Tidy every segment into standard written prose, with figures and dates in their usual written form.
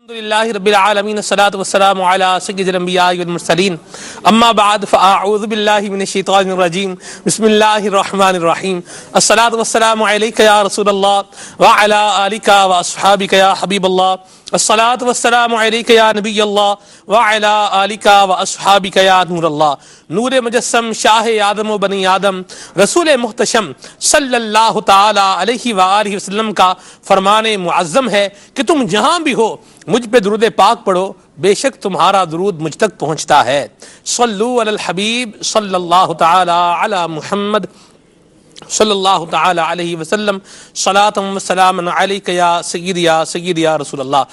الحمد لله رب العالمين والصلاة والسلام على سيد الأنبياء والمرسلين أما بعد فأعوذ بالله من الشيطان الرجيم بسم الله الرحمن الرحيم الصلاة والسلام عليك يا رسول الله وعلى آلك وأصحابك يا حبيب الله الصلاة والسلام عليك يا نبي الله وعلى آلك وأصحابك يا نور الله نور مجسم شاہ آدم و بنی آدم رسول محتشم صلی اللہ تعالی علیہ وآلہ وسلم کا فرمان معظم ہے کہ تم جہاں بھی ہو مجھ پہ درود پاک پڑھو، بے شک تمہارا درود مجھ تک پہنچتا ہے۔ صلو علی الحبیب صلی اللہ تعالی علی محمد صلی اللہ تعالی علیہ وسلم صلاۃ و سلام علیک یا سید یا رسول اللہ۔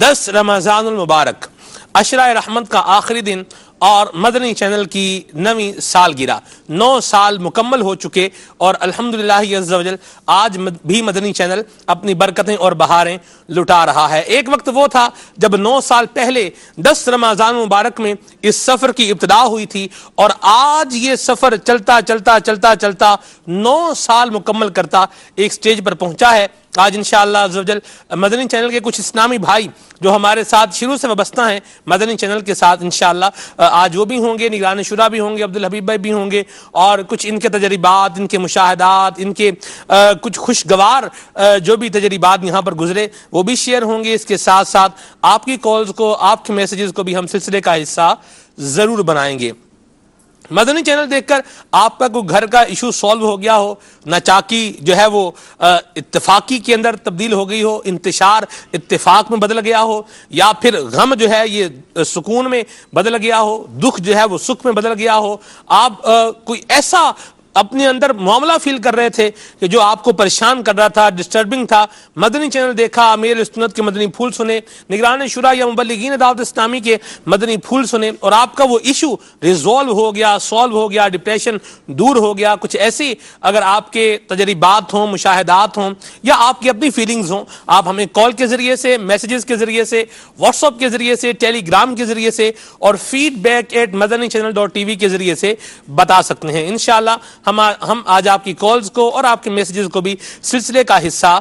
10 رمضان المبارک، عشرہ رحمت کا آخری دن اور مدنی چینل کی 9ویں سالگرہ، 9 سال مکمل ہو چکے، اور الحمدللہ عز و جل آج بھی مدنی چینل اپنی برکتیں اور بہاریں لٹا رہا ہے۔ ایک وقت وہ تھا جب 9 سال پہلے 10 رمضان مبارک میں اس سفر کی ابتدا ہوئی تھی، اور آج یہ سفر چلتا چلتا چلتا چلتا 9 سال مکمل کرتا ایک سٹیج پر پہنچا ہے۔ آج انشاءاللہ عز و جل مدنی چینل کے کچھ اسلامی بھائی جو ہمارے ساتھ شروع سے وابستہ ہیں مدنی چینل کے ساتھ، انشاءاللہ آج وہ بھی ہوں گے، نگران شورا بھی ہوں گے، عبدالحبیب بھائی بھی ہوں گے، اور کچھ ان کے تجربات، ان کے مشاہدات، ان کے کچھ خوشگوار جو بھی تجربات یہاں پر گزرے وہ بھی شیئر ہوں گے۔ اس کے ساتھ ساتھ آپ کی کالز کو، آپ کے میسیجز کو بھی ہم سلسلے کا حصہ ضرور بنائیں گے۔ مدنی چینل دیکھ کر آپ کا کوئی گھر کا ایشو سولو ہو گیا ہو، ناچاکی جو ہے وہ اتفاقی کے اندر تبدیل ہو گئی ہو، انتشار اتفاق میں بدل گیا ہو، یا پھر غم جو ہے یہ سکون میں بدل گیا ہو، دکھ جو ہے وہ سکھ میں بدل گیا ہو، آپ کوئی ایسا اپنے اندر معاملہ فیل کر رہے تھے کہ جو آپ کو پریشان کر رہا تھا، ڈسٹربنگ تھا، مدنی چینل دیکھا، امیر سنت کے مدنی پھول سنے، نگران شورا یا مبلغین دعوت اسلامی کے مدنی پھول سنے، اور آپ کا وہ ایشو ریزولو ہو گیا، سولو ہو گیا، ڈپریشن دور ہو گیا۔ کچھ ایسی اگر آپ کے تجربات ہوں، مشاہدات ہوں، یا آپ کی اپنی فیلنگز ہوں، آپ ہمیں کال کے ذریعے سے، میسیجز کے ذریعے سے، واٹس ایپ کے ذریعے سے، ٹیلی گرام کے ذریعے سے، اور feedback@madanichannel.tv کے ذریعے سے بتا سکتے ہیں۔ انشاءاللہ ہم آج آپ کی کالز کو اور آپ کے میسیجز کو بھی سلسلے کا حصہ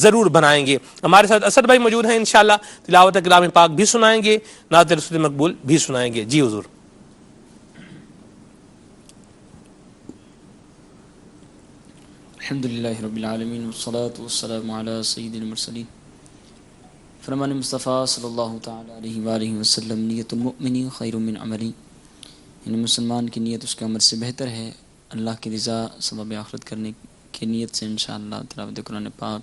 ضرور بنائیں گے۔ ہمارے ساتھ اسد بھائی موجود ہیں، انشاءاللہ تلاوت کلام پاک بھی سنائیں گے، نعت رسول مقبول بھی سنائیں گے۔ جی حضور۔ الحمدللہ رب العالمین والصلاة والسلام علی سید المرسلین۔ فرمان مصطفیٰ صلی اللہ تعالی علیہ وآلہ وسلم، نیت المؤمن خیر من عملی، یعنی مسلمان کی نیت اس کے عمل سے بہتر ہے۔ اللہ کی رضا سبب آخرت کرنے کی نیت سے انشاءاللہ تلاوت قرآن پاک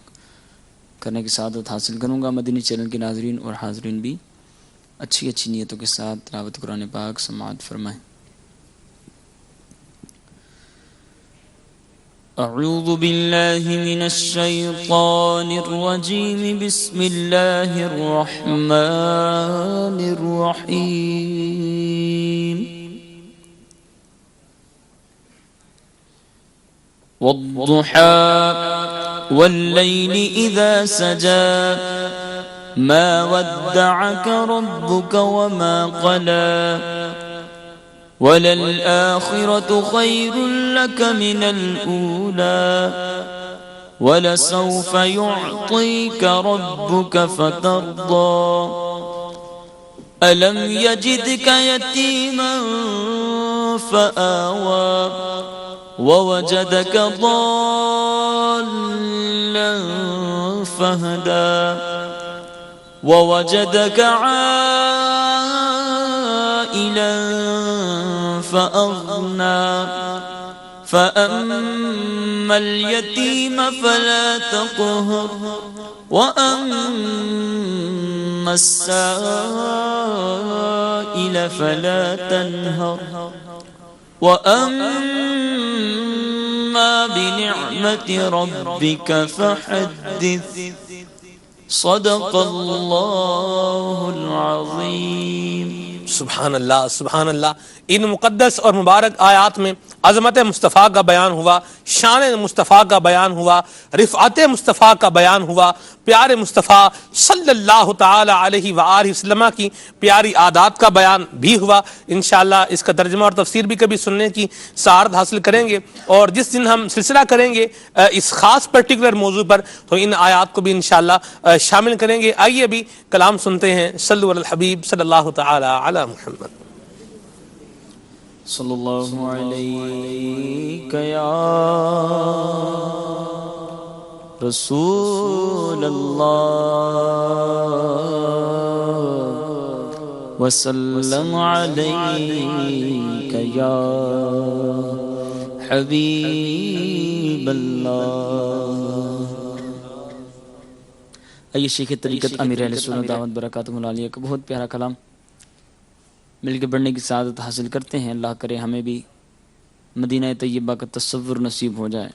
کرنے کی سعادت حاصل کروں گا۔ مدنی چینل کے ناظرین اور حاضرین بھی اچھی نیتوں کے ساتھ تلاوت قرآن پاک سماعت فرمائیں۔ اعوذ باللہ من الشیطان الرجیم، بسم اللہ الرحمن الرحیم۔ والضحى والليل إذا سجى ما ودعك ربك وما قلى وللآخرة خير لك من الأولى ولسوف يعطيك ربك فترضى ألم يجدك يتيما فآوى ووجدك ضالا فهدى ووجدك عائلا فأغنى فأما اليتيم فلا تقهر وأما السائل فلا تنهر وأما بنعمة ربك فحدث صدق الله العظيم۔ سبحان اللہ سبحان اللہ. ان مقدس اور مبارک آیات میں عظمت مصطفیٰ کا بیان ہوا، شان مصطفیٰ کا بیان ہوا، رفعت مصطفیٰ کا بیان ہوا، پیارے مصطفیٰ صلی اللہ تعالی علیہ وآلہ وسلم کی پیاری عادات کا بیان بھی ہوا. انشاءاللہ اس کا ترجمہ اور تفسیر بھی کبھی سننے کی سعادت حاصل کریں گے، اور جس دن ہم سلسلہ کریں گے اس خاص پرٹیکولر موضوع پر تو ان آیات کو بھی انشاءاللہ شامل کریں گے. آئیے ابھی کلام سنتے ہیں. صلو علی الحبیب صلی اللہ تعالی علی محمد. صلی اللہ علیہ یا رسول اللہ وسلم علیک یا حبیب اللہ. آئیے شیخ طریقت امیر اہل سنت دعوت برکاتہ العالیہ کا بہت پیارا کلام مل کے بڑھنے کی سعادت حاصل کرتے ہیں. اللہ کرے ہمیں بھی مدینہ طیبہ کا تصور نصیب ہو جائے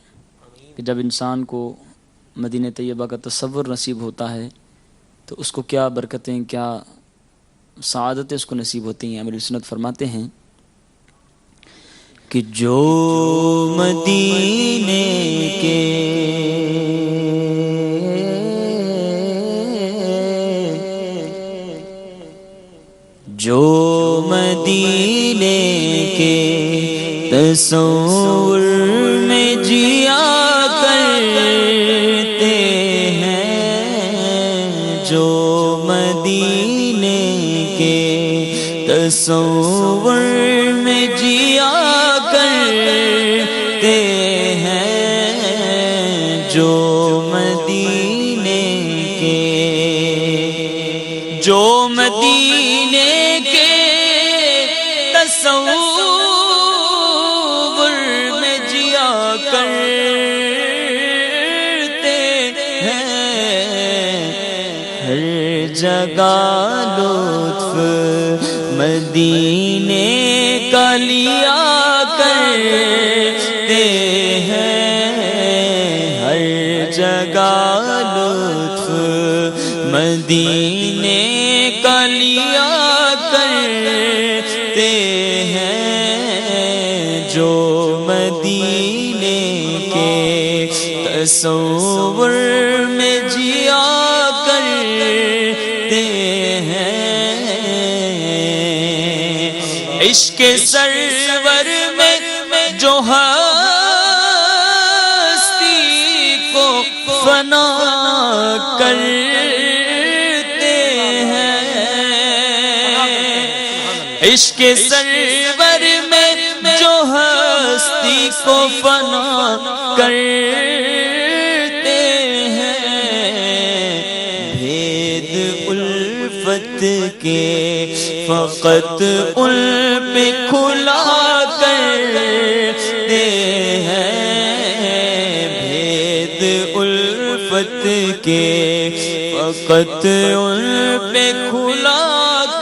کہ جب انسان کو مدینہ طیبہ کا تصور نصیب ہوتا ہے تو اس کو کیا برکتیں، کیا سعادتیں اس کو نصیب ہوتی ہیں. امیر سنت فرماتے ہیں کہ جو مدینے کے تصور میں جیا کرتے ہیں، جو مدینے کے تصور میں جیا کرتے ہیں، جو مدینے کے تصور میں جیا کرتے ہیں، ہر جگہ لطف مدینے کا لیا کرتے ہیں، ہر جگہ لطف مدینے کا لیا کرتے ہیں، جو مدینے کے تصور میں جیا کرتے ہیں. عشق سرور میں جو ہستی کو فنا کرتے ہیں، عشق سرور میں جو ہستی کو فنا کرتے ہیں، بھید الفت کے فقط ان پہ کھلا کرتے ہیں، بھید الفت کے فقط ان پہ کھلا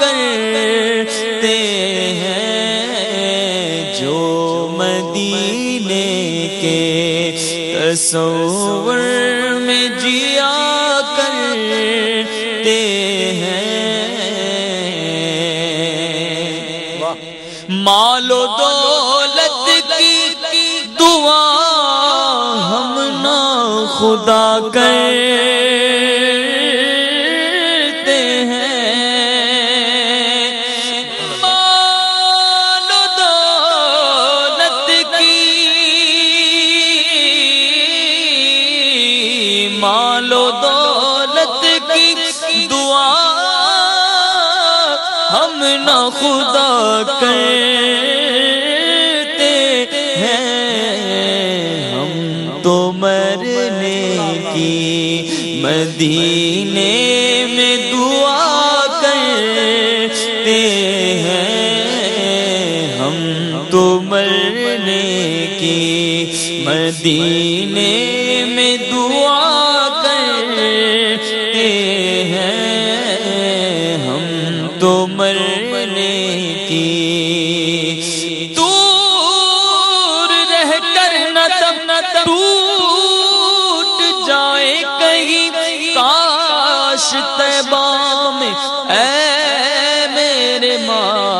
کرتے ہیں، جو مدینے کے تصور میں جیا کرتے ہیں. مال و دولت کی دعا ہم نہ خدا کرتے ہیں، مال و دولت کی، مال و دولت کی دعا ہم نہ خدا کرتے ہیں، ہم تو مرنے کی مدینے میں دعا کرتے ہیں، ہم تو مرنے کی مدینے میں دعا کرتے ہیں، ہم تو مرنے کی. دور رہ کر نہ ٹوٹ جائے کہیں کاش طیبہ میں اے میرے ماں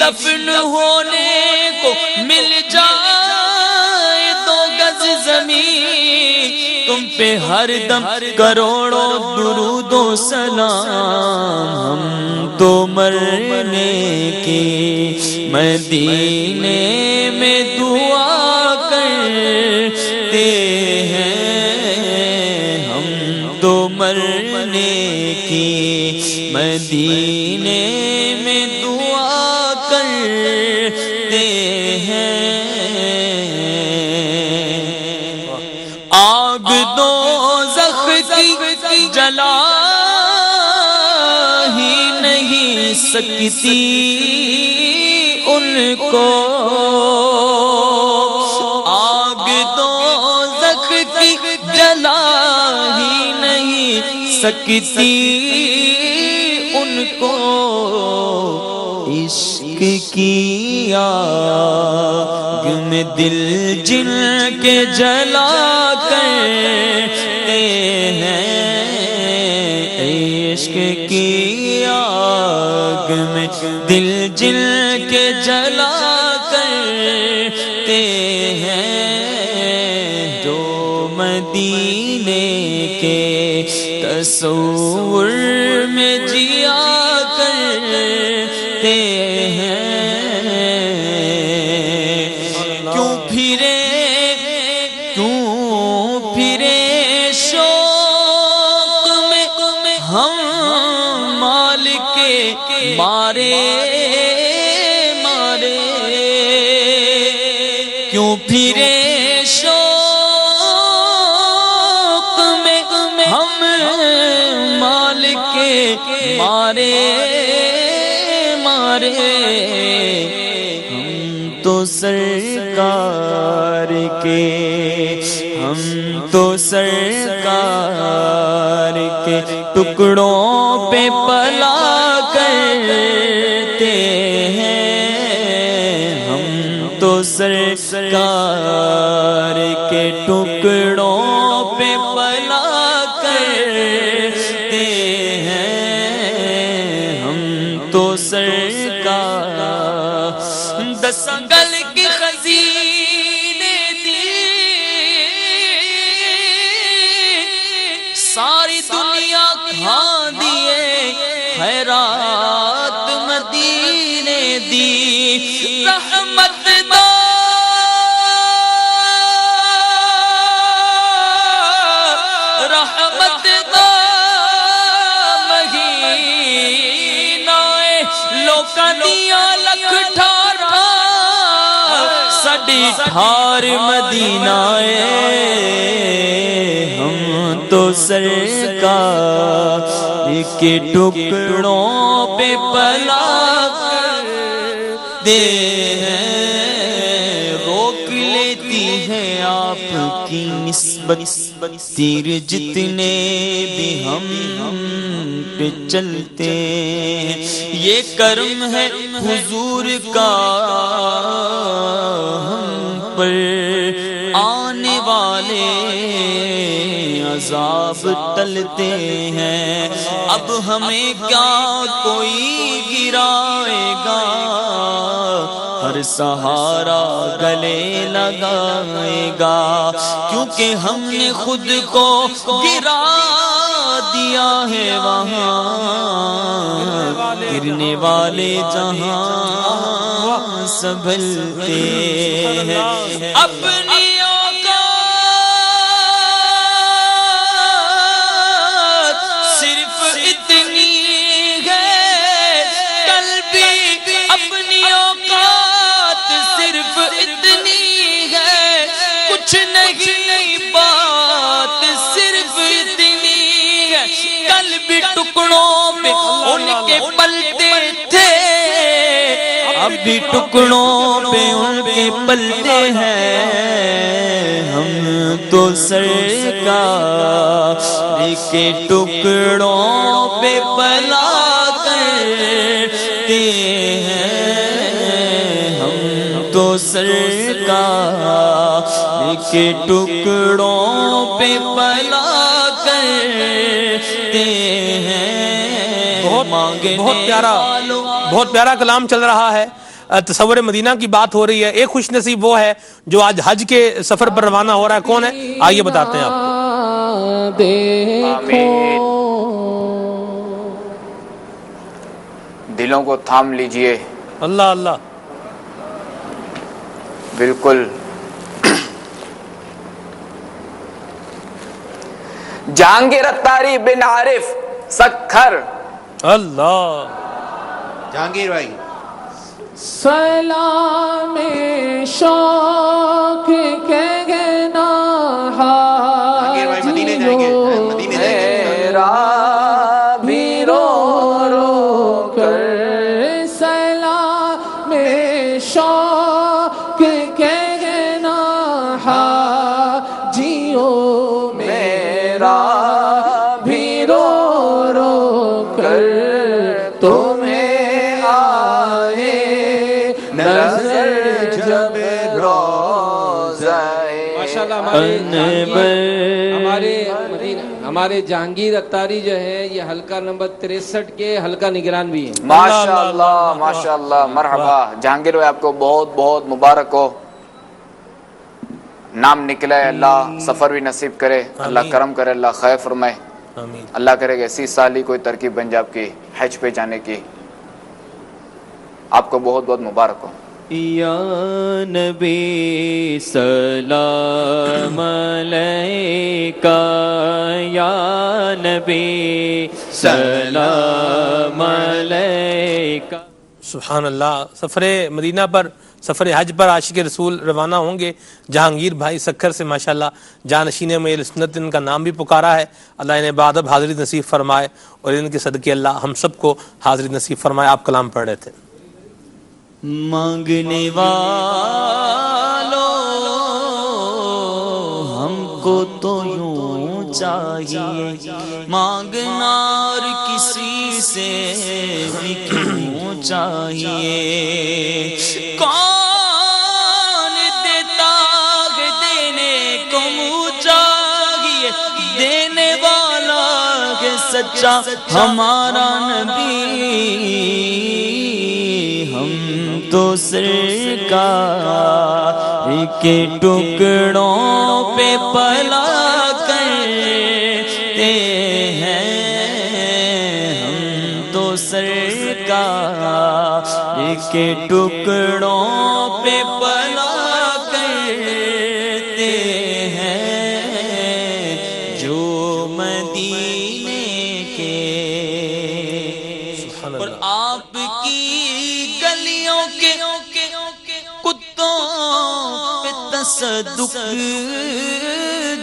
دفن ہونے کو مل جائے 2 گز زمین تم پہ ہر دم کروڑوں درود و سلام ہم تو مرنے کی مدینے میں دعا کرتے ہیں ہم تو مرنے کی مدینے میں دعا کرتے ہیں آگ دوزخ کی جلا ہی نہیں سکتی ان کو آگ دوزخ کی جلا ہی نہیں سکتی ان کو عشق کی آگ میں دل جل کے جلا کرتے ہیں عشق کی آگ میں دل جل کے جلا کرتے ہیں جو مدینے کے تصور میں جیا کرتے ہیں کیوں پھرے شوق میں ہم مالک کے مارے کیوں پھرے شوق میں ہم مالک کے مارے ہم تو سرکار کے ٹکڑوں پہ پلا کرتے ہیں ہم تو سرکار کے ٹکڑوں پہ پلا کرتے ہیں ہم تو سرکار دسنگل کی خزینے دی ساری دنیا کھا دیے خیرات مدینے دی رحمت دا مہینہ لوکاں دیاں لکھ ٹھارا ساڈی ٹھار مدینہ ہم تو سرکار کے ٹکڑوں پہ پلا کرتے ہیں روک لیتی ہے آپ کی نسبت تیر جتنے بھی ہم پہ چلتے ہیں یہ کرم ہے حضور کا ہم پر آنے والے عذاب ٹلتے ہیں اب ہمیں کیا کوئی گرائے گا ہر سہارا گلے لگائے گا کیونکہ ہم نے خود کو گرا دیا ہے وہاں گرنے والے جہاں سنبھلتے ہیں اپنی بات صرف اتنی ہے کل بھی ٹکڑوں پہ ان کے پلتے تھے اب بھی ٹکڑوں پہ ان کے پلتے ہیں ہم تو سرکار کے ٹکڑوں پہ پلا کرتے ہیں ہم تو سرکار کے ٹکڑوں پہ پلا کرتے ہیں بہت پیارا کلام چل رہا ہے تصور مدینہ کی بات ہو رہی ہے. ایک خوش نصیب وہ ہے جو آج حج کے سفر پر روانہ ہو رہا ہے. کون ہے؟ آئیے بتاتے ہیں آپ کو. آمین. دلوں کو تھام لیجئے. اللہ اللہ. بالکل. جہانگیر اتاری بن عارف سکھر. اللہ. جہانگیر بھائی سلام شوق کہنا جہانگیر بھائی مدینے جائیں گے، مدینے جائیں گے. میرا بھی رو رو کر سلام شوق کہنا حاجیوں میرا بھی رو رو کر تمہیں آئے نظر جب روزہ ہمارے جہانگیر اتاری جو ہے یہ حلقہ نمبر 63 کے حلقہ نگران بھی ہیں. ماشاءاللہ ماشاءاللہ. مرحبا جہانگیر بھائی، آپ کو بہت بہت مبارک ہو. نام نکلا ہے، اللہ سفر بھی نصیب کرے، اللہ کرم کرے، اللہ خیر فرمائے. آمین. اللہ کرے کہ اسی سال ہی کوئی ترکیب بن جائے آپ کی حج پہ جانے کی. آپ کو بہت بہت مبارک ہو. یا نبی سلام علیکہ، یا نبی سلام علیکہ. سبحان اللہ. سفر مدینہ پر، سفر حج پر عاشق رسول روانہ ہوں گے. جہانگیر بھائی سکھر سے ماشاءاللہ جانشین میں اہل سنت، ان کا نام بھی پکارا ہے. اللہ انہیں بادب حاضری نصیب فرمائے اور ان کے صدقے اللہ ہم سب کو حاضری نصیب فرمائے. آپ کلام پڑھ رہے تھے. مانگنے والوں ہم کو تو یوں چاہیے، مانگنا اور کسی سے بھی کیوں چاہیے. کون دیتا ہے دینے کو منہ چاہیے، دینے والا ہے سچا ہمارا نبی. ہم تو سرکار کے ٹکڑوں پہ پلا کرتے ہیں. ہم تو سرکار کے ٹکڑوں پہ پلا کرتے ہیں. جو مدینے کے اور آپ کی گلیوں کے کتوں پہ تصدق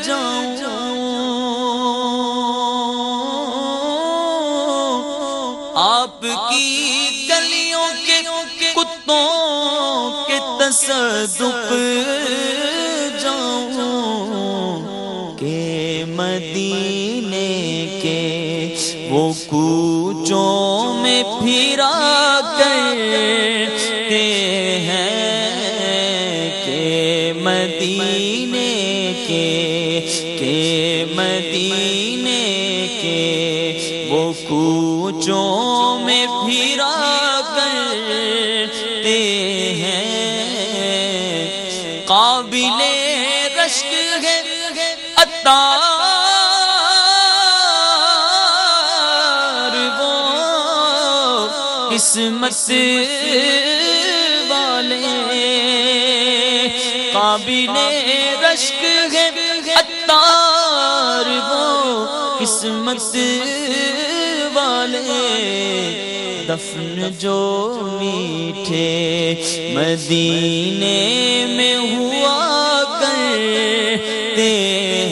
جاؤں. آپ کی گلیوں کے کتوں کے تصدق جاؤں کہ مدینے کے وہ کوچوں میں پھرا کرتے ہیں. کہ مدینے کے وہ کوچوں میں پھرا کرتے ہیں. قابل رشک ہے عطار وہ قسمت والے. قابل رشک ہے عطار وہ قسمت والے. دفن جو میٹھے مدینے میں ہوا کرتے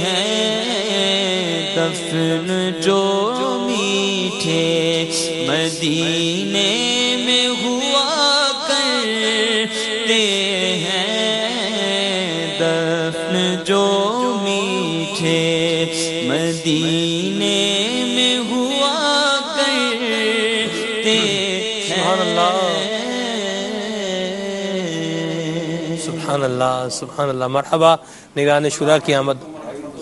ہیں. دفن جو میٹھے مدینے میں ہوا کرتے ہیں. دفن جو میٹھے مدینے میں ہوا کرتے ہیں. سبحان اللہ سبحان اللہ سبحان اللہ. مرحبا نگران شورا کی آمد.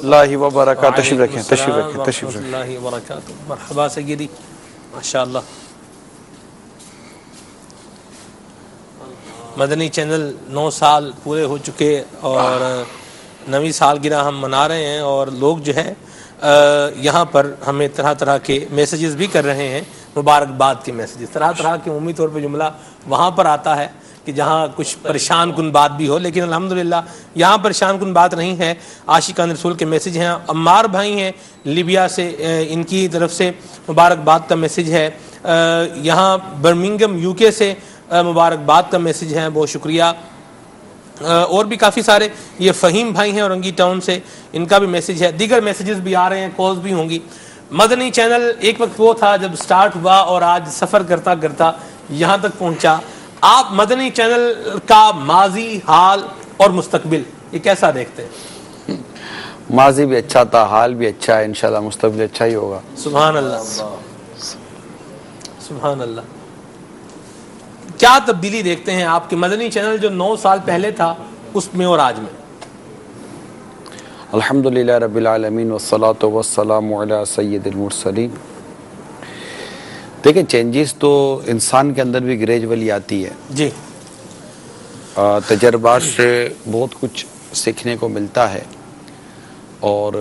اللہ وبرکاتہ. تشریف رکھیں، تشریف رکھیں، تشریف رکھیں. اللہ وبرکاتہ. مرحبا سیدی. ماشاءاللہ. مدنی چینل 9 سال پورے ہو چکے اور 9ویں سالگرہ ہم منا رہے ہیں، اور لوگ جو ہے یہاں پر ہمیں طرح طرح کے میسیجز بھی کر رہے ہیں، مبارکباد کے میسیجز، طرح طرح کے عمومی طور پہ جملہ وہاں پر آتا ہے کہ جہاں کچھ پریشان کن بات بھی ہو، لیکن الحمدللہ یہاں پریشان کن بات نہیں ہے، عاشقان رسول کے میسیج ہیں۔ عمار بھائی ہیں لیبیا سے، ان کی طرف سے مبارکباد کا میسیج ہے۔ یہاں برمنگم UK سے مبارکباد کا میسیج ہے، بہت شکریہ۔ اور بھی کافی سارے، یہ فہیم بھائی ہیں اورنگی ٹاؤن سے، ان کا بھی میسیج ہے، دیگر میسیجز بھی آ رہے ہیں، کالز بھی ہوں گی۔ مدنی چینل ایک وقت وہ تھا جب سٹارٹ ہوا اور آج سفر کرتا کرتا یہاں تک پہنچا۔ آپ مدنی چینل کا ماضی، حال اور مستقبل یہ کیسا دیکھتے ہیں؟ ماضی بھی اچھا تھا، حال بھی اچھا ہے، انشاءاللہ مستقبل اچھا ہی ہوگا۔ سبحان اللہ، سبحان اللہ۔ کیا تبدیلی دیکھتے ہیں آپ کے مدنی چینل جو 9 سال پہلے تھا اس میں اور آج میں؟ الحمدللہ رب العالمین والصلاة والسلام علی سید المرسلین۔ دیکھیں چینجز تو انسان کے اندر بھی گریجولی آتی ہے جی، تجربات سے بہت کچھ سیکھنے کو ملتا ہے، اور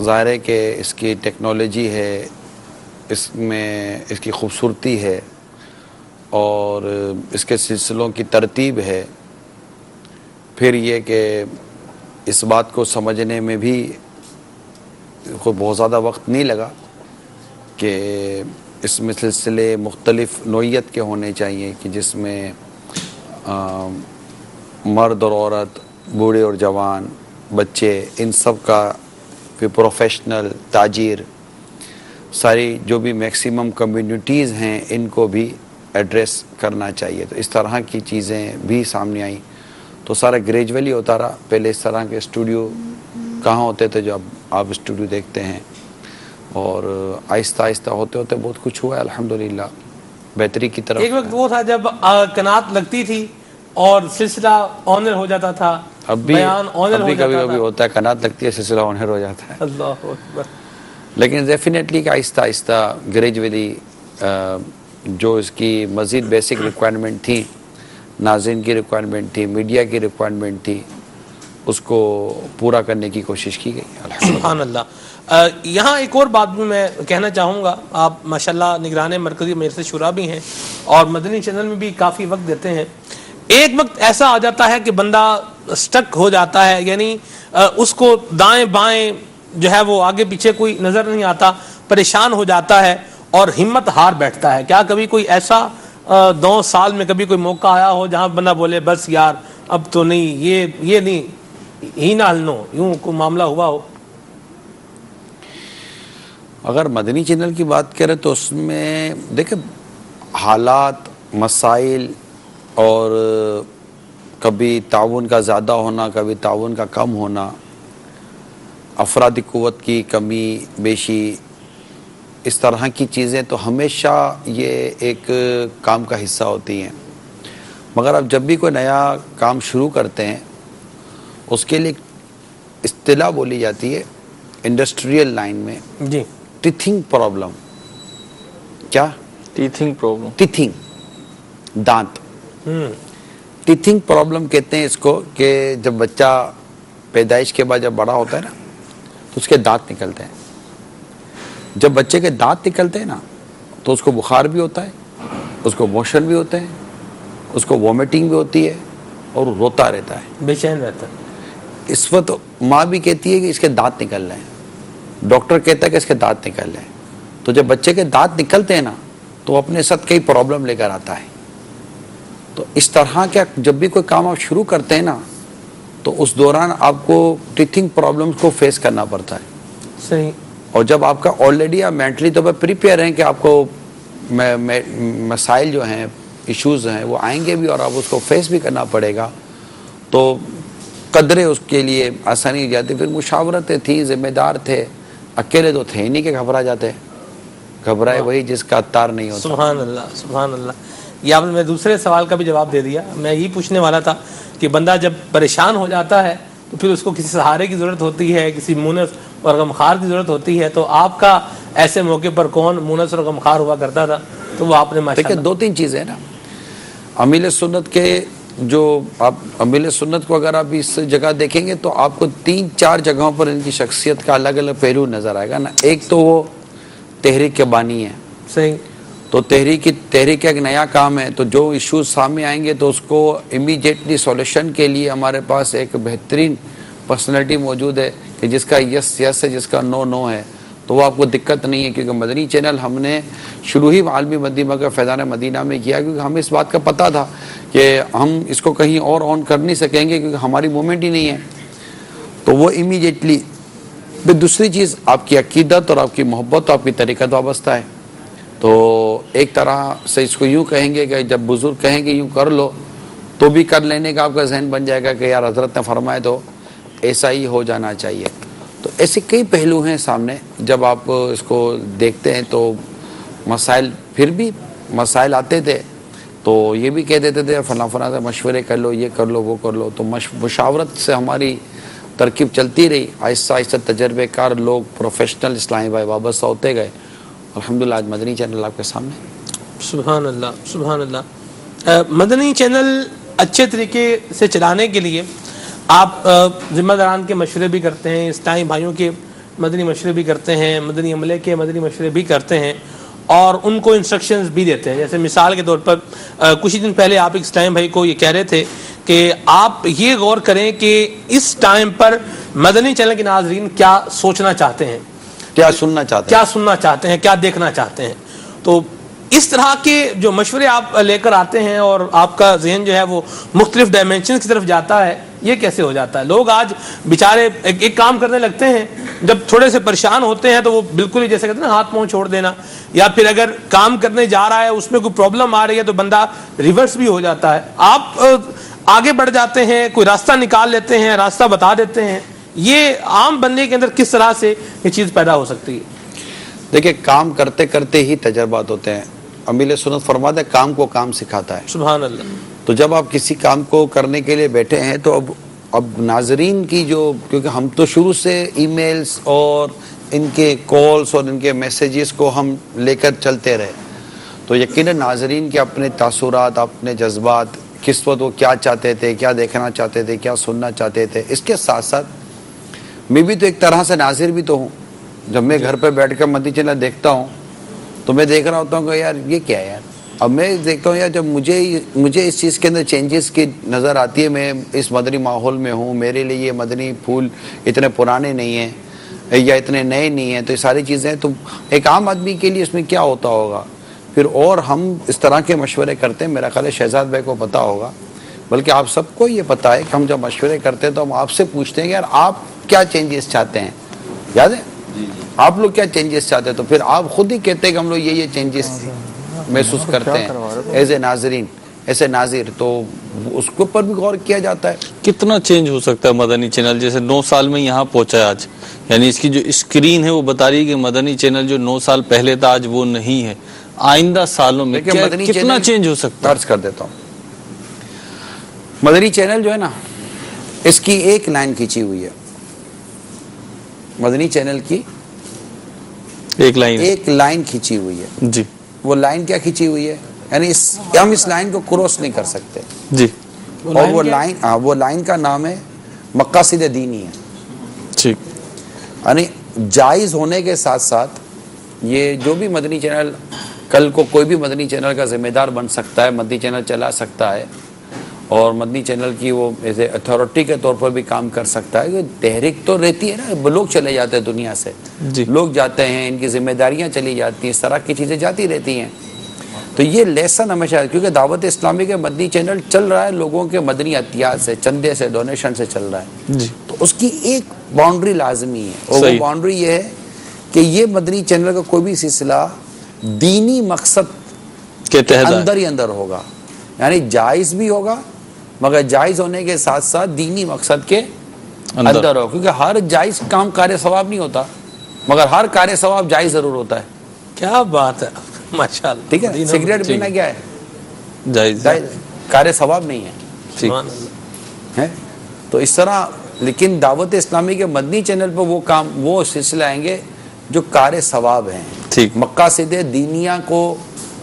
ظاہر ہے کہ اس کی ٹیکنالوجی ہے، اس میں اس کی خوبصورتی ہے، اور اس کے سلسلوں کی ترتیب ہے۔ پھر یہ کہ اس بات کو سمجھنے میں بھی کوئی بہت زیادہ وقت نہیں لگا کہ اس میں سلسلے مختلف نوعیت کے ہونے چاہیے، کہ جس میں مرد اور عورت، بوڑھے اور جوان، بچے، ان سب کا، پھر پروفیشنل، تاجر، ساری جو بھی میکسیمم کمیونٹیز ہیں ان کو بھی ایڈریس کرنا چاہیے۔ تو اس طرح کی چیزیں بھی سامنے آئیں، تو سارا گریجولی ہوتا رہا۔ پہلے اس طرح کے اسٹوڈیو کہاں ہوتے تھے جو اب آپ اسٹوڈیو دیکھتے ہیں، اور آہستہ آہستہ ہوتے ہوتے بہت کچھ ہوا ہے الحمدللہ، بہتری کی طرف۔ ایک وقت وہ تھا جب قنات لگتی تھی اور سلسلہ آنر ہو جاتا تھا، اب بھی بیان آنر ہو کبھی جاتا کبھی تھا۔ ہوتا ہے، قنات لگتی ہے، سلسلہ آنر ہو جاتا ہے، اللہ اکبر۔ لیکن ڈیفینیٹلی کہ آہستہ آہستہ گریجولی جو اس کی مزید بیسک ریکوائرمنٹ تھی، ناظرین کی ریکوائرمنٹ تھی، میڈیا کی ریکوائرمنٹ تھی، اس کو پورا کرنے کی کوشش کی گئی۔ سبحان اللہ۔ یہاں ایک اور بات بھی میں کہنا چاہوں گا، آپ ماشاءاللہ نگران مرکزی مجلس شورا بھی ہیں اور مدنی چینل میں بھی کافی وقت دیتے ہیں۔ ایک وقت ایسا آ جاتا ہے کہ بندہ سٹک ہو جاتا ہے، یعنی اس کو دائیں بائیں جو ہے وہ آگے پیچھے کوئی نظر نہیں آتا، پریشان ہو جاتا ہے اور ہمت ہار بیٹھتا ہے۔ کیا کبھی کوئی ایسا 2 سال میں کبھی کوئی موقع آیا ہو جہاں بندہ بولے بس یار اب تو نہیں، یہ نہیں ہی نہ ہلنو، یوں کوئی معاملہ ہوا ہو؟ اگر مدنی چینل کی بات کریں تو اس میں دیکھیں حالات، مسائل، اور کبھی تعاون کا زیادہ ہونا، کبھی تعاون کا کم ہونا، افرادی قوت کی کمی بیشی، اس طرح کی چیزیں تو ہمیشہ یہ ایک کام کا حصہ ہوتی ہیں۔ مگر اب جب بھی کوئی نیا کام شروع کرتے ہیں، اس کے لیے اصطلاح بولی جاتی ہے انڈسٹریل لائن میں، جی، ٹیتھنگ پرابلم۔ کیا؟ ٹیتھنگ پرابلم، ٹیتھنگ، دانت۔ ٹیتھنگ پرابلم کہتے ہیں اس کو، کہ جب بچہ پیدائش کے بعد جب بڑا ہوتا ہے نا تو اس کے دانت نکلتے ہیں۔ جب بچے کے دانت نکلتے ہیں نا تو اس کو بخار بھی ہوتا ہے، اس کو موشن بھی ہوتے ہیں، اس کو وومیٹنگ بھی ہوتی ہے، اور روتا رہتا ہے، بے چین رہتا ہے۔ اس وقت ماں بھی کہتی ہے کہ اس کے دانت نکل رہے ہیں، ڈاکٹر کہتا ہے کہ اس کے دانت نکل رہے ہیں۔ تو جب بچے کے دانت نکلتے ہیں نا تو وہ اپنے ساتھ کئی پرابلم لے کر آتا ہے۔ تو اس طرح کے جب بھی کوئی کام آپ شروع کرتے ہیں نا تو اس دوران آپ کو ٹیتھنگ پرابلمس کو فیس کرنا پڑتا ہے۔ صحیح۔ اور جب آپ کا آلریڈی آپ مینٹلی طور پر پریپیئر ہیں کہ آپ کو مسائل جو ہیں، ایشوز ہیں، وہ آئیں گے بھی اور آپ اس کو فیس بھی کرنا پڑے گا، تو قدرے اس کے لیے آسانی ہو جاتی۔ پھر مشاورتیں تھیں، ذمہ دار تھے، اکیلے تو تھے ہی نہیں کہ گھبرا جاتے، گھبرائے وہی جس کا تار نہیں ہوتا۔ سبحان اللہ، سبحان اللہ۔ یہ آپ نے دوسرے سوال کا بھی جواب دے دیا۔ میں یہی پوچھنے والا تھا کہ بندہ جب پریشان ہو جاتا ہے تو پھر اس کو کسی سہارے کی ضرورت ہوتی ہے، کسی مونس اور غمخوار کی ضرورت ہوتی ہے، تو آپ کا ایسے موقع پر کون مونس اور غمخوار ہوا کرتا تھا؟ تو وہ آپ نے دیکھیں 2-3 چیزیں ہیں نا، امیل سنت کے جو آپ امیل سنت کو اگر آپ اس جگہ دیکھیں گے تو آپ کو 3-4 جگہوں پر ان کی شخصیت کا الگ الگ پہلو نظر آئے گا نا. ایک تو وہ تحریک کے بانی ہے, صحیح, تو تحریک ایک نیا کام ہے, تو جو ایشوز سامنے آئیں گے تو اس کو امیڈیٹلی سولوشن کے لیے ہمارے پاس ایک بہترین پرسنالٹی موجود ہے کہ جس کا یس یس ہے, جس کا نو نو ہے, تو وہ آپ کو دقت نہیں ہے. کیونکہ مدنی چینل ہم نے شروع ہی عالمی مدینہ کا فیضان مدینہ میں کیا, کیونکہ ہمیں اس بات کا پتہ تھا کہ ہم اس کو کہیں اور آن کر نہیں سکیں گے کیونکہ ہماری موومنٹ ہی نہیں ہے. تو وہ امیڈیٹلی. پھر دوسری چیز آپ کی عقیدت اور آپ کی محبت اور آپ کی طریقت وابستہ ہے. تو ایک طرح سے اس کو یوں کہیں گے کہ جب بزرگ کہیں گے یوں کر لو تو بھی کر لینے کا آپ کا ذہن بن جائے گا کہ یار حضرت نے فرمائے تو ایسا ہی ہو جانا چاہیے. تو ایسے کئی پہلو ہیں سامنے. جب آپ اس کو دیکھتے ہیں تو مسائل, پھر بھی مسائل آتے تھے تو یہ بھی کہہ دیتے تھے فلاں فلاں سے مشورے کر لو, یہ کر لو, وہ کر لو. تو مشاورت سے ہماری ترکیب چلتی رہی. آہستہ آہستہ تجربے کار لوگ, پروفیشنل اسلامی بھائی وابستہ ہوتے گئے. الحمدللہ آج مدنی چینل آپ کے سامنے. سبحان اللہ, سبحان اللہ. مدنی چینل اچھے طریقے سے چلانے کے لیے آپ ذمہ داران کے مشورے بھی کرتے ہیں, اسلامی بھائیوں کے مدنی مشورے بھی کرتے ہیں, مدنی عملے کے مدنی مشورے بھی کرتے ہیں اور ان کو انسٹرکشنز بھی دیتے ہیں. جیسے مثال کے طور پر کچھ دن پہلے آپ ایک اسلامی بھائی کو یہ کہہ رہے تھے کہ آپ یہ غور کریں کہ اس ٹائم پر مدنی چینل کے ناظرین کیا سوچنا چاہتے ہیں, کیا سننا چاہتے ہیں, کیا دیکھنا چاہتے ہیں. تو اس طرح کے جو مشورے آپ لے کر آتے ہیں اور آپ کا ذہن جو ہے وہ مختلف ڈائمینشنز کی طرف جاتا ہے, یہ کیسے ہو جاتا ہے؟ لوگ آج بیچارے ایک کام کرنے لگتے ہیں, جب تھوڑے سے پریشان ہوتے ہیں تو وہ بالکل ہی جیسے کہتے ہیں نا ہاتھ پاؤں چھوڑ دینا, یا پھر اگر کام کرنے جا رہا ہے اس میں کوئی پرابلم آ رہی ہے تو بندہ ریورس بھی ہو جاتا ہے. آپ آگے بڑھ جاتے ہیں, کوئی راستہ نکال لیتے ہیں, راستہ بتا دیتے ہیں. یہ عام بندے کے اندر کس طرح سے یہ چیز پیدا ہو سکتی ہے؟ دیکھیں, کام کرتے کرتے ہی تجربات ہوتے ہیں. امیل سنت فرماتا ہے کام کو کام سکھاتا ہے. سبحان اللہ. تو جب آپ کسی کام کو کرنے کے لیے بیٹھے ہیں تو اب ناظرین کی جو, کیونکہ ہم تو شروع سے ای میلز اور ان کے کالز اور ان کے میسیجز کو ہم لے کر چلتے رہے, تو یقیناً ناظرین کے اپنے تاثرات, اپنے جذبات, کس وقت وہ کیا چاہتے تھے, کیا دیکھنا چاہتے تھے, کیا سننا چاہتے تھے. اس کے ساتھ ساتھ میں بھی تو ایک طرح سے ناظر بھی تو ہوں. جب میں گھر پہ بیٹھ کر مدنی چینل دیکھتا ہوں تو میں دیکھ رہا ہوتا ہوں کہ یار یہ کیا ہے یار. اب میں دیکھتا ہوں یار جب مجھے اس چیز کے اندر چینجز کی نظر آتی ہے, میں اس مدنی ماحول میں ہوں, میرے لیے یہ مدنی پھول اتنے پرانے نہیں ہیں یا اتنے نئے نہیں ہیں, تو یہ ساری چیزیں, تو ایک عام آدمی کے لیے اس میں کیا ہوتا ہوگا پھر. اور ہم اس طرح کے مشورے کرتے ہیں, میرا خیال ہے شہزاد بھائی کو پتہ ہوگا, بلکہ آپ سب کو یہ پتہ ہے کہ ہم جب مشورے کرتے ہیں تو ہم آپ سے پوچھتے ہیں کہ یار آپ کیا چینجز چاہتے ہیں. یاد ہے آپ لوگ کیا چینجز چاہتے ہیں, تو پھر آپ خود ہی کہتے ہیں کہ ہم لوگ یہ چینجز محسوس کرتے ہیں ایز اے ناظرین, ایسے ناظر. تو اس کے اوپر بھی غور کیا جاتا ہے. کتنا چینج ہو سکتا ہے مدنی چینل, جیسے 9 سال میں یہاں پہنچا ہے آج, یعنی اس کی جو اسکرین ہے وہ بتا رہی ہے کہ مدنی چینل جو 9 سال پہلے تھا آج وہ نہیں ہے. آئندہ سالوں میں کتنا چینج ہو سکتا ہے. عرض کر دیتا ہوں, مدنی چینل جو ہے نا, اس کی ایک لائن کھینچی ہوئی ہے. مدنی چینل کی ایک لائن کھینچی ہوئی ہے جی. وہ لائن کیا کھینچی ہوئی ہے, یعنی ہم اس لائن کو کراس نہیں کر سکتے جی. اور وہ لائن کا نام ہے مقاصد دینی ہے. ٹھیک. یعنی جائز ہونے کے ساتھ ساتھ یہ جو بھی مدنی چینل, کل کو کوئی بھی مدنی چینل کا ذمہ دار بن سکتا ہے, مدنی چینل چلا سکتا ہے اور مدنی چینل کی وہ ایسے اتھارٹی کے طور پر بھی کام کر سکتا ہے. تحریک تو رہتی ہے نا, لوگ چلے جاتے ہیں دنیا سے جی. لوگ جاتے ہیں, ان کی ذمہ داریاں چلی جاتی ہیں, اس طرح کی چیزیں جاتی رہتی ہیں. تو یہ لیسن ہمیشہ, کیونکہ دعوت اسلامی کے مدنی چینل چل رہا ہے لوگوں کے مدنی عطیات سے, چندے سے, ڈونیشن سے چل رہا ہے جی. تو اس کی ایک باؤنڈری لازمی ہے, اور وہ باؤنڈری یہ ہے کہ یہ مدنی چینل کا کوئی بھی سلسلہ دینی مقصد کے اندر ہی اندر ہوگا. یعنی جائز بھی ہوگا مگر جائز ہونے کے ساتھ ساتھ دینی مقصد کے اندر ہو, کیونکہ ہر جائز کام کار ثواب نہیں ہوتا مگر ہر کار ثواب جائز ضرور ہوتا ہے. کیا بات ہے, ماشاءاللہ. ٹھیک ہے, سگریٹ پینا کیا ہے, جائز کار ثواب نہیں ہے. تو اس طرح, لیکن دعوت اسلامی کے مدنی چینل پر وہ کام, وہ سلسلے آئیں گے جو کار ثواب ہیں, مقاصد دینیہ کو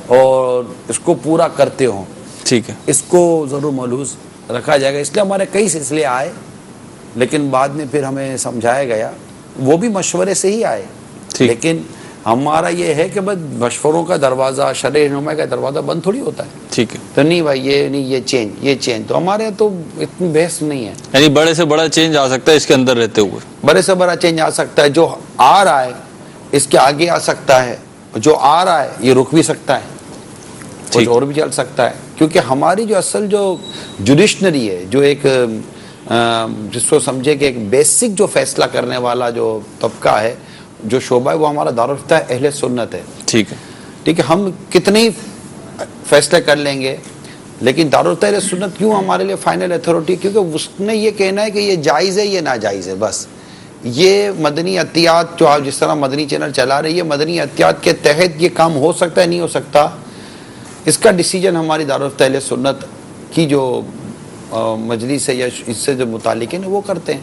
اور اس کو پورا کرتے ہوں. ٹھیک ہے، اس کو ضرور ملحوظ رکھا جائے گا. اس لیے ہمارے کئی سلسلے آئے لیکن بعد میں پھر ہمیں سمجھایا گیا، وہ بھی مشورے سے ہی آئے. لیکن ہمارا یہ ہے کہ بس مشوروں کا دروازہ، شرع رہنمائی کا دروازہ بند تھوڑی ہوتا ہے. ٹھیک ہے، تو نہیں بھائی یہ نہیں، یہ چینج تو ہمارے تو اتنی بحث نہیں ہے. یعنی بڑے سے بڑا چینج آ سکتا ہے اس کے اندر رہتے ہوئے، بڑے سے بڑا چینج آ سکتا ہے. جو آ رہا ہے اس کے آگے آ سکتا ہے، جو آ رہا ہے یہ رک بھی سکتا ہے، کچھ اور بھی چل سکتا ہے. کیونکہ ہماری جو اصل جو جوڈیشنری ہے، جو ایک جس کو سمجھے کہ ایک بیسک جو فیصلہ کرنے والا جو طبقہ ہے، جو شعبہ ہے، وہ ہمارا دارالفتہ اہل سنت ہے. ٹھیک ہے، ٹھیک ہے، ہم کتنے ہی فیصلے کر لیں گے لیکن دارالفتہ اہل سنت کیوں ہمارے لیے فائنل اتھارٹی؟ کیونکہ اس نے یہ کہنا ہے کہ یہ جائز ہے، یہ ناجائز ہے. بس یہ مدنی عطیات جو آپ جس طرح مدنی چینل چلا رہے ہیں، یہ مدنی عطیات کے تحت یہ کام ہو سکتا ہے نہیں ہو سکتا، اس کا ڈیسیجن ہماری دارالفتہ اہل سنت کی جو مجلس ہے یا اس سے جو متعلق ہے وہ کرتے ہیں.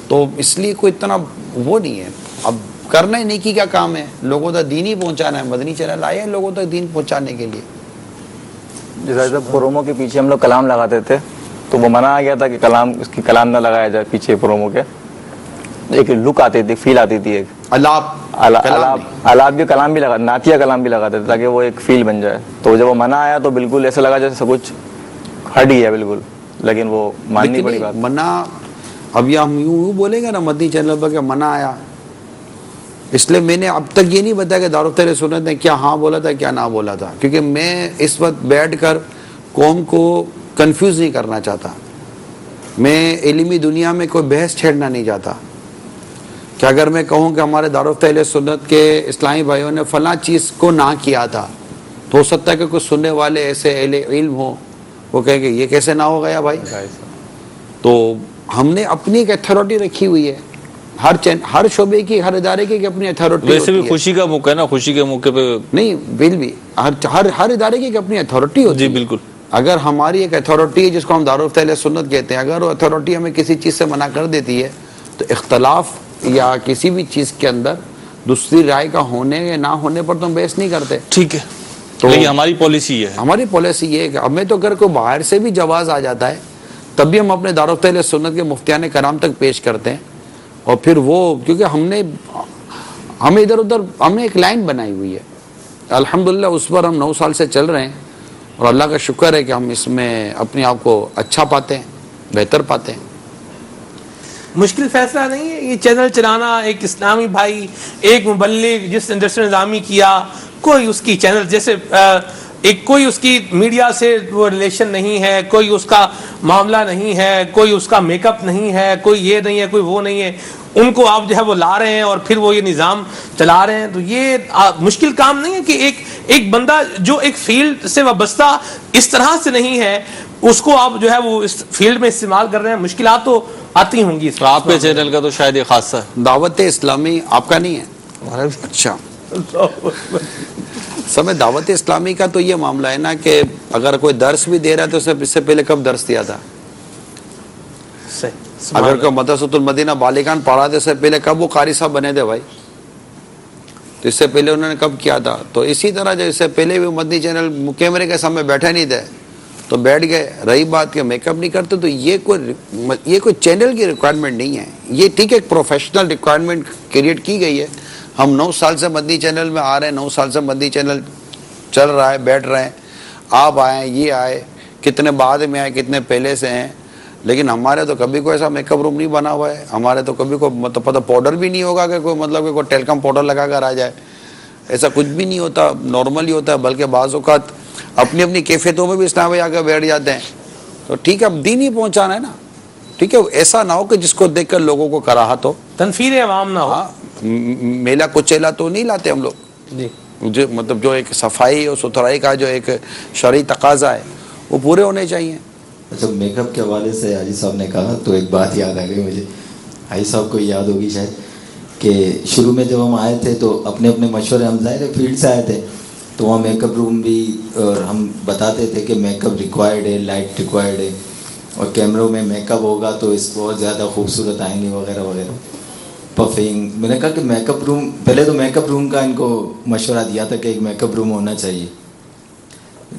تو اس لیے کوئی اتنا وہ نہیں ہے. اب کرنا ہی نیکی کا کام ہے، لوگوں تک دین ہی پہنچانا ہے. مدنی چینل آئے ہیں لوگوں تک دین پہنچانے کے لیے. جیسے پرومو کے پیچھے ہم لوگ کلام لگاتے تھے تو وہ منع آ گیا تھا کہ اس کی کلام نہ لگایا جائے پیچھے پرومو کے. ایک لک آتی تھی، فیل آتی تھی، ایک آلاب بھی کلام بھی لگا، نعتیہ کلام بھی لگاتے تھے تاکہ وہ ایک فیل بن جائے. تو جب وہ منع آیا تو بالکل ایسا لگا جیسے سب کچھ ہٹ گیا بالکل. لیکن وہ ماننی پڑی بات. منع اب یہ ہم یوں بولیں گے نا مدنی چینل پر کہ منع آیا، اس لیے میں نے اب تک یہ نہیں بتایا کہ دارالفتہ اہل سنت نے کیا ہاں بولا تھا کیا نہ بولا تھا، کیونکہ میں اس وقت بیٹھ کر قوم کو کنفیوز نہیں کرنا چاہتا. میں علمی دنیا میں کوئی بحث چھیڑنا نہیں چاہتا کہ اگر میں کہوں کہ ہمارے دارالفتہ اہل سنت کے اسلامی بھائیوں نے فلاں چیز کو نہ کیا تھا تو ہو سکتا ہے کہ کچھ سننے والے ایسے اہل علم ہوں وہ کہیں کہ یہ کیسے نہ ہو گیا بھائی. تو ہم نے اپنی ایک اتھارٹی رکھی ہوئی ہے، ہر شعبے کی، ہر ادارے کی اپنی اتھارٹی. ویسے بھی خوشی کا موقع ہے نا، خوشی کے موقع پہ نہیں بل بھی ہر ادارے کی اپنی اتھارٹی ہوتی ہے. جی بالکل. اگر ہماری ایک اتھارٹی ہے جس کو ہم دارالفتہ اہل سنت کہتے ہیں، اگر وہ اتھارٹی ہمیں کسی چیز سے منع کر دیتی ہے تو اختلاف یا کسی بھی چیز کے اندر دوسری رائے کا ہونے یا نہ ہونے پر تو ہم بحث نہیں کرتے. ٹھیک ہے، تو ہماری پالیسی یہ ہے، ہماری پالیسی یہ ہے کہ ہمیں تو اگر کوئی باہر سے بھی جواز آ جاتا ہے تب بھی ہم اپنے دارالفتہ اہل سنت کے مفتیان کرام تک پیش کرتے ہیں. اور پھر وہ کیونکہ ہمیں ادھر ادھر ہم نے ایک لائن بنائی ہوئی ہے الحمدللہ، اس پر ہم 9 سال سے چل رہے ہیں اور اللہ کا شکر ہے کہ ہم اس میں اپنے آپ کو اچھا پاتے ہیں، بہتر پاتے ہیں. مشکل فیصلہ نہیں ہے یہ چینل چلانا. ایک اسلامی بھائی، ایک مبلغ جس نے درس نظامی کیا، کوئی اس کی چینل جیسے کوئی اس کی میڈیا سے وہ ریلیشن نہیں ہے، کوئی اس کا معاملہ نہیں ہے، کوئی اس کا میک اپ نہیں ہے، کوئی یہ نہیں ہے، کوئی وہ نہیں ہے، ان کو آپ جو ہے وہ لا رہے ہیں اور پھر وہ یہ نظام چلا رہے ہیں. تو یہ مشکل کام نہیں ہے کہ ایک بندہ جو ایک فیلڈ سے وابستہ اس طرح سے نہیں ہے اس کو آپ جو ہے وہ اس فیلڈ میں استعمال کر رہے ہیں. مشکلات تو آتی ہوں گی. آپ کے چینل کا تو شاید یہ خاصہ ہے. دعوت اسلامی آپ کا نہیں ہے؟ اچھا سمے دعوت اسلامی کا تو یہ معاملہ ہے نا کہ اگر کوئی درس بھی دے رہا ہے تو اس سے پہلے کب درس دیا تھا؟ اگر کوئی مدرسۃ المدینہ بالغان پڑھا تھا اس سے پہلے کب وہ قاری صاحب بنے تھے بھائی؟ تو اس سے پہلے انہوں نے کب کیا تھا؟ تو اسی طرح جو اس سے پہلے بھی مدنی چینل کیمرے کے سامنے بیٹھے نہیں تھے تو بیٹھ گئے. رہی بات کہ میک اپ نہیں کرتے تو یہ کوئی چینل کی ریکوائرمنٹ نہیں ہے. یہ ٹھیک ہے ایک پروفیشنل ریکوائرمنٹ کریٹ کی گئی ہے. ہم 9 سال سے مدنی چینل میں آ رہے ہیں، 9 سال سے مدنی چینل چل رہا ہے، بیٹھ رہے ہیں. آپ آئے، یہ آئے، کتنے بعد میں آئے، کتنے پہلے سے ہیں، لیکن ہمارے تو کبھی کوئی ایسا میک اپ روم نہیں بنا ہوا ہے. ہمارے تو کبھی کوئی مطلب پتہ پاؤڈر بھی نہیں ہوگا کہ کوئی مطلب کہ کوئی ٹیلکم پاؤڈر لگا کر آ جائے. ایسا کچھ بھی نہیں ہوتا، نارمل ہی ہوتا ہے. بلکہ بعض اوقات اپنی اپنی کیفیتوں میں بھی اسلام بھائی آ کے بیٹھ جاتے ہیں. تو ٹھیک ہے، اب دین ہی پہنچانا ہے نا. ٹھیک ہے، ایسا نہ ہو کہ جس کو دیکھ کر لوگوں کو کراہت ہو، تنفیر عوام نہ ہو. میلا کچیلا تو نہیں لاتے ہم لوگ. جو مطلب جو ایک صفائی اور ستھرائی کا جو ایک شرعی تقاضا ہے وہ پورے ہونے چاہیے. اچھا، میک اپ کے حوالے سے حاجی صاحب نے کہا تو ایک بات یاد آ گئی مجھے. حاجی صاحب کو یاد ہوگی شاید کہ شروع میں جب ہم آئے تھے تو اپنے اپنے مشورے، ہم ظاہر فیلڈ سے آئے تھے تو وہاں میک اپ روم بھی، اور ہم بتاتے تھے کہ میک اپ ریکوائرڈ ہے، لائٹ ریکوائرڈ ہے، اور کیمروں میں میک اپ ہوگا تو اس بہت زیادہ خوبصورت آئیں گے وغیرہ وغیرہ. پفنگ، میں نے کہا کہ میک اپ روم، پہلے تو میک اپ روم کا ان کو مشورہ دیا تھا کہ ایک میک اپ روم ہونا چاہیے.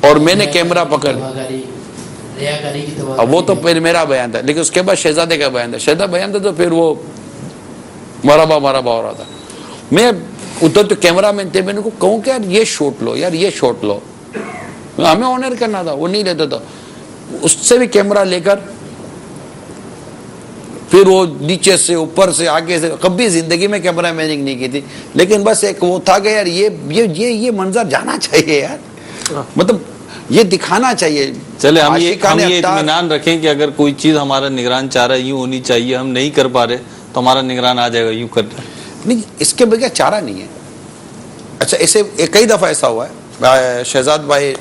اور میں نے کیمرہ پکڑ، اب وہ تو پھر میرا بیان تھا، لیکن اس کے بعد شہزادے کا بیان تھا. شہزادہ بیان تھا تو پھر وہ مرحبا ہو رہا تھا. میں ادھر تو کیمرہ مین تھے، میں نے کہوں کہ یار یہ شوٹ لو، یار یہ شوٹ لو، ہمیں آنر کرنا تھا، وہ نہیں لیتا تھا. اس سے بھی کیمرہ لے کر پھر وہ نیچے سے اوپر سے آگے سے، کبھی زندگی میں کیمرہ میننگ نہیں کی تھی، لیکن بس ایک وہ تھا کہ یار یہ منظر جانا چاہیے یار، مطلب یہ دکھانا چاہیے. چلے ہم یہ اطمینان رکھیں کہ اگر کوئی چیز ہمارا نگران چاہ رہا ہے یوں ہونی چاہیے، ہم نہیں کر پا رہے تو ہمارا نگران آ جائے گا یوں کرنا. نہیں، اس کے بغیر چارہ نہیں ہے. اچھا ایسے کئی دفعہ ایسا ہوا ہے، شہزاد بھائی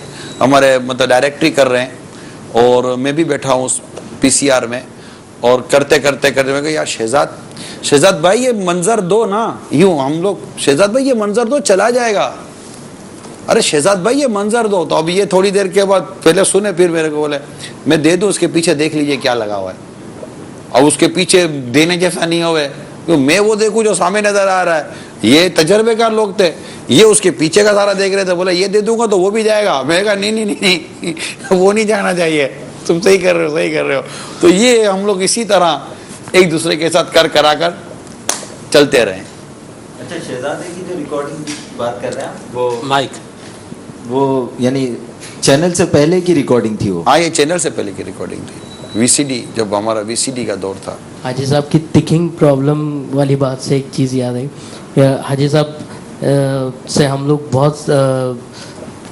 ہمارے مطلب ڈائریکٹری کر رہے ہیں اور میں بھی بیٹھا ہوں اس پی سی آر میں، اور کرتے میں کہ یار شہزاد بھائی یہ منظر دو نا، یوں ہم لوگ شہزاد بھائی یہ منظر دو چلا جائے گا، ارے شہزاد بھائی یہ منظر دو. تو اب یہ تھوڑی دیر کے بعد پہلے سنے، پھر میرے کو بولے میں دے دوں، اس کے پیچھے دیکھ لیجئے کیا لگا ہوا ہے. اب اس کے پیچھے دینے جیسا نہیں ہوئے، میں وہ دیکھوں جو سامنے نظر آ رہا ہے. یہ تجربے کار لوگ تھے، یہ اس کے پیچھے کا سارا دیکھ رہے تھے. بولا یہ دے دوں گا تو وہ بھی جائے گا. میں نے کہا نہیں وہ نہیں جانا چاہیے، تم صحیح کر رہے ہو. تو یہ ہم لوگ اسی طرح ایک دوسرے کے ساتھ کرا کر چلتے رہے. اچھا شہزادے کی جو ریکارڈنگ کی بات کر رہے ہیں وہ مائک، وہ یعنی چینل سے پہلے کی ریکارڈنگ تھی وہ؟ ہاں یہ چینل سے پہلے کی ریکارڈنگ تھی، وی سی ڈی، جب ہمارا وی سی ڈی کا دور تھا. حاجی صاحب کی تکنگ پرابلم والی بات سے ایک چیز یاد آئی. حاجی صاحب سے ہم لوگ بہت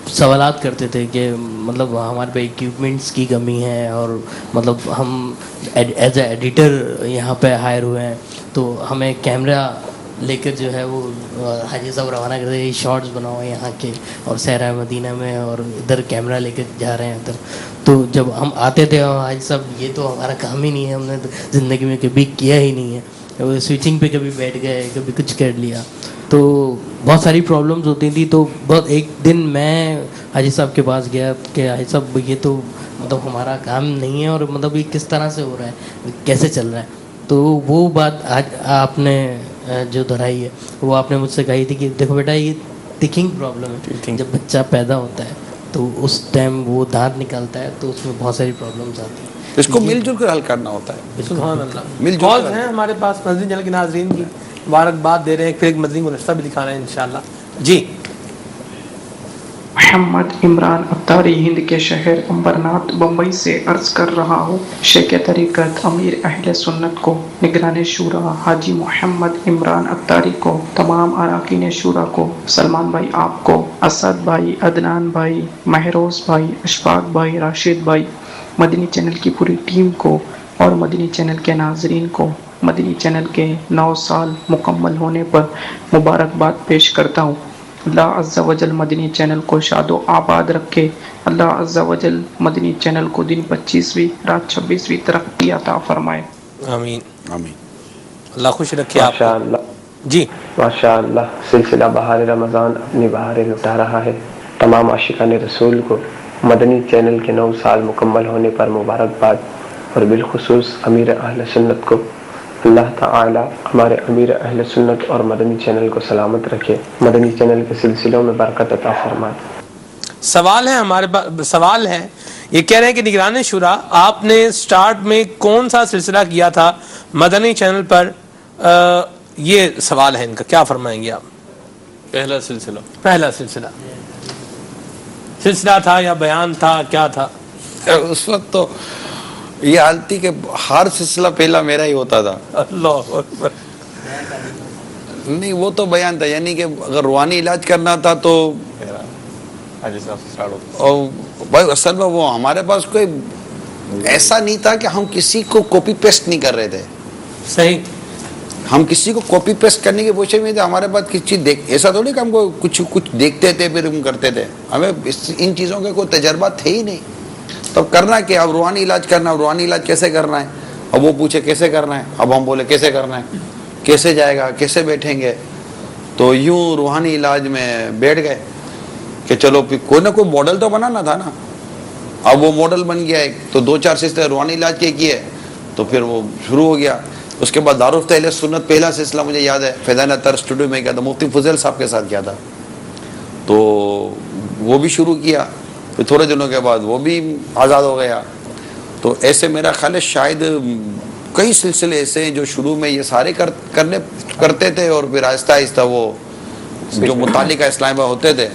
سوالات کرتے تھے کہ مطلب ہمارے پہ ایکوپمنٹس کی کمی ہے، اور مطلب ہم ایز اے ایڈیٹر یہاں پہ ہائر ہوئے ہیں، تو ہمیں کیمرہ لے کر جو ہے وہ حاجی صاحب روانہ کرتے ہیں، شارٹس بناؤ یہاں کے، اور صحرا مدینہ میں، اور ادھر کیمرہ لے کر جا رہے ہیں ادھر. تو جب ہم آتے تھے حاجی صاحب یہ تو ہمارا کام ہی نہیں ہے، ہم نے زندگی میں کبھی کیا ہی نہیں ہے، سوئچنگ پہ کبھی بیٹھ گئے، کبھی کچھ کر لیا، تو بہت ساری پرابلمز ہوتی تھیں. تو بہت ایک دن میں حاجی صاحب کے پاس گیا کہ حاجی صاحب یہ تو مطلب ہمارا کام نہیں ہے، اور مطلب یہ کس طرح سے ہو رہا ہے، کیسے چل رہا ہے. تو وہ بات آج آپ نے جو دہرائی ہے، وہ آپ نے مجھ سے کہی تھی کہ دیکھو بیٹا یہ تکنگ پرابلم ہے. جب بچہ پیدا ہوتا ہے تو اس ٹائم وہ دانت نکالتا ہے تو اس میں بہت ساری پرابلمز آتی ہیں، اس کو مل جل کر حل کرنا ہوتا ہے. سبحان اللہ. کالز ہیں ہمارے پاس مدنی چینل کے ناظرین کی، مبارکباد دے رہے ہیں، پھر ایک مدنی گلدستہ بھی دکھا رہے ہیں انشاءاللہ. جی محمد عمران اتاری ہند کے شہر امبرناتھ بمبئی سے عرض کر رہا ہوں. شیخ طریقت امیر اہل سنت کو، نگران شورا حاجی محمد عمران اتاری کو، تمام اراکین شورا کو، سلمان بھائی آپ کو، اسد بھائی، عدنان بھائی، مہروز بھائی، اشفاق بھائی، راشد بھائی، مدنی چینل کی پوری ٹیم کو اور مدنی چینل کے ناظرین کو مدنی چینل کے 9 سال مکمل ہونے پر مبارکباد پیش کرتا ہوں. اللہ عز و جل مدنی چینل کو شاد و آباد رکھے. اللہ عز و جل مدنی چینل کو دن 25ویں رات 26ویں ترقی عطا فرمائے. آمین آمین. اللہ خوش رکھے آپ کو. جی ماشاء اللہ، سلسلہ بہار رمضان اپنی بہاریں لٹا رہا ہے. تمام عاشقان رسول کو مدنی چینل کے 9 سال مکمل ہونے پر مبارکباد، اور بالخصوص امیر اہل سنت کو اللہ تعالی ہمارے امیر اہل سنت اور مدنی چینل کو سلامت رکھے، مدنی چینل کے سلسلوں میں برکت عطا فرمائے. سوال ہے ہمارے پاس، سوال ہے یہ کہہ رہے ہیں کہ نگران شورا آپ نے سٹارٹ میں کون سا سلسلہ کیا تھا مدنی چینل پر؟ یہ سوال ہے ان کا، کیا فرمائیں گے آپ؟ پہلا سلسلہ تھا یا بیان تھا، کیا تھا اس وقت؟ تو یہ حالت تھی کہ ہر سلسلہ پہلا میرا ہی ہوتا تھا. اللہ اکبر. نہیں وہ تو بیان تھا، یعنی کہ اگر روحانی علاج کرنا تھا تو بھائی اصل میں وہ ہمارے پاس کوئی ایسا نہیں تھا کہ ہم کسی کو کاپی پیسٹ نہیں کر رہے تھے. صحیح، ہم کسی کو کاپی پیسٹ کرنے کی پوچھے میں تھے. ہمارے پاس کسی چیز ایسا تھوڑی کہ ہم کو کچھ دیکھتے تھے پھر ہم کرتے تھے. ہمیں ان چیزوں کے کوئی تجربہ تھے ہی نہیں. تب کرنا کہ اب روحانی علاج کرنا، روحانی علاج کیسے کرنا ہے؟ اب وہ پوچھے کیسے کرنا ہے، اب ہم بولے کیسے کرنا ہے، کیسے جائے گا، کیسے بیٹھیں گے. تو یوں روحانی علاج میں بیٹھ گئے کہ چلو پھر کوئی نہ کوئی ماڈل تو بنانا تھا نا. اب وہ ماڈل بن گیا ایک، تو 2-4 سلسلے روحانی علاج کے کیے، تو پھر وہ شروع ہو گیا. اس کے بعد دارالفتہ اہل سنت پہلا سلسلہ مجھے یاد ہے فیضان اطہر اسٹوڈیو میں کیا تھا، مفتی فضیل صاحب کے ساتھ کیا تھا. تو وہ بھی شروع کیا. پھر تھوڑے دنوں کے بعد وہ بھی آزاد ہو گیا. تو ایسے میرا خیال ہے شاید کئی سلسلے ایسے ہیں جو شروع میں یہ سارے کرتے تھے اور پھر آہستہ آہستہ وہ جو متعلقہ اسلام میں ہوتے تھے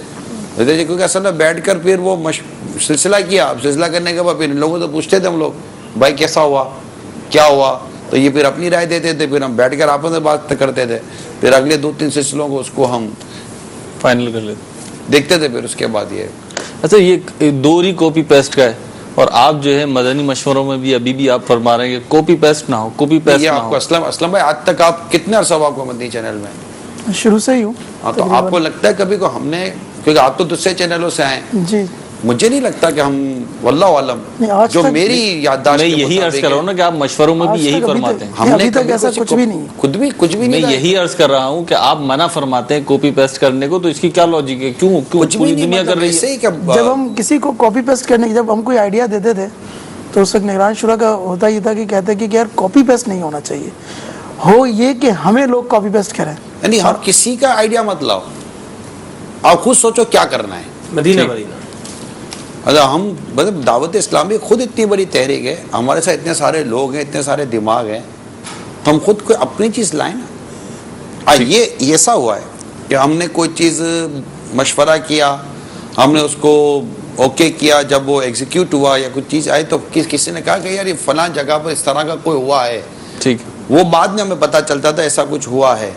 کیونکہ اصل میں بیٹھ کر پھر وہ سلسلہ کیا. اب سلسلہ کرنے کے بعد پھر ان لوگوں سے پوچھتے تھے ہم لوگ بھائی کیسا ہوا کیا ہوا, تو یہ پھر اپنی رائے دیتے تھے, پھر ہم بیٹھ کر آپس میں بات کرتے تھے, پھر اگلے 2-3 سلسلوں کو اس کو ہم فائنل کر لیتے دیکھتے تھے. پھر اس کے بعد یہ اچھا یہ دور ہی کاپی پیسٹ کا ہے, اور آپ جو ہے مدنی مشوروں میں بھی ابھی بھی آپ فرما رہے ہیں کہ کاپی پیسٹ نہ ہو, کاپی پیسٹ نہ ہو. اسلم بھائی آج تک آپ کتنے عرصہ ہوا آپ کو مدنی چینل میں؟ شروع سے ہی ہوں. ہاں تو آپ کو لگتا ہے کبھی کو ہم نے, کیونکہ آپ تو دوسرے چینلوں سے آئے ہیں, جی مجھے نہیں لگتا کہ ہم واللہ عالم جو میری یادداشت میں یہی عرض کر رہا ہوں نا کہ آپ مشوروں میں بھی یہی فرماتے ہیں. ہم نے ایسا کچھ بھی نہیں, کچھ بھی نہیں. میں یہی عرض کر رہا ہوں کہ آپ منع فرماتے ہیں کاپی پیسٹ کرنے کو, تو اس کی کیا لاجک ہے؟ کیوں پوری دنیا کر رہی ہے؟ جب ہم کسی کو کاپی پیسٹ کرنے کی, جب ہم کوئی آئیڈیا دیتے تھے تو اس وقت نگران شورا کا ہوتا یہ تھا کہ کہتے کہ یار کاپی پیسٹ نہیں ہونا چاہیے, ہو یہ کہ ہمیں لوگ کاپی پیسٹ کریں. یعنی ہر کسی کا آئیڈیا مت لاؤ, آپ خود سوچو کیا کرنا ہے. مدینہ اگر ہم مطلب دعوت اسلامی خود اتنی بڑی تحریک ہے, ہمارے ساتھ اتنے سارے لوگ ہیں, اتنے سارے دماغ ہیں, تو ہم خود کوئی اپنی چیز لائیں نا. یہ ایسا ہوا ہے کہ ہم نے کوئی چیز مشورہ کیا, ہم نے اس کو اوکے کیا, جب وہ ایگزیکیوٹ ہوا یا کچھ چیز آئی تو کسی نے کہا کہ یار یہ فلاں جگہ پر اس طرح کا کوئی ہوا ہے, ٹھیک, وہ بعد میں ہمیں پتہ چلتا تھا ایسا کچھ ہوا ہے.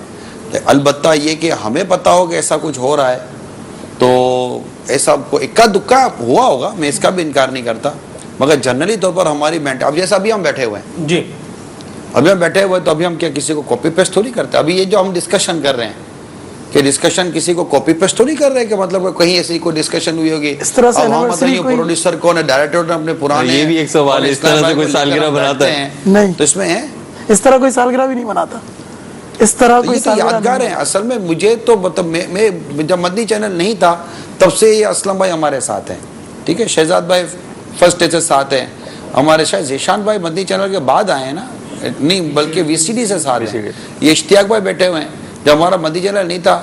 البتہ یہ کہ ہمیں پتہ ہو کہ ایسا کچھ ہو رہا ہے تو ایسا کو اکا دکا ہوا ہوگا, میں اس کا بھی انکار نہیں کرتا, مگر جنرلی طور پر ہماری اب جیسا ابھی ہم بیٹھے ہوئے ہیں جی, ابھی ہم بیٹھے ہوئے تو ابھی ہم کیا کسی کو کاپی پیسٹ تھوڑی کرتے. ابھی یہ جو ہم ڈسکشن کر رہے ہیں کہ ڈسکشن کسی کو کاپی پیسٹ تھوڑی کر رہے ہیں کہ مطلب کہیں ایسی کوئی ڈسکشن ہوئی ہوگی اس طرح سے پروڈیوسر کون ہے, ڈائریکٹر نے اپنے پرانے, یہ بھی ایک سوال ہے, اس طرح سے کوئی سالگرہ بناتا ہے نہیں, تو اس میں ہے اس طرح کوئی سالگرہ بھی نہیں بناتا, اس طرح کوئی یادگار ہے. اصل میں مجھے تو مطلب میں جب مدنی چینل نہیں تھا تب سے یہ اسلم بھائی ہمارے ساتھ ہیں, ٹھیک ہے, شہزاد بھائی فرسٹ ڈے سے ساتھ ہیں ہمارے, شاید ذیشان بھائی مدنی چینل کے بعد آئے ہیں نا, نہیں بلکہ وی سی ڈی سے ساتھ ہیں. یہ اشتیاق بھائی بیٹھے ہوئے ہیں, جب ہمارا مدنی چینل نہیں تھا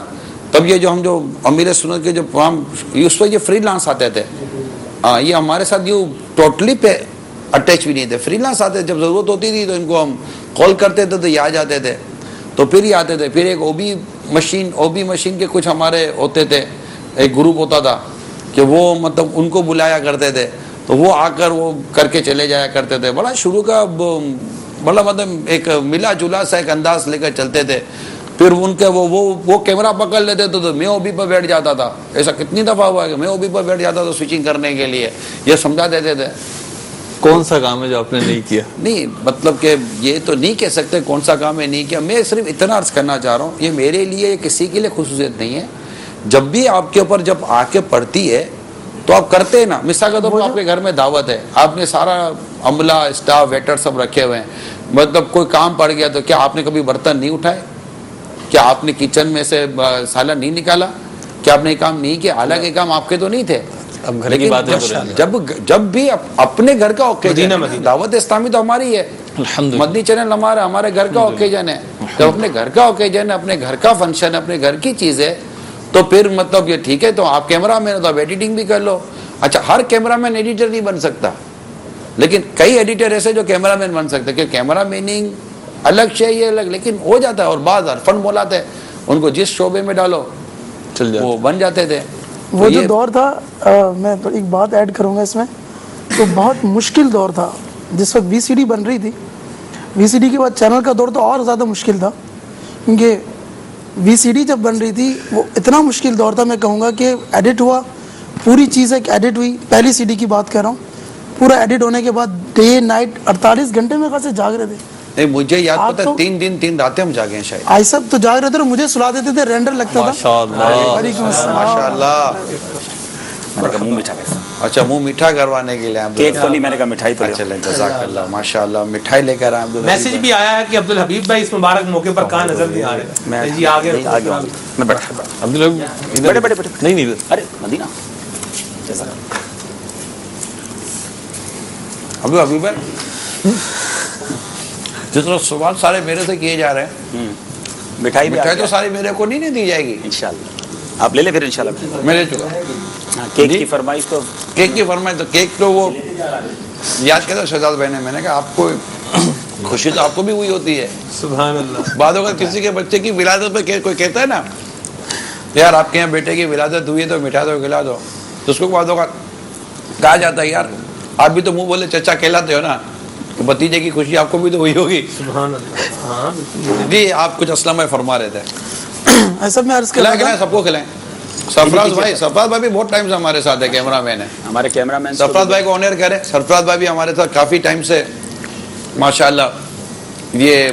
تب یہ جو ہم جو امیر سنت کے جو پروگرام اس وقت یہ فری لانس آتے تھے, یہ ہمارے ساتھ یوں ٹوٹلی پہ اٹیچ بھی نہیں تھے, فری لانس آتے, جب ضرورت ہوتی تھی تو ان کو ہم کال کرتے تھے تو یہ آ جاتے تھے, تو پھر ہی آتے تھے. پھر ایک او بی مشین کے کچھ ہمارے ہوتے تھے, ایک گروپ ہوتا تھا کہ وہ مطلب ان کو بلایا کرتے تھے, تو وہ آ کر وہ کر کے چلے جایا کرتے تھے. بڑا شروع کا بڑا مطلب ایک ملا جلا سا ایک انداز لے کر چلتے تھے. پھر ان کے وہ کیمرہ پکڑ لیتے تھے تو میں او بی پر بیٹھ جاتا تھا. ایسا کتنی دفعہ ہوا ہے کہ میں او بی پر بیٹھ جاتا تھا سوئچنگ کرنے کے لیے, یہ سمجھا دیتے تھے. کون سا کام ہے جو آپ نے نہیں کیا؟ نہیں مطلب کہ یہ تو نہیں کہہ سکتے کون سا کام ہے نہیں کیا. میں صرف اتنا عرض کرنا چاہ رہا ہوں, یہ میرے لیے کسی کے لیے خصوصیت نہیں ہے, جب بھی آپ کے اوپر جب آ کے پڑتی ہے تو آپ کرتے ہیں نا. مثال کے طور پر آپ کے گھر میں دعوت ہے, آپ نے سارا عملہ اسٹاف ویٹر سب رکھے ہوئے ہیں, مطلب کوئی کام پڑ گیا تو کیا آپ نے کبھی برتن نہیں اٹھائے, کیا آپ نے کچن میں سے سالن نہیں نکالا, کیا آپ نے کام نہیں کیا؟ حالانکہ کام آپ کے تو نہیں تھے, جب بھی اپنے گھر کا اوکیزن, دعوت اسلامی تو ہماری ہے, مدنی چینل ہمارا, ہمارے گھر کا اوکیزن ہے, جب اپنے گھر کا اوکیزن ہے, اپنے گھر کا فنکشن ہے, اپنے گھر کی چیز ہے, تو پھر مطلب یہ ٹھیک ہے, تو آپ کیمرہ مین ہو تو آپ ایڈیٹنگ بھی کر لو. اچھا ہر کیمرہ مین ایڈیٹر نہیں بن سکتا, لیکن کئی ایڈیٹر ایسے جو کیمرہ مین بن سکتے, کہ کیمرہ میننگ الگ شے الگ, لیکن ہو جاتا ہے. اور بعض عرفن مولاتے ہیں, ان کو جس شعبے میں ڈالو وہ بن جاتے تھے. وہ جو دور تھا, میں ایک بات ایڈ کروں گا اس میں, تو بہت مشکل دور تھا جس وقت وی سی ڈی بن رہی تھی. وی سی ڈی کے بعد چینل کا دور تو اور زیادہ مشکل تھا, کیونکہ وی سی ڈی جب بن رہی تھی وہ اتنا مشکل دور تھا. میں کہوں گا کہ ایڈٹ ہوا, پوری چیز ایک ایڈٹ ہوئی, پہلی سی ڈی کی بات کر رہا ہوں, پورا ایڈٹ ہونے کے بعد ڈے نائٹ 48 گھنٹے میں خاصے جاگ رہے تھے. نہیں مجھے یاد پتا ہے 3 دن 3 راتیں ہم جاگے ہیں شاید. آئی سب تو جاگ رہے تھے اور مجھے سلا دیتے تھے, رینڈر لگتا تھا. ماشاءاللہ ماشاءاللہ. منہ میٹھا, اچھا منہ میٹھا کروانے کے لیے کیک تو نہیں, میں نے کہا مٹھائی تو. چلیں جزاک اللہ, ماشاءاللہ مٹھائی لے کر آئے. میسج بھی آیا ہے کہ عبدالحبیب بھائی اس مبارک موقع پر کہاں نظر نہیں آ رہے جی, آگے میں بیٹھا. عبدالحبیب بیٹھے نہیں, ارے مدینہ حبیب بھائی جس طرح سوال سارے میرے سے کیے جا رہے ہیں, مٹھائی تو ساری میرے کو نہیں دی جائے گی انشاءاللہ. آپ لے لیں پھر انشاءاللہ. میں لے چکا. کیک کی فرمائش تو کیک کی فرمائش تو کیک تو وہ یاد کیا تھا شہزاد بھائی نے, میں نے کہا آپ کو خوشی تو آپ کو بھی ہوئی ہوتی ہے. سبحان اللہ. بعد اگر کسی کے بچے کی ولادت پہ کوئی کہتا ہے نا یار آپ کے یہاں بیٹے کی ولادت ہوئی ہے تو مٹھا دو کھلا دو, تو اس کو بعد اگر کہا جاتا ہے یار آپ بھی تو منہ بولے چچا کہلاتے ہو نا, بھتیجے کی خوشی آپ کو بھی تو ہوئی ہوگی. سبحان اللہ. جی آپ کچھ اسلام میں فرما رہے تھے. ایسا میں عرض کر رہا کھلائیں سب کو کھلائیں. سرفراز بھائی بھی بہت ٹائم سے ہمارے ساتھ ہے, کیمرہ مین ہے ہمارے کیمرہ مین. سرفراز بھائی کو آنر کریں. سرفراز بھائی بھی ہمارے ساتھ کافی ٹائم سے ماشاءاللہ یہ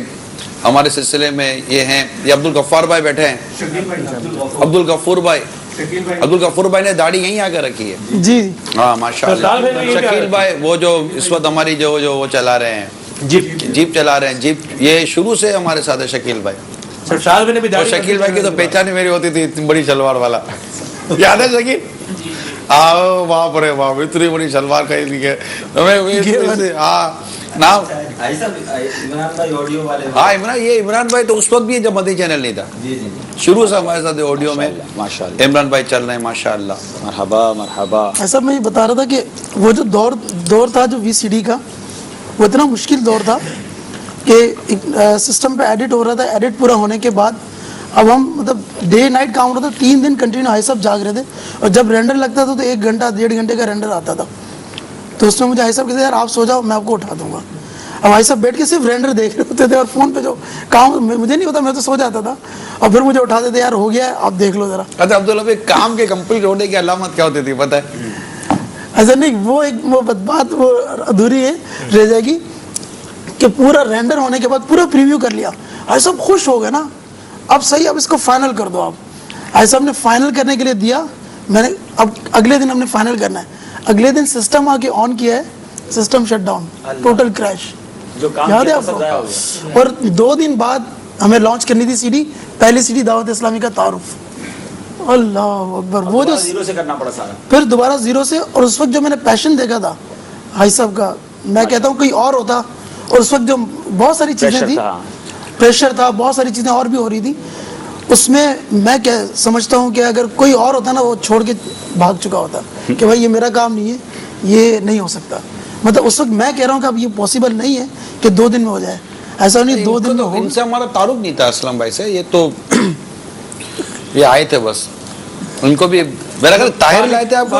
ہمارے سلسلے میں یہ ہیں. یہ عبد الغفار بھائی بیٹھے ہیں, عبد الغفور بھائی نے داڑھی یہیں آ کر رکھی ہے جی. ہاں ماشاءاللہ. شکیل بھائی وہ جو اس وقت ہماری جو وہ چلا رہے ہیں جیپ چلا رہے ہیں, جیپ یہ شروع سے ہمارے ساتھ ہے. شکیل بھائی, شکیل بھائی کی تو پہچان میری ہوتی تھی اتنی بڑی شلوار والا, یاد ہے شکیل؟ آؤ وہاں پر وہاں اتنی بڑی شلوار خرید لی ہے ہاں نام. ہاں عمران, یہ عمران بھائی تو اس وقت بھی جب مدنی چینل نہیں تھا, شروع سے ہمارے ساتھ آڈیو میں ماشاءاللہ عمران بھائی چل رہے ہیں ماشاءاللہ. مرحبا مرحبا. ایسا میں یہ بتا رہا تھا کہ وہ جو دور تھا جو VCD کا, وہ اتنا مشکل دور تھا کہ سسٹم پہ ایڈٹ ہو رہا تھا. ایڈٹ پورا ہونے کے بعد اب ہم مطلب ڈے نائٹ کام ہو رہا تھا, 3 دن کنٹینیو ہائی صاحب جاگ رہے تھے, اور جب رینڈر لگتا تھا تو 1 گھنٹہ 1.5 گھنٹے کا رینڈر آتا تھا. تو اس میں مجھے ہائی صاحب کہتے یار آپ سو جاؤ میں آپ کو اٹھا دوں گا. اب ہائی صاحب بیٹھ کے صرف رینڈر دیکھ رہے ہوتے تھے, اور فون پہ جو کام مجھے نہیں ہوتا, میں تو سو جاتا تھا, اور پھر مجھے اٹھاتے تھے یار ہو گیا ہے آپ دیکھ لو ذرا. اچھا عبداللہ بھائی کام کے کمپلیٹ ہونے کی علامت کیا ہوتی تھی پتہ ہے؟ ایسا نہیں, وہ ایک بات وہ ادھوری ہے رہ جائے گی کہ پورا رینڈر ہونے کے بعد پورا پریویو کر لیا, ہائی صاحب خوش ہو گئے نا, اب صحیح اب اس کو فائنل کر دو. آپ ہائی صاحب نے فائنل کرنے کے لیے دیا, میں نے اب اگلے دن ہم نے فائنل کرنا ہے. اگلے دن سسٹم آ کے آن کیا ہے, system shut down, total crash. یاد ہے آپ کو؟ اور 2 دن بعد ہمیں لانچ کرنی تھی CD, پہلی CD دعوت اسلامی کا تعارف. اللہ اکبر, وہ جو زیرو سے کرنا پڑا سارا, پھر دوبارہ زیرو سے. اور اس وقت جو میں نے پیشن دیکھا تھا بھائی صاحب کا, میں کہتا ہوں کوئی اور ہوتا. اور اس وقت جو بہت ساری چیزیں تھی, پریشر تھا, بہت ساری چیزیں اور بھی ہو رہی تھی, اس میں میں سمجھتا ہوں کہ اگر کوئی اور ہوتا نا وہ چھوڑ کے بھاگ چکا ہوتا کہ بھائی یہ میرا کام نہیں ہے, یہ نہیں ہو سکتا. مطلب اس وقت میں کہہ رہا ہوں کہ اب یہ پاسبل نہیں ہے کہ 2 دن میں ہو جائے. ایسا نہیں 2 دن میں ہو. ان سے ہمارا تعارف نہیں تھا اسلام بھائی سے, یہ تو یہ آئے تھے بس. ان کو بھی میرا خیال طاہر لائے تھے آپ کو,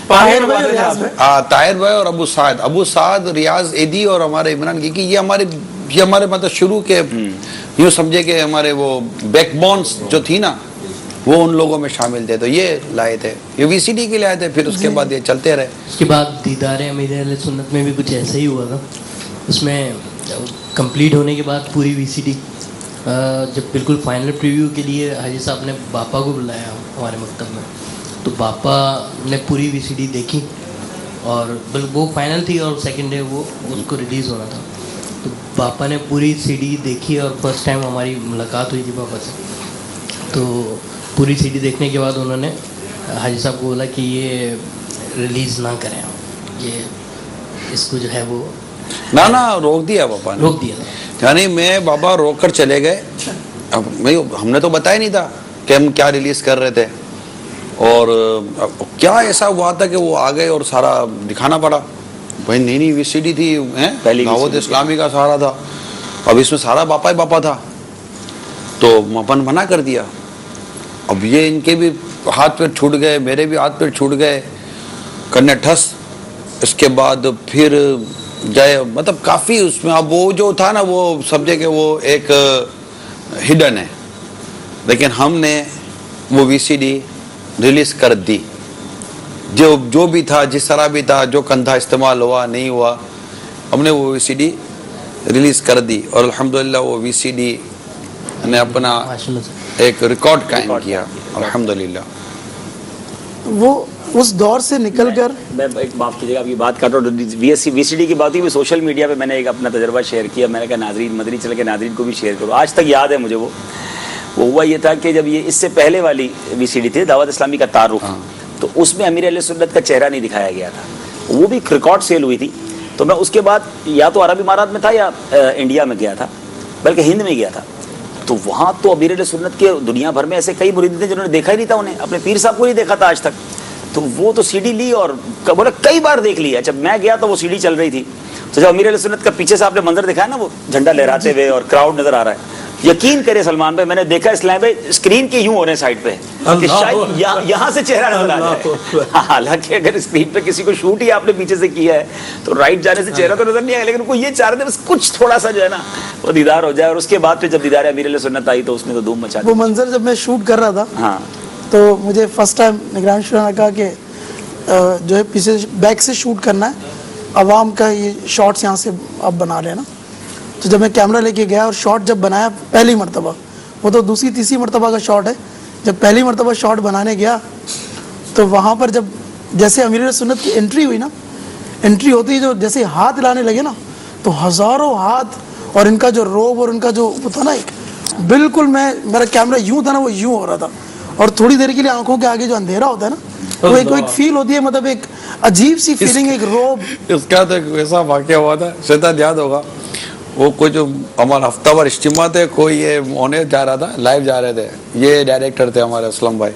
طاہر بھائی اور ابو سعد, ریاض ایدی اور ہمارے عمران کی, یہ ہمارے مطلب شروع کے یوں سمجھے کہ ہمارے وہ بیک بونس جو تھی نا وہ ان لوگوں میں شامل تھے. تو یہ لائے تھے, یہ VCD کے لیے آئے تھے, پھر اس کے بعد یہ چلتے رہے. اس کے بعد دیدار امیر اہل سنت میں بھی کچھ ایسا ہی ہوا تھا. اس میں کمپلیٹ ہونے کے بعد پوری VCD جب بالکل فائنل پریویو کے لیے حاجی صاحب نے باپا کو بلایا ہمارے مکتب میں, تو باپا نے پوری VCD دیکھی, اور وہ فائنل تھی اور سیکنڈ ڈے وہ اس کو ریلیز ہونا تھا. تو باپا نے پوری CD دیکھی, اور فرسٹ ٹائم ہماری ملاقات ہوئی تھی باپا سے. تو پوری CD دیکھنے کے بعد انہوں نے حاجی صاحب کو بولا کہ یہ ریلیز نہ کریں, یہ اس کو جو ہے وہ نہ روک دیا پاپا نے, روک دیا. یعنی میں بابا روک کر چلے گئے. اب ہم نے تو بتایا نہیں تھا کہ ہم کیا ریلیز کر رہے تھے, اور کیا ایسا ہوا تھا کہ وہ آ گئے اور سارا دکھانا پڑا. بھائی نئی VCD تھی, دعوت اسلامی کا سارا تھا, اب اس میں سارا باپا ہی باپا تھا, تو اپن منع کر دیا. اب یہ ان کے بھی ہاتھ پیر چھوٹ گئے, میرے بھی ہاتھ پیر چھوٹ گئے, کرنے ٹھس. اس کے بعد پھر جائے مطلب کافی اس میں, اب وہ جو تھا نا وہ سمجھے کہ وہ ایک ہڈن ہے, لیکن ہم نے وہ VCD ریلیز کر دی. جو بھی تھا, جس طرح بھی تھا, جو کندھا استعمال ہوا نہیں ہوا, ہم نے وہ VCD ریلیز کر دی. اور الحمدللہ وہ VCD نے اپنا ایک ریکارڈ قائم کیا الحمدللہ. وہ اس دور سے نکل کر, میں ایک معاف کیجیے گا آپ کی بات کر رہا ہوں, VCD کی بات ہوئی, سوشل میڈیا پہ میں نے ایک اپنا تجربہ شیئر کیا. میں نے کہا ناظرین, مدنی چینل کے ناظرین کو بھی شیئر کرو. آج تک یاد ہے مجھے وہ ہوا یہ تھا کہ جب یہ اس سے پہلے والی VCD تھی دعوت اسلامی کا تعارف, تو اس میں امیر اہل سنت کا چہرہ نہیں دکھایا گیا تھا. وہ بھی ریکارڈ سیل ہوئی تھی. تو میں اس کے بعد یا تو عرب امارات میں تھا یا انڈیا میں گیا تھا, بلکہ ہند میں گیا تھا. تو وہاں تو امیر اہل سنت کے دنیا بھر میں ایسے کئی مرید تھے جنہوں نے دیکھا ہی نہیں تھا انہیں، اپنے پیر صاحب کو نہیں دیکھا تھا آج تک. تو وہ تو سی ڈی لی اور بولا کئی بار دیکھ لیا. جب میں گیا تو وہ سی ڈی چل رہی تھی. تو جب امیر اہل سنت کا پیچھے سے آپ نے منظر دکھایا نا، وہ جھنڈا لہراتے ہوئے اور کراؤڈ نظر آ رہا ہے، یقین کرے سلمان بھائی میں نے دیکھا اسلام بھائی اسکرین کے یوں ہو رہے ہیں سائڈ پہ کہ شاید یہاں سے چہرہ نظر آ جائے. حالانکہ اگر اسکرین پہ کسی کو شوٹ ہی آپ نے پیچھے سے کیا ہے تو رائٹ جانے سے چہرہ تو نظر نہیں آئے گا، لیکن وہ یہ چاہ رہے تھے بس کچھ تھوڑا سا جو ہے نا وہ دیدار ہو جائے. اور اس کے بعد پھر جب دیدار امیر اہل سنت آئی تو اس نے تو دھوم مچا دی. وہ منظر جب میں شوٹ کر رہا تھا ہاں تو مجھے فرسٹ ٹائم نگران شورا نے کہا کہ جو ہے پیچھے بیک سے شوٹ کرنا ہے، عوام کا یہ شارٹس یہاں سے اب بنا رہے ہیں نا. تو جب میں کیمرہ لے کے گیا اور شارٹ جب بنایا پہلی مرتبہ، وہ تو دوسری تیسری مرتبہ کا شارٹ ہے، جب پہلی مرتبہ شارٹ بنانے گیا تو وہاں پر جب جیسے امیر اہل سنت کی انٹری ہوئی نا، انٹری ہوتی ہے جو جیسے ہاتھ ہلانے لگے نا تو ہزاروں ہاتھ اور ان کا جو روب اور ان کا جو تھا نا ایک بالکل میرا کیمرہ یوں تھا نا وہ یوں ہو رہا تھا. اور تھوڑی دیر کے لیے آنکھوں کے آگے جو اندھیرا ہوتا ہے نا وہ ایک فیل ہوتی ہے، مطلب ایک عجیب سی فیلنگ، ایک روب. اس کا تو ایک ایسا واقعہ ہوا تھا، شاید یاد ہوگا، وہ کوئی جو ہمارا ہفتہ وار اجتماع تھے، کوئی یہ ہونے جا رہا تھا، لائیو جا رہے تھے، یہ ڈائریکٹر تھے ہمارے اسلم بھائی.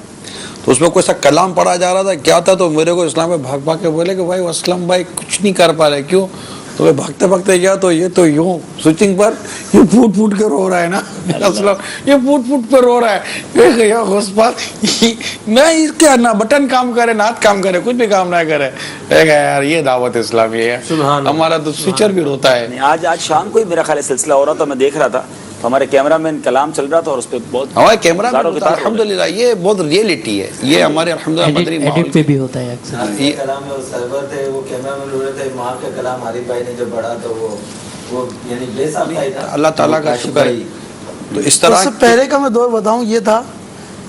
تو اس میں کوئی سا کلام پڑھا جا رہا تھا، کیا تھا، تو میرے کو اسلام بھائی بھاگ کے بولے کہ بھائی اسلم بھائی کچھ نہیں کر پا رہے. کیوں؟ تو میں بھاگتے بھاگتے گیا تو یہ تو یوں سوئچنگ پر یہ پھوٹ پھوٹ کے رو رہا ہے نا، یہ پھوٹ پھوٹ پہ رو رہا ہے. نہ اس کے نہ بٹن کام کرے نہ ہاتھ کام کرے، کچھ بھی کام نہ کرے. یار یہ دعوت اسلامی ہے، ہمارا تو سوئچر بھی روتا ہے. آج شام کو ہی میرا خیال سلسلہ ہو رہا تھا، میں دیکھ رہا تھا تو ہمارے کیمرہ مین کلام چل رہا تھا اور اس پہ بہت ہمارے کیمرہ الحمدللہ یہ بہت ریئلٹی ہے، یہ ہمارے الحمدللہ مدنی ایڈٹ پہ بھی ہوتا ہے اکثر. یہ کلام میں سرور تھے، وہ کیمرہ میں لو رہے تھے، وہاں کا کلام عارف بھائی نے جب بڑھا تو وہ یعنی بے سابقہ تھا. اللہ تعالیٰ کا شکر ہے. تو اس طرح اس سے پہلے کا میں دور بتاؤں یہ تھا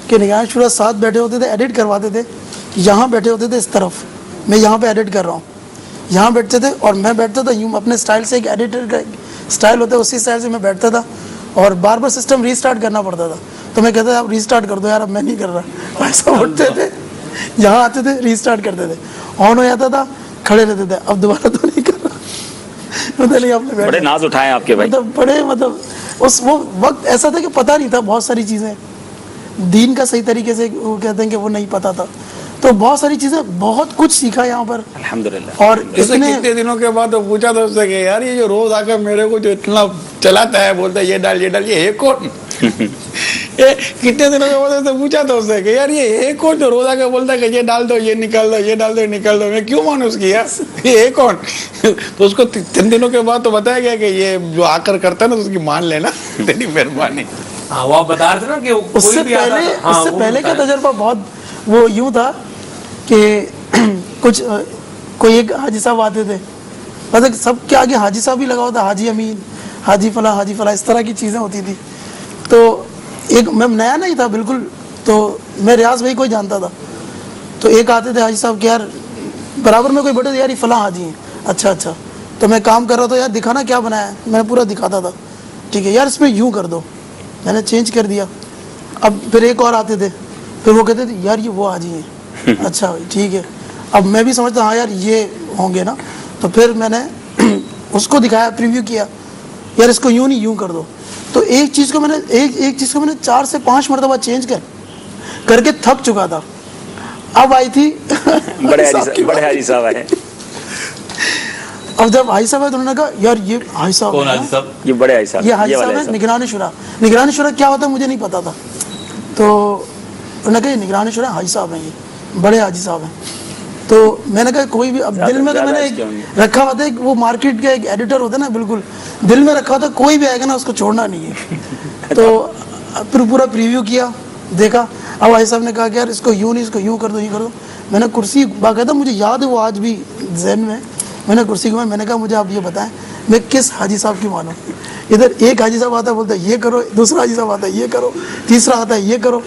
کہ نگران شورا ساتھ بیٹھے ہوتے تھے، ایڈٹ کرواتے تھے، یہاں بیٹھے ہوتے تھے اس طرف، میں یہاں پہ ایڈٹ کر رہا ہوں، یہاں بیٹھتے تھے اور میں بیٹھتا تھا یوں اپنے سٹائل سے، ایک ایڈیٹر کا سٹائل ہوتا ہے اسی سٹائل سے میں بیٹھتا تھا اور بار بار سسٹم ریسٹارٹ کرنا پڑتا تھا. تو میں کہتا تھا آپ ریسٹارٹ کر دو یار، اب میں نہیں کر رہا. ایسا اٹھتے تھے، یہاں آتے تھے، ریسٹارٹ کرتے تھے، آن ہو جاتا تھا، کھڑے رہتے تھے، اب دوبارہ تو نہیں کر رہا. بڑے ناز اٹھائے آپ کے بھائی، مطلب وہ وقت ایسا تھا کہ پتہ نہیں تھا بہت ساری چیزیں دین کا صحیح طریقے سے، وہ کہتے ہیں کہ وہ نہیں پتا تھا. تو بہت ساری چیزیں، بہت کچھ سیکھا یہاں پر الحمدللہ. اور کتنے دنوں کے بعد پوچھا تھا اس سے کہ یار یہ جو روز آ کر میرے کو جو اتنا چلاتا ہے، بولتا ہے یہ ڈال یہ ڈال، یہ ہے کون؟ کتنے دنوں کے بعد پوچھا تھا اس سے کہ یار یہ ہے کون جو روز آ کر بولتا ہے کہ یہ ڈال دو یہ نکال دو یہ ڈال دو نکال دو، میں کیوں مانوں اس کی یار، یہ ہے کون؟ تو اس کو 3 دنوں کے بعد تو بتایا گیا کہ یہ جو آ کر کرتا ہے نا تو اس کی مان لینا، تیری مہربانی. وہ آپ بتا رہے تھے نا کہ اس سے پہلے کا تجربہ بہت وہ یوں تھا کہ کچھ کوئی ایک حاجی صاحب آتے تھے، مطلب سب کے آگے حاجی صاحب ہی لگا ہوتا، حاجی امین، حاجی فلاں اس طرح کی چیزیں ہوتی تھی. تو ایک میں نیا نہیں تھا بالکل، تو میں ریاض بھائی کو ہی جانتا تھا. تو ایک آتے تھے حاجی صاحب کہ یار برابر میں کوئی بیٹھے تھے، یار یہ فلاں حاجی ہیں. اچھا تو میں کام کر رہا تھا، یار دکھانا کیا بنایا ہے، میں پورا دکھاتا تھا. ٹھیک ہے یار اس میں یوں کر دو، میں نے چینج کر دیا. اب پھر ایک اور آتے تھے، پھر وہ کہتے تھے یار یہ وہ حاجی ہیں. اچھا بھائی ٹھیک ہے. اب میں بھی سمجھتا ہاں یار یہ ہوں گے نا. تو پھر میں نے اس کو دکھایا، پریویو کیا، یار اس کو یوں نہیں یوں کر دو. تو ایک چیز کو میں نے 4 سے 5 مرتبہ چینج کر کے تھک چکا تھا. اب آئی تھی بڑے حاجی صاحب آئے. اب جب حاجی صاحب آئے تو انہوں نے کہا یار یہ حاجی صاحب، یہ بڑے حاجی صاحب، یہ حاجی صاحب ہے نگران شورا. نگران شورا کیا ہوتا ہے مجھے نہیں پتا تھا. تو انہوں نے کہا یہ نگران شورا حاجی صاحب ہیں، یہ بڑے حاجی صاحب ہیں. تو میں نے کہا کوئی بھی، اب دل میں تو میں نے رکھا ہوا تھا کہ وہ مارکیٹ کا ایک ایڈیٹر ہوتا ہے نا، بالکل دل میں رکھا ہوتا کوئی بھی آئے گا نا اس کو چھوڑنا نہیں ہے. تو پھر پورا پریویو کیا، دیکھا. اب بھائی صاحب نے کہا کہ یار اس کو یوں نہیں، اس کو یوں کر دو، یوں کر دو. میں نے کرسی باقاعدہ، مجھے یاد ہے وہ آج بھی ذہن میں نے کرسی گھمائی. میں نے کہا مجھے آپ یہ بتائیں میں کس حاجی صاحب کی مانوں. ادھر ایک حاجی صاحب آتا ہے بولتا ہے یہ کرو، دوسرا حاجی صاحب آتا ہے یہ کرو، تیسرا آتا ہے یہ کرو.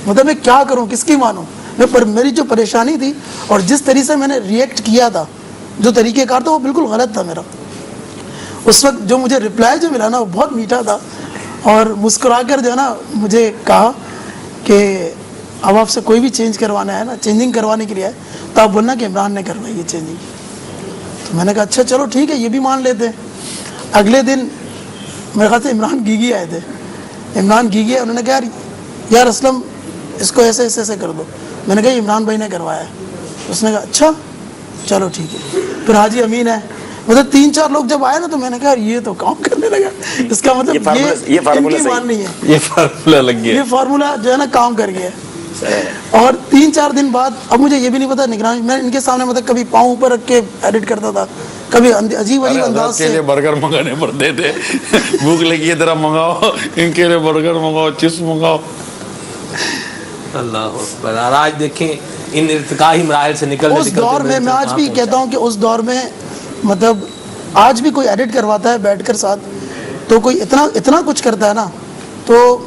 مطلب میں کیا کروں، کس کی مانوں میں؟ پر میری جو پریشانی تھی اور جس طریقے سے میں نے ریئیکٹ کیا تھا، جو طریقہ کار تھا وہ بالکل غلط تھا میرا. اس وقت جو مجھے رپلائی جو ملا نا وہ بہت میٹھا تھا، اور مسکرا کر جو ہے نا مجھے کہا کہ اب آپ سے کوئی بھی چینج کروانا ہے نا، چینجنگ کروانے کے لیے ہے تو آپ بولنا کہ عمران نے کروائی یہ چینجنگ. تو میں نے کہا اچھا چلو ٹھیک ہے، یہ بھی مان لیتے ہیں. اگلے دن میرے خیال سے عمران گیگی آئے تھے. عمران کی گیا. انہوں نے کہا یار اسلم اس کو ایسے ایسے ایسے کر دو. میں نے کہا عمران بھائی نے کروایا ہے. اس نے کہا اچھا چلو ٹھیک ہے. پھر حاجی امین ہے, مطلب 3-4 لوگ جب آئے نا تو میں نے کہا یہ تو کام کرنے لگا. اس کا مطلب یہ فارمولا نہیں ہے, یہ فارمولا لگ گیا, یہ فارمولا جو ہے نا کام کر گیا. اور 3-4 دن بعد, اب مجھے یہ بھی نہیں پتا نگرانی, میں ان کے سامنے مطلب کبھی پاؤں اوپر رکھ کے ایڈٹ کرتا تھا, کبھی عجیب عجیب انداز سے. برگر منگانے پڑتے تھے, بھوک لگی ہے ذرا منگاؤ, ان کے لیے برگر منگاؤ, چپس منگاؤ. اللہ اکبر. اور آج دیکھیں ان ارتقائی مراحل سے نکلتے اس دور میں میں آج بھی کہتا ہوں کہ اس دور میں مطلب آج بھی کوئی ایڈٹ کرواتا ہے بیٹھ کر ساتھ, تو کوئی اتنا کچھ کرتا ہے نا, تو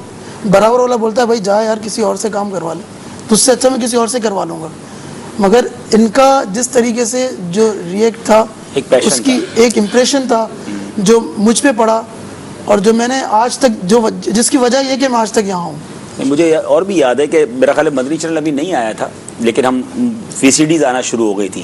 برابر والا بولتا ہے بھائی جا یار کسی اور سے کام کروا لے, تو اس سے اچھا میں کسی اور سے کروا لوں گا. مگر ان کا جس طریقے سے جو ریئیکٹ تھا, اس کی ایک امپریشن تھا جو مجھ پہ پڑا, اور جو میں نے آج تک جس کی وجہ یہ کہ میں آج تک یہاں ہوں. مجھے اور بھی یاد ہے کہ میرا خیال ہے مدنی چینل ابھی نہیں آیا تھا, لیکن ہم VCDs آنا شروع ہو گئی تھی.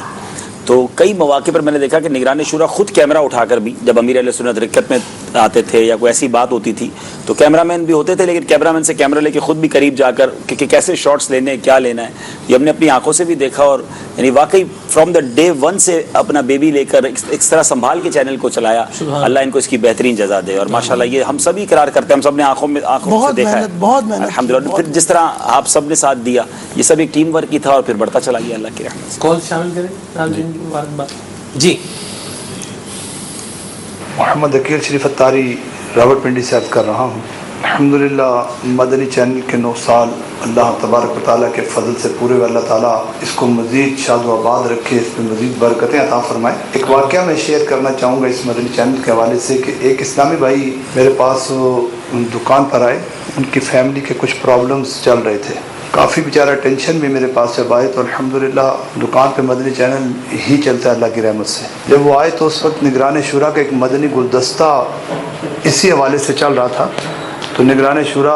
تو کئی مواقع پر میں نے دیکھا کہ نگران شورا خود کیمرہ اٹھا کر بھی, جب امیر اہل سنت رکعت میں آتے تھے یا کوئی ایسی بات ہوتی تھی تو کیمرہ مین بھی ہوتے تھے, لیکن کیمرہ مین سے کیمرہ لے کے خود بھی قریب جا کر کہ کیسے شارٹس لینے ہیں, کیا لینا ہے, یہ ہم نے اپنی آنکھوں سے بھی دیکھا. اور یعنی واقعی فرام دا ڈے 1 سے اپنا بیبی لے کر اس طرح سنبھال کے چینل کو چلایا. اللہ ان کو اس کی بہترین جزا دے. اور ماشاءاللہ یہ ہم سبھی اقرار کرتے ہیں, ہم سب نے آنکھوں سے دیکھا ہے الحمدللہ. پھر جس طرح آپ سب نے ساتھ دیا, یہ سب ایک ٹیم ورک ہی تھا, اور پھر بڑھتا چلا گیا اللہ کی رحمت سے. کال شامل کریں جی. محمد عقیل شریف اتاری راوٹ پنڈی سے عرض کر رہا ہوں. الحمدللہ مدنی چینل کے 9 سال اللہ تبارک و تعالیٰ کے فضل سے پورے ہوئے. اللہ تعالیٰ اس کو مزید شاد و آباد رکھے, اس میں مزید برکتیں عطا فرمائے. ایک واقعہ میں شیئر کرنا چاہوں گا اس مدنی چینل کے حوالے سے کہ ایک اسلامی بھائی میرے پاس دکان پر آئے, ان کی فیملی کے کچھ پرابلمز چل رہے تھے, کافی بیچارہ ٹینشن میں میرے پاس جب آئے. تو الحمدللہ دکان پہ مدنی چینل ہی چلتا ہے اللہ کی رحمت سے. جب وہ آئے تو اس وقت نگران شورا کا ایک مدنی گلدستہ اسی حوالے سے چل رہا تھا. تو نگران شورا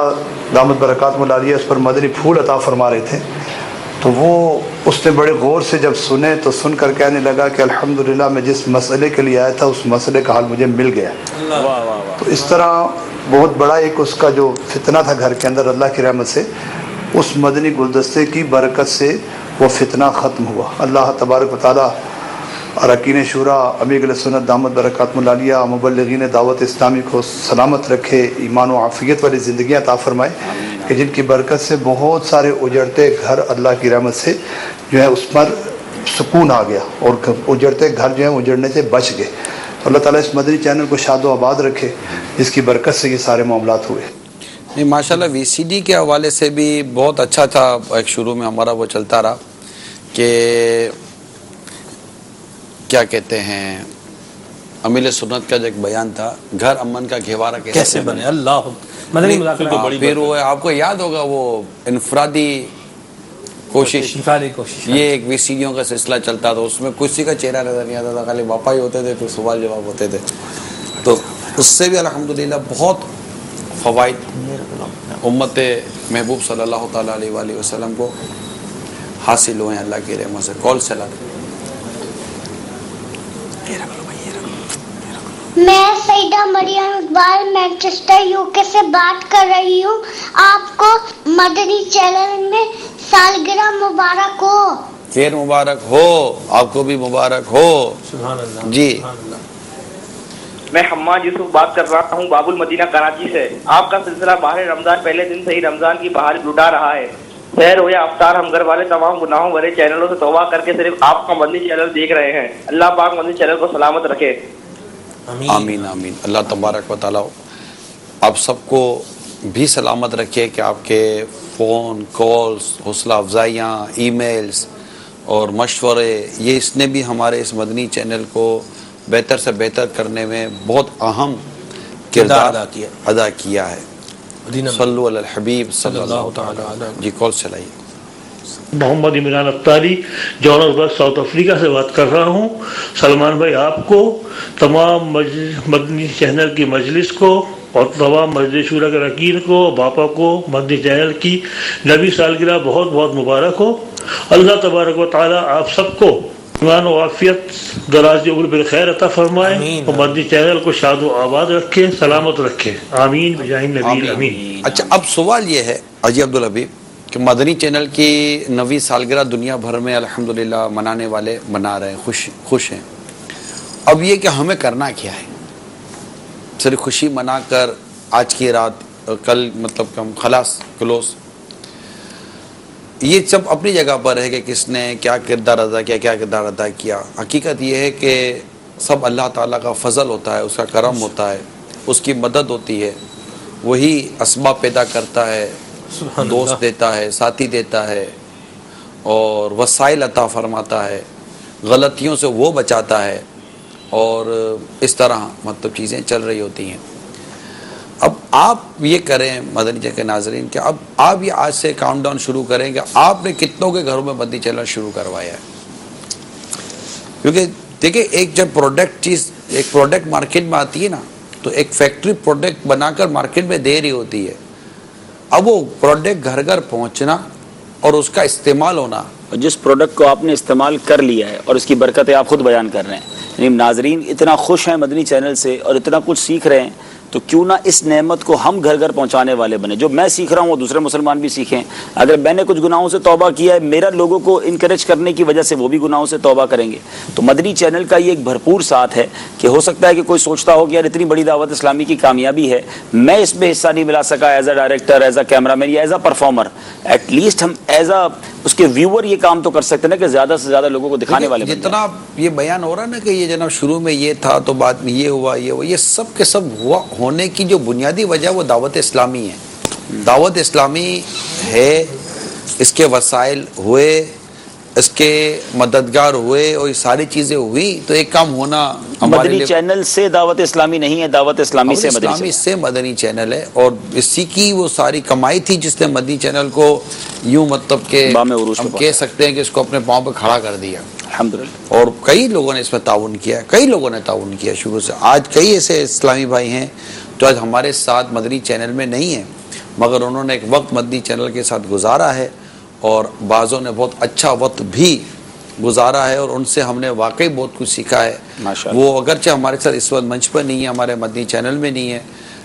دامت برکات ملالیہ اس پر مدنی پھول عطا فرما رہے تھے. تو وہ اس نے بڑے غور سے جب سنے تو سن کر کہنے لگا کہ الحمدللہ میں جس مسئلے کے لیے آیا تھا اس مسئلے کا حل مجھے مل گیا. تو اس طرح بہت بڑا ایک اس کا جو فتنہ تھا گھر کے اندر, اللہ کی رحمت سے اس مدنی گلدستے کی برکت سے وہ فتنہ ختم ہوا. اللہ تبارک و تعالیٰ اراکین شورا, امیر اہل سنت دامت برکات ملالیہ, مبلغین دعوت اسلامی کو سلامت رکھے, ایمان و عافیت والی زندگیاں عطا فرمائے, کہ جن کی برکت سے بہت سارے اجڑتے گھر اللہ کی رحمت سے جو ہے اس پر سکون آ گیا, اور اجڑتے گھر جو ہیں اجڑنے سے بچ گئے. تو اللہ تعالیٰ اس مدنی چینل کو شاد و آباد رکھے, جس کی برکت سے یہ سارے معاملات ہوئے. نہیں ماشاءاللہ VCD کے حوالے سے بھی بہت اچھا تھا. ایک شروع میں ہمارا وہ چلتا رہا کہ کیا کہتے ہیں, امیر سنت کا جو ایک بیان تھا, گھر امن کا گہوارہ کیسے بنے. اللہ پھر وہ آپ کو یاد ہوگا وہ انفرادی کوشش, یہ ایک VCDوں کا سلسلہ چلتا تھا. اس میں کسی کا چہرہ نظر نہیں آتا تھا, خالی باپا ہی ہوتے تھے, پھر سوال جواب ہوتے تھے. تو اس سے بھی الحمدللہ بہت فوائد امت محبوب صلی اللہ تعالیٰ علیہ وآلہ وسلم کو حاصل ہوئے ہیں اللہ کی رحمت سے. کال چلا دیں. میں سیدہ مریم اقبال مینچسٹر UK سے بات کر رہی ہوں. آپ کو مدنی چینل میں سالگرہ مبارک ہو. خیر مبارک ہو, آپ کو بھی مبارک ہو. سبحان اللہ. جی میں حماد یوسف بات کر رہا ہوں باب المدینہ کراچی سے. آپ کا سلسلہ باہر رمضان پہلے دن سے ہی رمضان کی بہار لٹا رہا ہے. خیر ہو یا افطار, ہم گھر والے تمام گناہوں بھرے چینلوں سے توبہ کر کے صرف آپ کا مدنی چینل دیکھ رہے ہیں. اللہ پاک مدنی چینل کو سلامت رکھے. آمین آمین. اللہ تبارک و تعالیٰ آپ سب کو بھی سلامت رکھے کہ آپ کے فون کالز, حوصلہ افزائیاں, ای میلز اور مشورے, یہ اس نے بھی ہمارے اس مدنی چینل کو بہتر سے بہتر کرنے میں بہت اہم کردار ادا کیا ہے. صلو علی الحبیب صلی اللہ تعالی علیہ. جی کال چلائیے. محمد عمران اتاری جوہانسبرگ ساؤتھ افریقہ سے بات کر رہا ہوں. سلمان بھائی, آپ کو, تمام مدنی چینل کی مجلس کو اور تمام مجلس شورا کے رکین کو, باپا کو, مدنی چینل کی نبی سالگرہ بہت بہت مبارک ہو. اللہ تبارک و تعالی آپ سب کو ایمان و عافیت دراز عمر بالخیر عطا فرمائے اور مدنی چینل کو شاد و آباد رکھے، سلامت رکھے، آمین بجاہ نبی الامین۔ اچھا، اب سوال یہ ہے حاجی عبدالحبیب کہ مدنی چینل کی 9ویں سالگرہ دنیا بھر میں الحمدللہ منانے والے منا رہے ہیں، خوش ہیں۔ اب یہ کہ ہمیں کرنا کیا ہے؟ صرف خوشی منا کر آج کی رات کل مطلب کہ ہم خلاص کلوز، یہ سب اپنی جگہ پر ہے کہ کس نے کیا کردار ادا کیا، کیا کردار ادا کیا۔ حقیقت یہ ہے کہ سب اللہ تعالیٰ کا فضل ہوتا ہے، اس کا کرم ہوتا ہے، اس کی مدد ہوتی ہے، وہی اسباب پیدا کرتا ہے، دوست دیتا ہے، ساتھی دیتا ہے، اور وسائل عطا فرماتا ہے، غلطیوں سے وہ بچاتا ہے، اور اس طرح مطلب چیزیں چل رہی ہوتی ہیں۔ اب آپ یہ کریں مدنی چینل کے ناظرین کہ اب آپ یہ آج سے کاؤنٹ ڈاؤن شروع کریں کہ آپ نے کتنوں کے گھروں میں مدنی چینل شروع کروایا ہے، کیونکہ دیکھیں ایک جب ایک پروڈکٹ مارکیٹ میں آتی ہے نا، تو ایک فیکٹری پروڈکٹ بنا کر مارکیٹ میں دے رہی ہوتی ہے، اب وہ پروڈکٹ گھر گھر پہنچنا اور اس کا استعمال ہونا، جس پروڈکٹ کو آپ نے استعمال کر لیا ہے اور اس کی برکتیں آپ خود بیان کر رہے ہیں، یعنی ناظرین اتنا خوش ہیں مدنی چینل سے اور اتنا کچھ سیکھ رہے ہیں، تو کیوں نہ اس نعمت کو ہم گھر گھر پہنچانے والے بنے۔ جو میں سیکھ رہا ہوں وہ دوسرے مسلمان بھی سیکھیں۔ اگر میں نے کچھ گناہوں سے توبہ کیا ہے، میرا لوگوں کو انکریج کرنے کی وجہ سے وہ بھی گناہوں سے توبہ کریں گے۔ تو مدنی چینل کا یہ ایک بھرپور ساتھ ہے کہ ہو سکتا ہے کہ کوئی سوچتا ہو کہ یار اتنی بڑی دعوت اسلامی کی کامیابی ہے، میں اس میں حصہ نہیں ملا سکا as a director, as a camera man یا as a performer, at least ہم ایز اے اس کے ویور یہ کام تو کر سکتے ہیں نا کہ زیادہ سے زیادہ لوگوں کو دکھانے والے بن جائیں۔ جتنا یہ بیان ہو رہا ہے نا کہ یہ جناب شروع میں یہ تھا تو بعد میں یہ ہوا، یہ سب کے سب ہوا ہونے کی جو بنیادی وجہ وہ دعوت اسلامی ہے۔ دعوت اسلامی ہے، اس کے وسائل ہوئے، اس کے مددگار ہوئے، اور یہ ساری چیزیں ہوئی تو ایک کام ہونا ہمارے مدنی چینل سے دعوت اسلامی نہیں ہے، دعوت اسلامی سے مدنی چینل ہے، اور اسی کی وہ ساری کمائی تھی جس نے مدنی چینل کو یوں مطلب کہ ہم کہہ سکتے ہیں کہ اس کو اپنے پاؤں پہ کھڑا کر دیا الحمدللہ، اور کئی لوگوں نے اس میں تعاون کیا، کئی لوگوں نے تعاون کیا شروع سے۔ آج کئی ایسے اسلامی بھائی ہیں جو آج ہمارے ساتھ مدنی چینل میں نہیں ہیں، مگر انہوں نے ایک وقت مدنی چینل کے ساتھ گزارا ہے، اور بعضوں نے بہت اچھا وقت بھی گزارا ہے، اور ان سے ہم نے واقعی بہت کچھ سیکھا ہے۔ وہ اگرچہ ہمارے ساتھ اس وقت منچ پر نہیں ہے، ہمارے مدنی چینل میں نہیں ہے،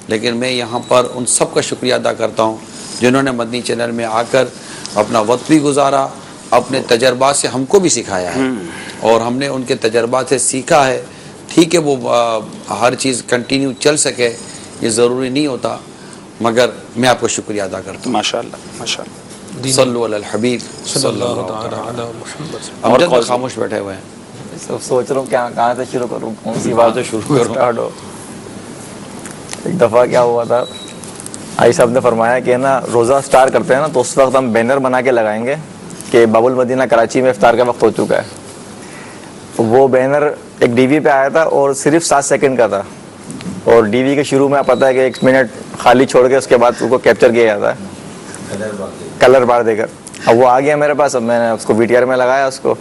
لیکن میں یہاں پر ان سب کا شکریہ ادا کرتا ہوں جنہوں نے مدنی چینل میں آ کر اپنا وقت بھی گزارا، اپنے تجربات سے ہم کو بھی سکھایا ہے، اور ہم نے ان کے تجربات سے سیکھا ہے۔ ٹھیک ہے وہ ہر چیز کنٹینیو چل سکے یہ ضروری نہیں ہوتا، مگر میں آپ کو شکریہ ادا کرتا ہوں۔ ماشاءاللہ ماشاءاللہ، صلو علی الحبیب صلی اللہ تعالی علی محمد۔ امجد بھائی خاموش بیٹھے ہوئے ہیں، سب سوچ رہا ہوں کہاں سے شروع کروں، کون سی بات سے شروع کروں۔ ایک دفعہ کیا ہوا تھا، آئی صاحب نے فرمایا کہ نا روزہ افطار کرتے ہیں نا تو اس وقت ہم بینر بنا کے لگائیں گے کہ باب المدینہ کراچی میں افطار کا وقت ہو چکا ہے۔ وہ بینر ایک ڈی وی پہ آیا تھا اور صرف 7 سیکنڈ کا تھا، اور ڈی وی کے شروع میں آپ پتہ ہے کہ 1 منٹ خالی چھوڑ کے اس کے بعد اس کو کیپچر کیا جاتا ہے کلر بار دے کر۔ اب وہ آ گیا میرے پاس، اب میں نے اس کو وی ٹی آر میں لگایا اس کو،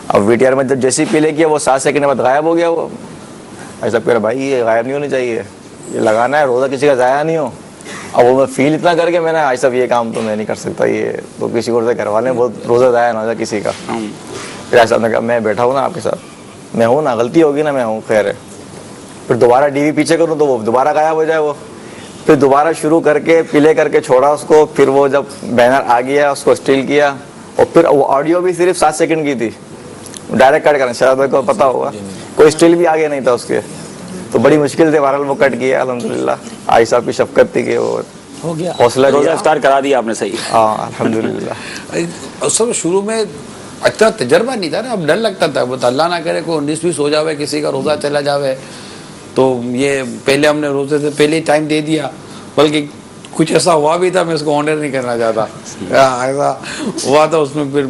اب وی ٹی آر میں جب جیسی پلے کیا وہ 7 سیکنڈ بعد غائب ہو گیا۔ وہ ایسا کہہ رہا بھائی یہ غائب نہیں ہونی چاہیے، یہ لگانا ہے روزہ کسی کا ضائع نہیں ہو۔ اب وہ میں فیل اتنا کر کے میں نے آج صاحب یہ کام تو میں نہیں کر سکتا، یہ تو کسی اور سے کروا لیں، بہت روزہ ضائع نہ ہو جائے کسی کا۔ پھر آج صاحب نے کہا میں بیٹھا ہوں نا آپ کے ساتھ، میں ہوں نا، غلطی ہوگی نا، میں ہوں، خیر ہے۔ پھر دوبارہ ڈی وی پیچھے کروں تو وہ دوبارہ غائب ہو جائے وہ، پھر دوبارہ شروع کر کے پلے کر کے چھوڑا اس کو، پھر وہ جب بینر آ گیا اس کو اسٹیل کیا، اور پھر وہ آڈیو بھی صرف 7 سیکنڈ کی تھی، ڈائریکٹ کٹ کرنا، شاید بھائی کو پتا ہوگا، کوئی اسٹیل بھی آگے نہیں تھا اس کے، تو بڑی مشکل سے بہرحال وہ کٹ کیا۔ الحمدللہ آئی صاحب کی شفقت تھی کہ وہ ہو گیا، حوصلہ روزہ افطار کرا دیا آپ نے، صحیح۔ ہاں الحمدللہ۔ سب شروع میں اتنا تجربہ نہیں تھا نا، اب ڈر لگتا تھا، وہ اللہ نہ کرے کوئی 19-20 ہو جاوے، کسی کا روزہ چلا جاوے، تو یہ پہلے ہم نے روزے سے پہلے ہی ٹائم دے دیا، بلکہ کچھ ایسا ہوا بھی تھا میں اس کو آنر نہیں کرنا چاہتا، ایسا ہوا تھا اس میں پھر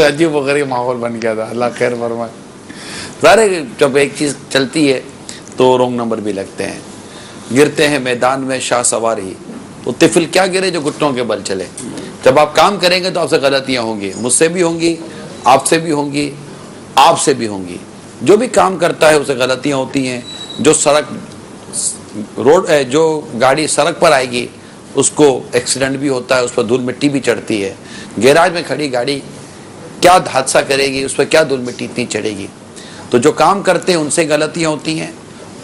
عجیب و غریب ماحول بن گیا تھا، اللہ خیر فرمائے۔ ظاہر جب ایک چیز چلتی ہے تو رونگ نمبر بھی لگتے ہیں، گرتے ہیں میدان میں شاہ سوار ہی، وہ طفل کیا گرے جو گھٹنوں کے بل چلے۔ جب آپ کام کریں گے تو آپ سے غلطیاں ہوں گی، مجھ سے بھی ہوں گی، آپ سے بھی ہوں گی، آپ سے بھی ہوں گی، جو بھی کام کرتا ہے اسے غلطیاں ہوتی ہیں۔ جو سڑک روڈ جو گاڑی سڑک پر آئے گی اس کو ایکسیڈنٹ بھی ہوتا ہے، اس پر دھول مٹی بھی چڑھتی ہے۔ گیراج میں کھڑی گاڑی کیا حادثہ کرے گی، اس پہ کیا دھول مٹی اتنی چڑھے گی. تو جو کام کرتے ہیں ان سے غلطیاں ہوتی ہیں،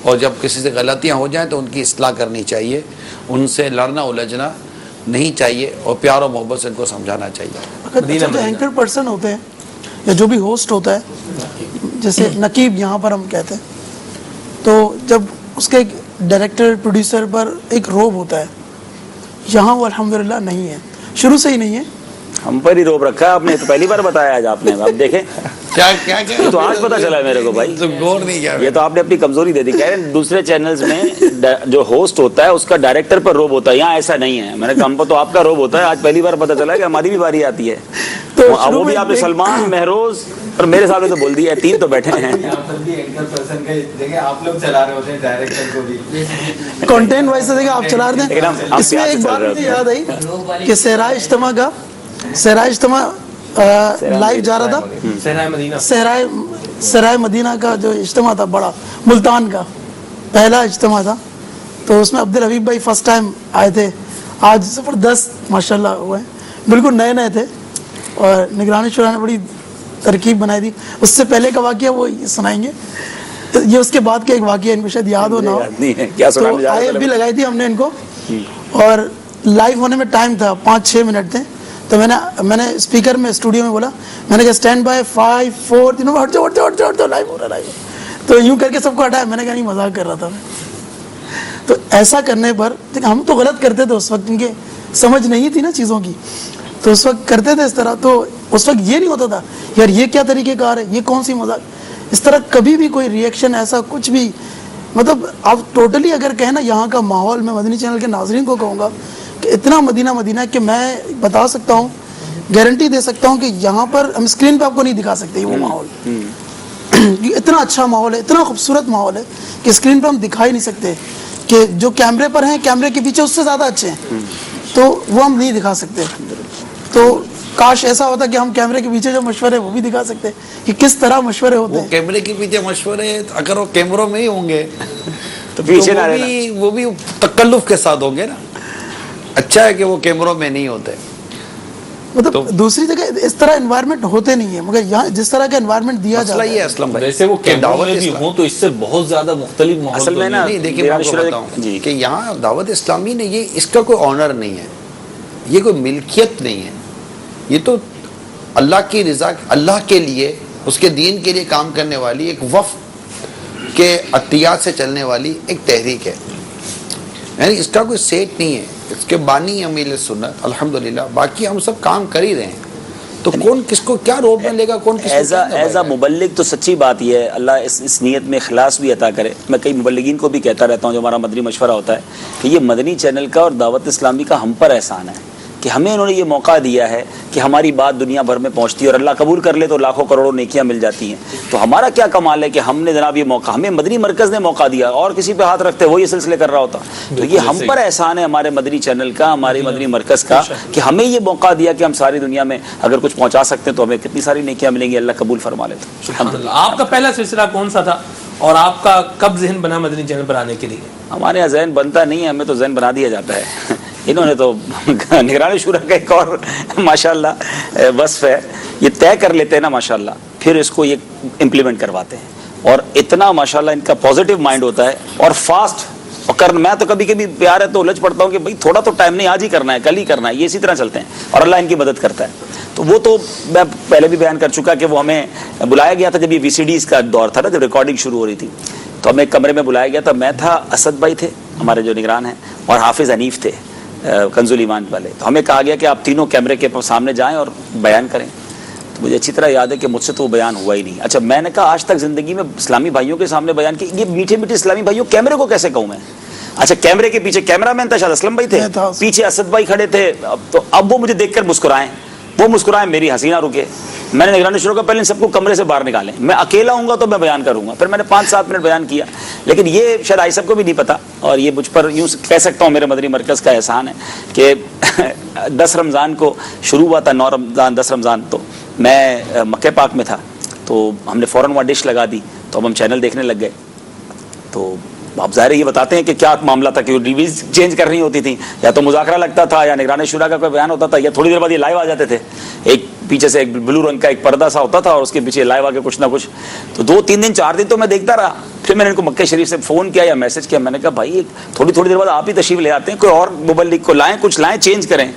اور جب کسی سے غلطیاں ہو جائیں تو ان کی اصلاح کرنی چاہیے، ان سے لڑنا الجھنا نہیں چاہیے، اور پیار و محبت سے ان کو سمجھانا چاہیے. جو اینکر پرسن ہوتے ہیں یا جو بھی ہوسٹ ہوتا ہے، جیسے نقیب یہاں پر ہم کہتے ہیں، تو جب اس کے ڈائریکٹر پروڈیوسر پر ایک روب ہوتا ہے، یہاں وہ الحمدللہ نہیں ہے، شروع سے ہی نہیں ہے. ہم پر ہی روب رکھا ہے آپ نے، تو پہلی بار بتایا آج آپ نے. آپ دیکھیں یہ تو آج پتا چلا ہے میرے کو بھائی، یہ تو آپ نے اپنی کمزوری دے دی. کہہ رہے ہیں دوسرے چینلز میں جو ہوسٹ ہوتا ہے اس کا ڈائریکٹر پر روب ہوتا ہے، یہاں ایسا نہیں ہے. میں نے کہا ہم پر تو آپ کا روب ہوتا ہے، آج پہلی بار پتا چلا ہے کہ ہماری بھی باری آتی ہے. وہ بھی آپ نے سلمان، مہروز اور میرے سامنے تو بول دیا ہے، 3 تو بیٹھے ہیں. آپ لوگ چلا رہے ہوتے ہیں ڈائریکٹر کو بھی کنٹینٹ وائز سے آپ چلا رہے ہیں. اس میں ایک بات مجھے یاد آئی کہ صحرائے اجتماع لائیو جا رہا تھا. صحرائے مدینہ کا جو اجتماع تھا بڑا، ملتان کا پہلا اجتماع تھا، تو اس میں عبدالحبیب بھائی فرسٹ ٹائم آئے تھے. آج زبردست ماشاءاللہ ہوئے ہیں، بالکل نئے تھے، اور نگرانی شورا نے بڑی ترکیب بنائی تھی. اس سے پہلے کا واقعہ وہ سنائیں گے، یہ اس کے بعد کا ایک واقعہ ان کو شاید یاد ہو نہ ہو. تو آئے بھی لگائی تھی ہم نے ان کو، اور لائیو ہونے میں ٹائم تھا 5-6 منٹ تھے. تو میں نے اسپیکر میں اسٹوڈیو میں بولا، میں نے کہا اسٹینڈ بائی 5 4 تینوں ہٹ جاؤ لائیو ہو رہا ہے. تو یوں کر کے سب کو ہٹایا. میں نے کہا نہیں، مذاق کر رہا تھا میں. تو ایسا کرنے پر ہم تو غلط کرتے تھے اس وقت، کیونکہ سمجھ نہیں تھی نا چیزوں کی، تو اس وقت کرتے تھے اس طرح. تو اس وقت یہ نہیں ہوتا تھا یار یہ کیا طریقہ کار ہے، یہ کون سی مذاق، اس طرح کبھی بھی کوئی ریئیکشن ایسا کچھ بھی. مطلب آپ ٹوٹلی اگر کہیں نا یہاں کا ماحول، میں مدنی چینل کے ناظرین کو کہوں گا کہ اتنا مدینہ کہ میں بتا سکتا ہوں، گارنٹی دے سکتا ہوں کہ یہاں پر ہم اسکرین پہ آپ کو نہیں دکھا سکتے وہ ماحول. اتنا اچھا ماحول ہے، اتنا خوبصورت ماحول ہے کہ اسکرین پہ ہم دکھا ہی نہیں سکتے. کہ جو کیمرے پر ہیں، کیمرے کے پیچھے اس سے زیادہ اچھے ہیں، تو وہ ہم نہیں دکھا سکتے. تو کاش ایسا ہوتا کہ ہم کیمرے کے پیچھے جو مشورے وہ بھی دکھا سکتے کہ کس طرح مشورے ہوتے ہیں. کیمرے کے پیچھے مشورے اگر وہ کیمروں میں ہی ہوں گے تو وہ بھی تکلف کے ساتھ ہوں گے نا. اچھا ہے کہ وہ کیمروں میں نہیں ہوتے. مطلب دوسری جگہ اس طرح انوائرمنٹ ہوتے نہیں ہیں، مگر یہاں جس طرح کا انوائرمنٹ دیا جاتا ہے. اسلم بھائی ویسے وہ کیمروں میں بھی ہوں تو اس سے بہت زیادہ مختلف ماحول. اصل میں نا دیکھیں، میں آپ کو بتاؤں کہ یہاں دعوت اسلامی نے یہ اس کا کوئی آنر نہیں ہے، یہ کوئی ملکیت نہیں ہے، یہ تو اللہ کی رضا، اللہ کے لیے، اس کے دین کے لیے کام کرنے والی ایک وفد کے عطیات سے چلنے والی ایک تحریک ہے. یعنی اس کا کوئی سیٹ نہیں ہے. اس کے بانی امیر سنت الحمدللہ، باقی ہم سب کام کر ہی رہے ہیں. تو کون کس کو کیا روب میں لے گا، کون کس کو ایز اے مبلغ. تو سچی بات یہ ہے، اللہ اس نیت میں اخلاص بھی عطا کرے. میں کئی مبلغین کو بھی کہتا رہتا ہوں جو ہمارا مدنی مشورہ ہوتا ہے کہ یہ مدنی چینل کا اور دعوت اسلامی کا ہم پر احسان ہے کہ ہمیں انہوں نے یہ موقع دیا ہے کہ ہماری بات دنیا بھر میں پہنچتی ہے، اور اللہ قبول کر لے تو لاکھوں کروڑوں نیکیاں مل جاتی ہیں. تو ہمارا کیا کمال ہے کہ ہم نے جناب یہ موقع، ہمیں مدنی مرکز نے موقع دیا، اور کسی پہ ہاتھ رکھتے وہ یہ سلسلے کر رہا ہوتا. تو یہ ہم پر احسان ہے ہمارے مدنی چینل کا، ہمارے مدنی مرکز کا، کہ ہمیں یہ موقع دیا کہ ہم ساری دنیا میں اگر کچھ پہنچا سکتے ہیں تو ہمیں کتنی ساری نیکیاں ملیں گی. اللہ قبول فرما لیتے. آپ کا پہلا سلسلہ کون سا تھا اور آپ کا کب ذہن بنا مدنی چینل پر آنے کے لیے؟ ہمارے یہاں ذہن بنتا نہیں ہے، ہمیں تو ذہن بنا دیا جاتا ہے. انہوں نے تو نگرانی شورا کا ایک اور ماشاءاللہ وصف ہے، یہ طے کر لیتے ہیں نا ماشاءاللہ، پھر اس کو یہ امپلیمنٹ کرواتے ہیں. اور اتنا ماشاءاللہ ان کا پازیٹیو مائنڈ ہوتا ہے اور فاسٹ. اور میں تو کبھی کبھی پیار ہے تو الجھ پڑتا ہوں کہ بھائی تھوڑا تو ٹائم نہیں، آج ہی کرنا ہے، کل ہی کرنا ہے. یہ اسی طرح چلتے ہیں اور اللہ ان کی مدد کرتا ہے. تو وہ تو میں پہلے بھی بیان کر چکا کہ وہ ہمیں بلایا گیا تھا جب یہ VCDs کا دور تھا نا، جب ریکارڈنگ شروع ہو رہی تھی. تو ہمیں ایک کمرے میں بلایا گیا تھا. میں تھا، اسد بھائی تھے ہمارے جو نگران ہیں، اور حافظ حنیف تھے کنزول ایمان والے. تو ہمیں کہا گیا کہ آپ تینوں کیمرے کے سامنے جائیں اور بیان کریں. تو مجھے اچھی طرح یاد ہے کہ مجھ سے تو وہ بیان ہوا ہی نہیں. اچھا میں نے کہا آج تک زندگی میں اسلامی بھائیوں کے سامنے بیان کی، یہ میٹھے میٹھے اسلامی بھائیوں کیمرے کو کیسے کہوں میں. اچھا کیمرے کے پیچھے کیمرہ مین تھا شاید اسلم بھائی تھے، پیچھے اسد بھائی کھڑے تھے. تو اب وہ مجھے دیکھ کر مسکرائیں، وہ مسکرائیں، میری ہنسی نہ رکے. میں نے نگرانی شروع کا پہلے سب کو کمرے سے باہر نکالیں، میں اکیلا ہوں گا تو میں بیان کروں گا. پھر میں نے 5-7 منٹ بیان کیا. لیکن یہ شاید آئی سب کو بھی نہیں پتا، اور یہ مجھ پر یوں کہہ سکتا ہوں میرے مدنی مرکز کا احسان ہے کہ 10 رمضان کو شروع ہوا تھا، 9 رمضان 10 رمضان. تو میں مکہ پاک میں تھا، تو ہم نے فوراً وہاں ڈش لگا دی. تو اب ہم چینل دیکھنے لگ گئے. تو آپ ظاہر یہ بتاتے ہیں کہ کیا معاملہ تھا کہ ریویز چینج کرنی ہوتی تھی، یا تو مذاکرہ لگتا تھا، یا نگرانی شورا کا کوئی بیان ہوتا تھا، یا تھوڑی دیر بعد یہ لائیو آ جاتے تھے. ایک پیچھے سے ایک بلو رنگ کا ایک پردہ سا ہوتا تھا اور اس کے پیچھے لائیو آ کے کچھ نہ کچھ. تو 2-3 دن 4 دن تو میں دیکھتا رہا. پھر میں نے ان کو مکہ شریف سے فون کیا یا میسج کیا, میں نے کہا بھائی تھوڑی دیر بعد آپ ہی تشریف لے آتے ہیں, کوئی اور مبلغ کو لائیں, کچھ لائیں, چینج کریں.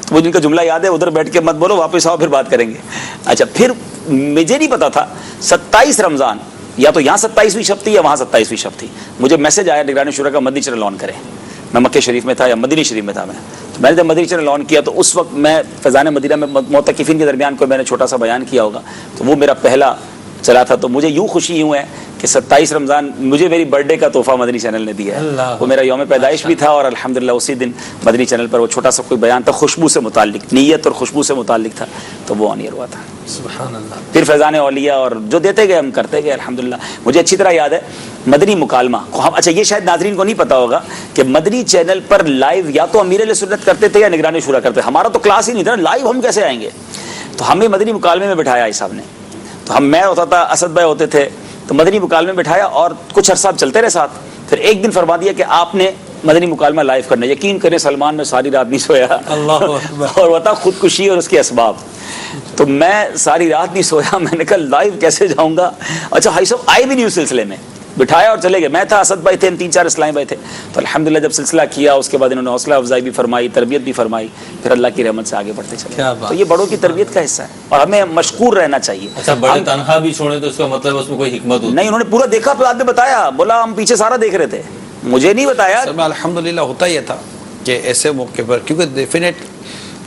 تو مجھے ان کا جملہ یاد ہے, ادھر بیٹھ کے مت بولو, واپس آؤ پھر بات کریں گے. اچھا, پھر مجھے نہیں پتا تھا 27 رمضان یا تو یہاں 27ویں شب تھی یا وہاں 27ویں شب تھی, مجھے میسج آیا نگران شورا کا مدنی چینل آن کریں. میں مکہ شریف میں تھا یا مدنی شریف میں تھا. میں نے جب مدنی چینل آن کیا تو اس وقت میں فیضان مدینہ میں معتکفین کے درمیان کو میں نے چھوٹا سا بیان کیا ہوگا, تو وہ میرا پہلا چلا تھا. تو مجھے یوں خوشی یوں ہے کہ 27 رمضان مجھے میری برتھ ڈے کا تحفہ مدنی چینل نے دیا ہے. وہ میرا یوم پیدائش بھی تھا اور الحمدللہ اسی دن مدنی چینل پر وہ چھوٹا سا کوئی بیان تھا خوشبو سے متعلق, نیت اور خوشبو سے متعلق تھا, تو وہ آن ایئر ہوا تھا. سبحان اللہ. پھر فیضان اولیاء اور جو دیتے گئے ہم کرتے گئے الحمدللہ. مجھے اچھی طرح یاد ہے مدنی مکالمہ. اچھا, یہ شاید ناظرین کو نہیں پتا ہوگا کہ مدنی چینل پر لائیو یا تو امیر اہل سنت کرتے تھے یا نگران شورا کرتے. ہمارا تو کلاس ہی نہیں تھا, لائیو ہم کیسے آئیں گے. تو ہمیں مدنی مکالمے میں بٹھایا عیسی صاحب نے. تو میں ہوتا تھا, اسد بھائی ہوتے تھے, تو مدنی مکالمے میں بٹھایا اور کچھ عرصہ چلتے رہے ساتھ. پھر ایک دن فرما دیا کہ آپ نے مدنی مکالمہ لائیو کرنا. یقین کریں سلمان میں ساری رات نہیں سویا, اور بتا خودکشی اور اس کے اسباب. تو میں ساری رات نہیں سویا, میں نے کہا لائیو کیسے جاؤں گا. اچھا بھائی صاحب آئے بھی نہیں اس سلسلے میں, بٹھایا اور چلے گئے. میں تھا, اسد بھائی تھے, 3-4 اسلامی بھائی تھے. تو الحمدللہ جب سلسلہ کیا اس کے بعد انہوں نے حوصلہ افزائی بھی فرمائی, تربیت بھی فرمائی, پھر اللہ کی رحمت سے آگے بڑھتے چلے. تو یہ بڑوں کی تربیت کا حصہ ہے اور ہمیں مشکور رہنا چاہیے. اچھا, بڑے تنہا بھی چھوڑیں تو اس کا مطلب اس میں کوئی حکمت ہوتی نہیں. انہوں نے پورا دیکھا, بعد میں بتایا, بولا ہم پیچھے سارا دیکھ رہے تھے, مجھے نہیں بتایا. الحمدللہ ہوتا یہ تھا کہ ایسے موقع پر, کیونکہ ڈیفینیٹ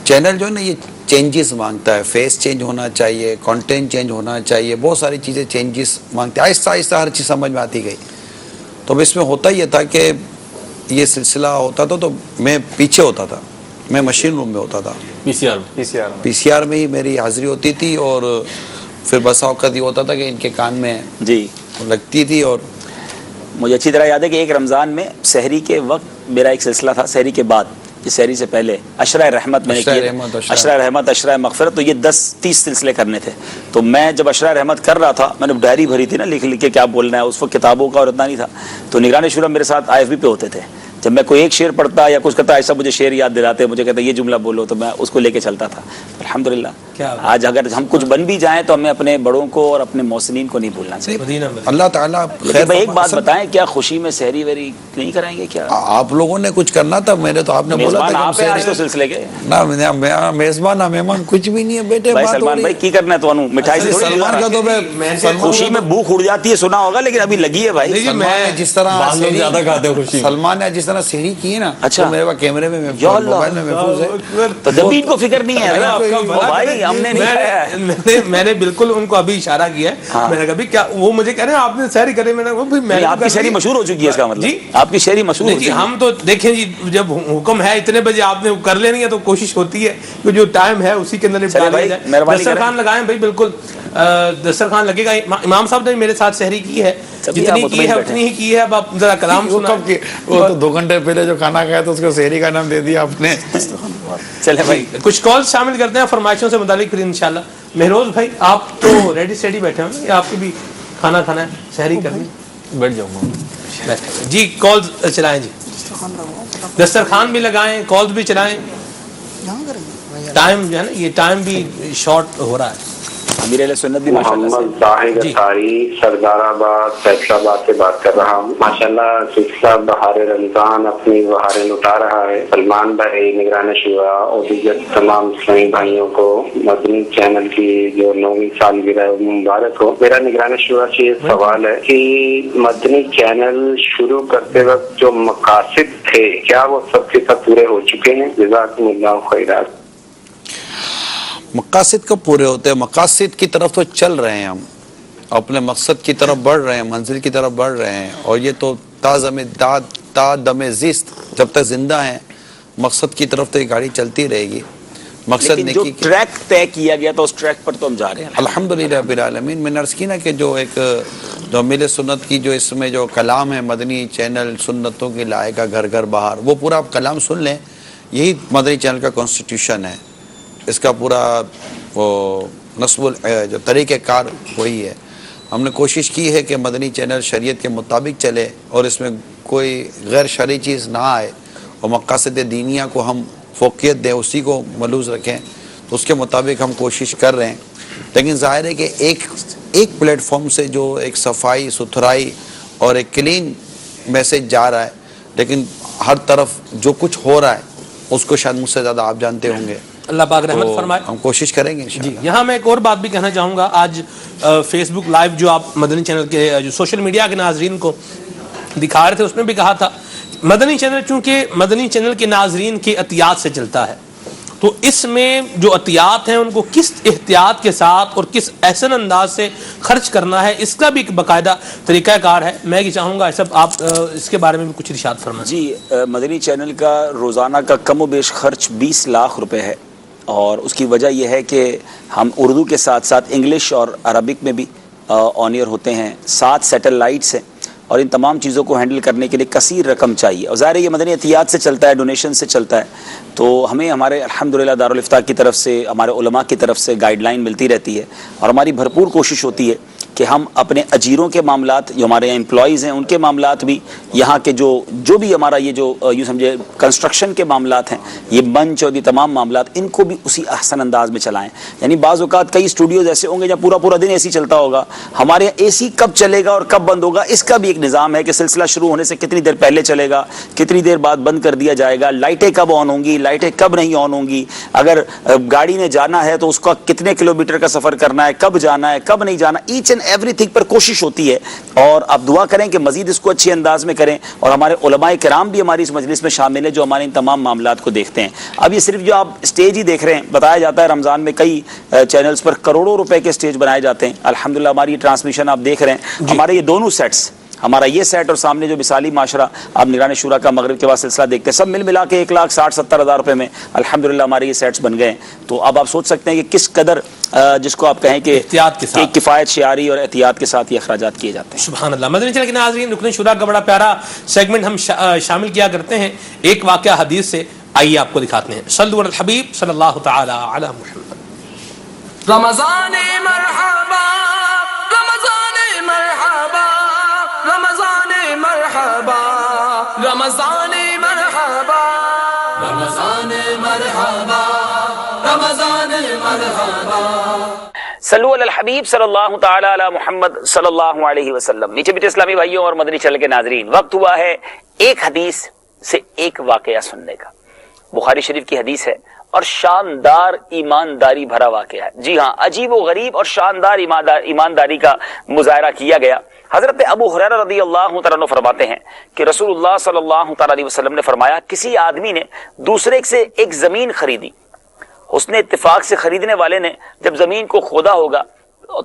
چینل جو ہے نا یہ چینجز مانگتا ہے, فیس چینج ہونا چاہیے, کانٹینٹ چینج ہونا چاہیے, بہت ساری چیزیں چینجز مانگتے ہیں. آہستہ آہستہ ہر چیز سمجھ میں آتی گئی. تو اس میں ہوتا یہ تھا کہ یہ سلسلہ ہوتا تھا تو میں پیچھے ہوتا تھا, میں مشین روم میں ہوتا تھا, پی سی آر میں ہی میری حاضری ہوتی تھی. اور پھر بسا اوقات یہ ہوتا تھا کہ ان کے کان میں جی لگتی تھی. اور مجھے اچھی طرح یاد ہے کہ ایک رمضان میں سحری کے وقت میرا ایک سلسلہ تھا, سحری کے بعد, سحری سے پہلے عشرہ رحمت میں نے کیا, عشرہ رحمت, عشرہ مغفرت, تو یہ 10-30 سلسلے کرنے تھے. تو میں جب عشرہ رحمت کر رہا تھا, میں نے ڈائری بھری تھی نا, لکھ کے کیا بولنا ہے. اس وقت کتابوں کا اور اتنا نہیں تھا. تو نگران شورا میرے ساتھ IFB پہ ہوتے تھے. جب میں کوئی ایک شعر پڑھتا یا کچھ کرتا, ایسا مجھے شعر یاد دلاتے, مجھے کہتا یہ جملہ بولو, تو میں اس کو لے کے چلتا تھا. الحمدللہ آج اگر ہم کچھ بن بھی جائیں تو ہمیں اپنے بڑوں کو اور اپنے محسنین کو نہیں بھولنا چاہیے. اللہ تعالیٰ خیر. ایک بات بتائیں, کیا خوشی میں سحری وحری نہیں کرائیں گے کیا؟ آپ لوگوں نے کچھ کرنا تھا, میں نے تو آپ نے بولا تھا آپ آج تو سلسلے کے میزبان مہمان کچھ بھی نہیں ہے بیٹے. بھائی سلمان بھائی کی کرنا ہے تو مٹھائی سے سلمان کا تو خوشی میں بھوک اڑ جاتی ہے, سنا ہوگا, لیکن ابھی لگی ہے بھائی. میں جس طرح زیادہ کھاتے خوشی, سلمان نے جس طرح سحری کی ہے نا, اچھا میرے پاس کیمرے میں موبائل میں محفوظ ہے. تو جب بھی ان کو فکر نہیں ہے بھائی, ہم نے نہیں, میں نے بالکل ان کو ابھی اشارہ کیا ہے. میں نے کہا کیا وہ مجھے کہہ رہے ہیں آپ نے سحری کرے, میں نے آپ کی شہری مشہور ہو چکی ہے, اس کا مطلب آپ کی شہری مشہور ہو چکی ہے. ہم تو دیکھیں جی, جب حکم ہے اتنے بجے آپ نے کر لینی ہے تو کوشش ہوتی ہے کہ جو ٹائم ہے اسی کے اندر دسترخوان لگائیں بھائی. بالکل دسترخوان لگے گا. امام صاحب نے میرے ساتھ سحری کی ہے, جتنی کی ہے اتنی ہی کی ہے. اب آپ ذرا کلام سنا. وہ تو 2 گھنٹے پہلے جو کھانا کھایا تو اس کو سحری کا نام دے دیا آپ نے. چلے بھائی کچھ کال شامل کرتے ہیں فرمائشوں سے متعلق, پھر انشاءاللہ. مہروز بھائی آپ تو ریڈی سٹیڈی بیٹھے ہیں, یا آپ کو بھی کھانا کھانا ہے, سحری کرنی؟ بیٹھ جاؤں گا جی. کال چلائیں جی, دسترخوان بھی لگائیں, کالز بھی چلائیں. ٹائم جو ہے نا, یہ ٹائم بھی شارٹ ہو رہا ہے. امیر اہل سنت بھی محمد طاہر اطہاری سردار آباد فیصل آباد سے بات کر رہا ہوں. ماشاءاللہ سلسلہ بہار رمضان اپنی بہاریں لٹا رہا ہے. سلمان بھائی, نگران شورا اور دیگر تمام اسلامی بھائیوں کو مدنی چینل کی جو 9ویں سالگرہ مبارک ہو. میرا نگران شورا سے یہ سوال ہے کہ مدنی چینل شروع کرتے وقت جو مقاصد تھے کیا وہ سب کے سب پورے ہو چکے ہیں؟ جزاکم اللہ خیرات. مقاصد کب پورے ہوتے ہیں؟ مقاصد کی طرف تو چل رہے ہیں, ہم اپنے مقصد کی طرف بڑھ رہے ہیں, منزل کی طرف بڑھ رہے ہیں. اور یہ تو تا دم زیست, جب تک زندہ ہیں مقصد کی طرف تو یہ گاڑی چلتی رہے گی. مقصد جو ٹریک طے کیا گیا تھا اس ٹریک پر تو ہم جا رہے ہیں الحمدللہ رب العالمین. میں نے عرض کی نا کہ جو ایک جو امیر سنت کی جو اس میں جو کلام ہے, مدنی چینل سنتوں کی لائے گا گھر گھر باہر, وہ پورا آپ کلام سن لیں. یہی مدنی چینل کا کانسٹیٹیوشن ہے, اس کا پورا وہ نصب جو طریقہ کار وہی ہے. ہم نے کوشش کی ہے کہ مدنی چینل شریعت کے مطابق چلے اور اس میں کوئی غیر شرعی چیز نہ آئے, اور مقاصد دینیہ کو ہم فوقیت دیں, اسی کو ملوز رکھیں. تو اس کے مطابق ہم کوشش کر رہے ہیں. لیکن ظاہر ہے کہ ایک پلیٹ فارم سے جو ایک صفائی ستھرائی اور ایک کلین میسج جا رہا ہے، لیکن ہر طرف جو کچھ ہو رہا ہے اس کو شاید مجھ سے زیادہ آپ جانتے ہوں گے. اللہ پاک رحمت فرمائے. ہم کوشش کریں گے انشاءاللہ. جی یہاں میں ایک اور بات بھی کہنا چاہوں گا. آج فیس بک لائیو جو آپ مدنی چینل کے جو سوشل میڈیا کے ناظرین کو دکھا رہے تھے، اس میں بھی کہا تھا مدنی چینل چونکہ مدنی چینل کے ناظرین کی عطیات سے چلتا ہے، تو اس میں جو عطیات ہیں ان کو کس احتیاط کے ساتھ اور کس احسن انداز سے خرچ کرنا ہے، اس کا بھی ایک باقاعدہ طریقہ کار ہے. میں یہ چاہوں گا سب آپ اس کے بارے میں بھی کچھ ارشاد فرمائیں. جی مدنی چینل کا روزانہ کا کم و بیش خرچ 20 لاکھ روپے ہے، اور اس کی وجہ یہ ہے کہ ہم اردو کے ساتھ ساتھ انگلش اور عربک میں بھی آن ایئر ہوتے ہیں. 7 سیٹلائٹس ہیں، اور ان تمام چیزوں کو ہینڈل کرنے کے لیے کثیر رقم چاہیے. اور ظاہر ہے یہ مدنی عطیات سے چلتا ہے، ڈونیشن سے چلتا ہے. تو ہمیں ہمارے الحمدللہ دارالفتاح کی طرف سے، ہمارے علماء کی طرف سے گائیڈ لائن ملتی رہتی ہے، اور ہماری بھرپور کوشش ہوتی ہے کہ ہم اپنے اجیروں کے معاملات، جو ہمارے یہاں امپلائیز ہیں ان کے معاملات بھی، یہاں کے جو بھی ہمارا یہ جو یوں سمجھے کنسٹرکشن کے معاملات ہیں، یہ منچ اور یہ تمام معاملات، ان کو بھی اسی احسن انداز میں چلائیں. یعنی بعض اوقات کئی اسٹوڈیوز ایسے ہوں گے جہاں پورا دن اے سی چلتا ہوگا. ہمارے یہاں اے سی کب چلے گا اور کب بند ہوگا اس کا بھی ایک نظام ہے کہ سلسلہ شروع ہونے سے کتنی دیر پہلے چلے گا، کتنی دیر بعد بند کر دیا جائے گا، لائٹیں کب آن ہوں گی، لائٹیں کب نہیں آن ہوں گی، اگر گاڑی نے جانا ہے تو اس کا کتنے کلومیٹر کا سفر کرنا ہے، کب جانا ہے کب نہیں جانا، ایچ اینڈ ایوری تھنگ پر کوشش ہوتی ہے. اور آپ دعا کریں کہ مزید اس کو اچھے انداز میں کریں. اور ہمارے علماء کرام بھی ہماری اس مجلس میں شامل ہیں جو ہمارے ان تمام معاملات کو دیکھتے ہیں. اب یہ صرف جو آپ اسٹیج ہی دیکھ رہے ہیں، بتایا جاتا ہے رمضان میں کئی چینلز پر کروڑوں روپے کے اسٹیج بنائے جاتے ہیں. الحمدللہ ہماری یہ ٹرانسمیشن آپ دیکھ رہے ہیں، ہمارے یہ دونوں سیٹس، ہمارا یہ سیٹ اور سامنے جو مثالی معاشرہ آپ نگران شورا کا مغرب کے بعد سلسلہ دیکھتے ہیں، سب مل ملا کے 1,60,70,000 روپے میں الحمدللہ ہمارے یہ سیٹس بن گئے ہیں. تو اب آپ سوچ سکتے ہیں کہ کس قدر جس کو آپ کہیں کہ کفایت شعاری اور احتیاط کے ساتھ یہ اخراجات کیے جاتے ہیں. سبحان اللہ. مدنی چینل کے ناظرین، رکن شورا کا بڑا پیارا سیگمنٹ ہم شامل کیا کرتے ہیں ایک واقعہ حدیث سے. آئیے آپ کو دکھاتے ہیں. صلو علی الحبیب صلی اللہ تعالی علی محمد. رمضان مرحبا رمضان مرحبا رمضان مرحبا رمضان مرحبا رمضان مرحبا رمضان مرحبا. صلو علی الحبیب صلی اللہ تعالی علی محمد صلی اللہ علیہ وسلم. نیچے بیٹھے اسلامی بھائیوں اور مدنی چینل کے ناظرین، وقت ہوا ہے ایک حدیث سے ایک واقعہ سننے کا. بخاری شریف کی حدیث ہے اور شاندار ایمانداری بھرا واقعہ ہے. جی ہاں، عجیب و غریب اور شاندار ایمانداری کا مظاہرہ کیا گیا. حضرت ابو ہریرہ رضی اللہ تعالیٰ عنہ فرماتے ہیں کہ رسول اللہ صلی اللہ تعالیٰ علیہ وسلم نے فرمایا، کسی آدمی نے دوسرے سے ایک زمین خریدی. اس نے اتفاق سے خریدنے والے نے جب زمین کو کھودا ہوگا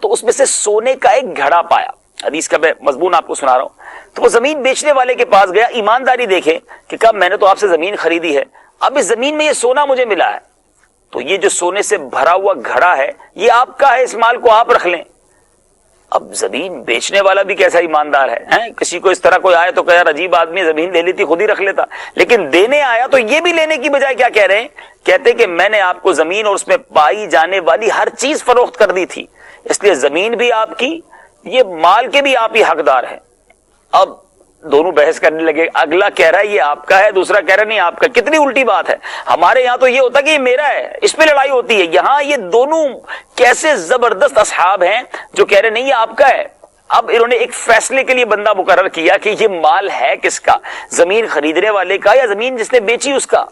تو اس میں سے سونے کا ایک گھڑا پایا. حدیث کا میں مضمون آپ کو سنا رہا ہوں. تو وہ زمین بیچنے والے کے پاس گیا، ایمانداری دیکھیں کہ کب میں نے تو آپ سے زمین خریدی ہے، اب اس زمین میں یہ سونا مجھے ملا ہے، تو یہ جو سونے سے بھرا ہوا گھڑا ہے یہ آپ کا ہے، اس مال کو آپ رکھ لیں. اب زمین بیچنے والا بھی کیسا ایماندار ہے، کسی کو اس طرح کوئی آئے تو کہ یار عجیب آدمی، زمین لے لیتی خود ہی رکھ لیتا. لیکن دینے آیا تو یہ بھی لینے کی بجائے کیا کہہ رہے ہیں، کہتے کہ میں نے آپ کو زمین اور اس میں پائی جانے والی ہر چیز فروخت کر دی تھی، اس لیے زمین بھی آپ کی، یہ مال کے بھی آپ ہی حقدار ہیں. اب دونوں بحث کرنے لگے. اگلا کہہ رہا ہے یہ آپ کا ہے، دوسرا کہہ رہا ہے نہیں آپ کا. کتنی الٹی بات ہے. ہمارے یہاں تو یہ ہوتا کہ یہ میرا ہے، اس پہ لڑائی ہوتی ہے. یہاں یہ دونوں کیسے زبردست اصحاب ہیں جو کہہ رہے نہیں یہ آپ کا ہے. اب انہوں نے ایک فیصلے کے لیے بندہ مقرر کیا کہ یہ مال ہے کس کا، زمین خریدنے والے کا یا زمین جس نے بیچی اس کا.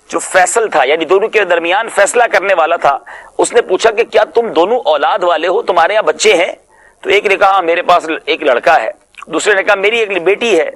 جو فیصل تھا یعنی دونوں کے درمیان فیصلہ کرنے والا تھا، اس نے پوچھا کہ کیا تم دونوں اولاد والے ہو، تمہارے یہاں بچے ہیں؟ تو ایک نے کہا میرے پاس ایک لڑکا ہے، دوسرے نے کہا میری ایک بیٹی ہے.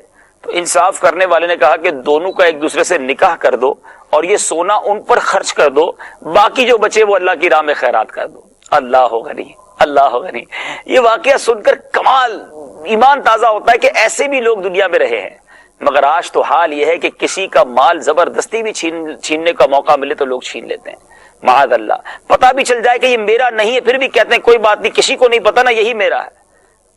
تو انصاف کرنے والے نے کہا کہ دونوں کا ایک دوسرے سے نکاح کر دو اور یہ سونا ان پر خرچ کر دو، باقی جو بچے وہ اللہ کی راہ میں خیرات کر دو. اللہ غنی اللہ غنی. یہ واقعہ سن کر کمال ایمان تازہ ہوتا ہے کہ ایسے بھی لوگ دنیا میں رہے ہیں. مگر آج تو حال یہ ہے کہ کسی کا مال زبردستی بھی چھیننے کا موقع ملے تو لوگ چھین لیتے ہیں. معاذ اللہ. پتہ بھی چل جائے کہ یہ میرا نہیں ہے پھر بھی کہتے ہیں کوئی بات نہیں، کسی کو نہیں پتا نا یہی میرا ہے.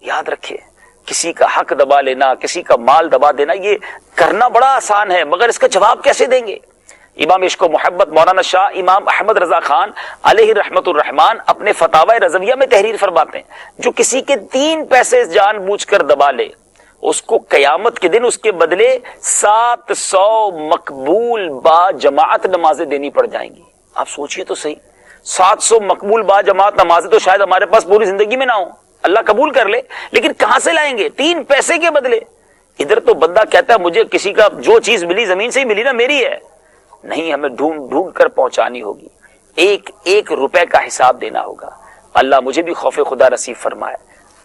یاد رکھیے کسی کا حق دبا لینا، کسی کا مال دبا دینا، یہ کرنا بڑا آسان ہے، مگر اس کا جواب کیسے دیں گے؟ امام عشق و محبت مولانا شاہ امام احمد رضا خان علیہ رحمت الرحمان اپنے فتاوی رضویہ میں تحریر فرماتے ہیں، جو کسی کے 3 پیسے جان بوجھ کر دبا لے اس کو قیامت کے دن اس کے بدلے 700 مقبول با جماعت نمازیں دینی پڑ جائیں گی. آپ سوچئے تو صحیح، 700 مقبول با جماعت نمازیں تو شاید ہمارے پاس پوری زندگی میں نہ ہو، اللہ قبول کر لے، لیکن کہاں سے لائیں گے 3 پیسے کے بدلے؟ ادھر تو بندہ کہتا ہے مجھے کسی کا جو چیز ملی زمین سے ہی ملی نا، میری ہے، نہیں، ہمیں ڈھونڈ ڈھونڈ کر پہنچانی ہوگی، ایک ایک روپے کا حساب دینا ہوگا۔ اللہ مجھے بھی خوف خدا نصیب فرمائے،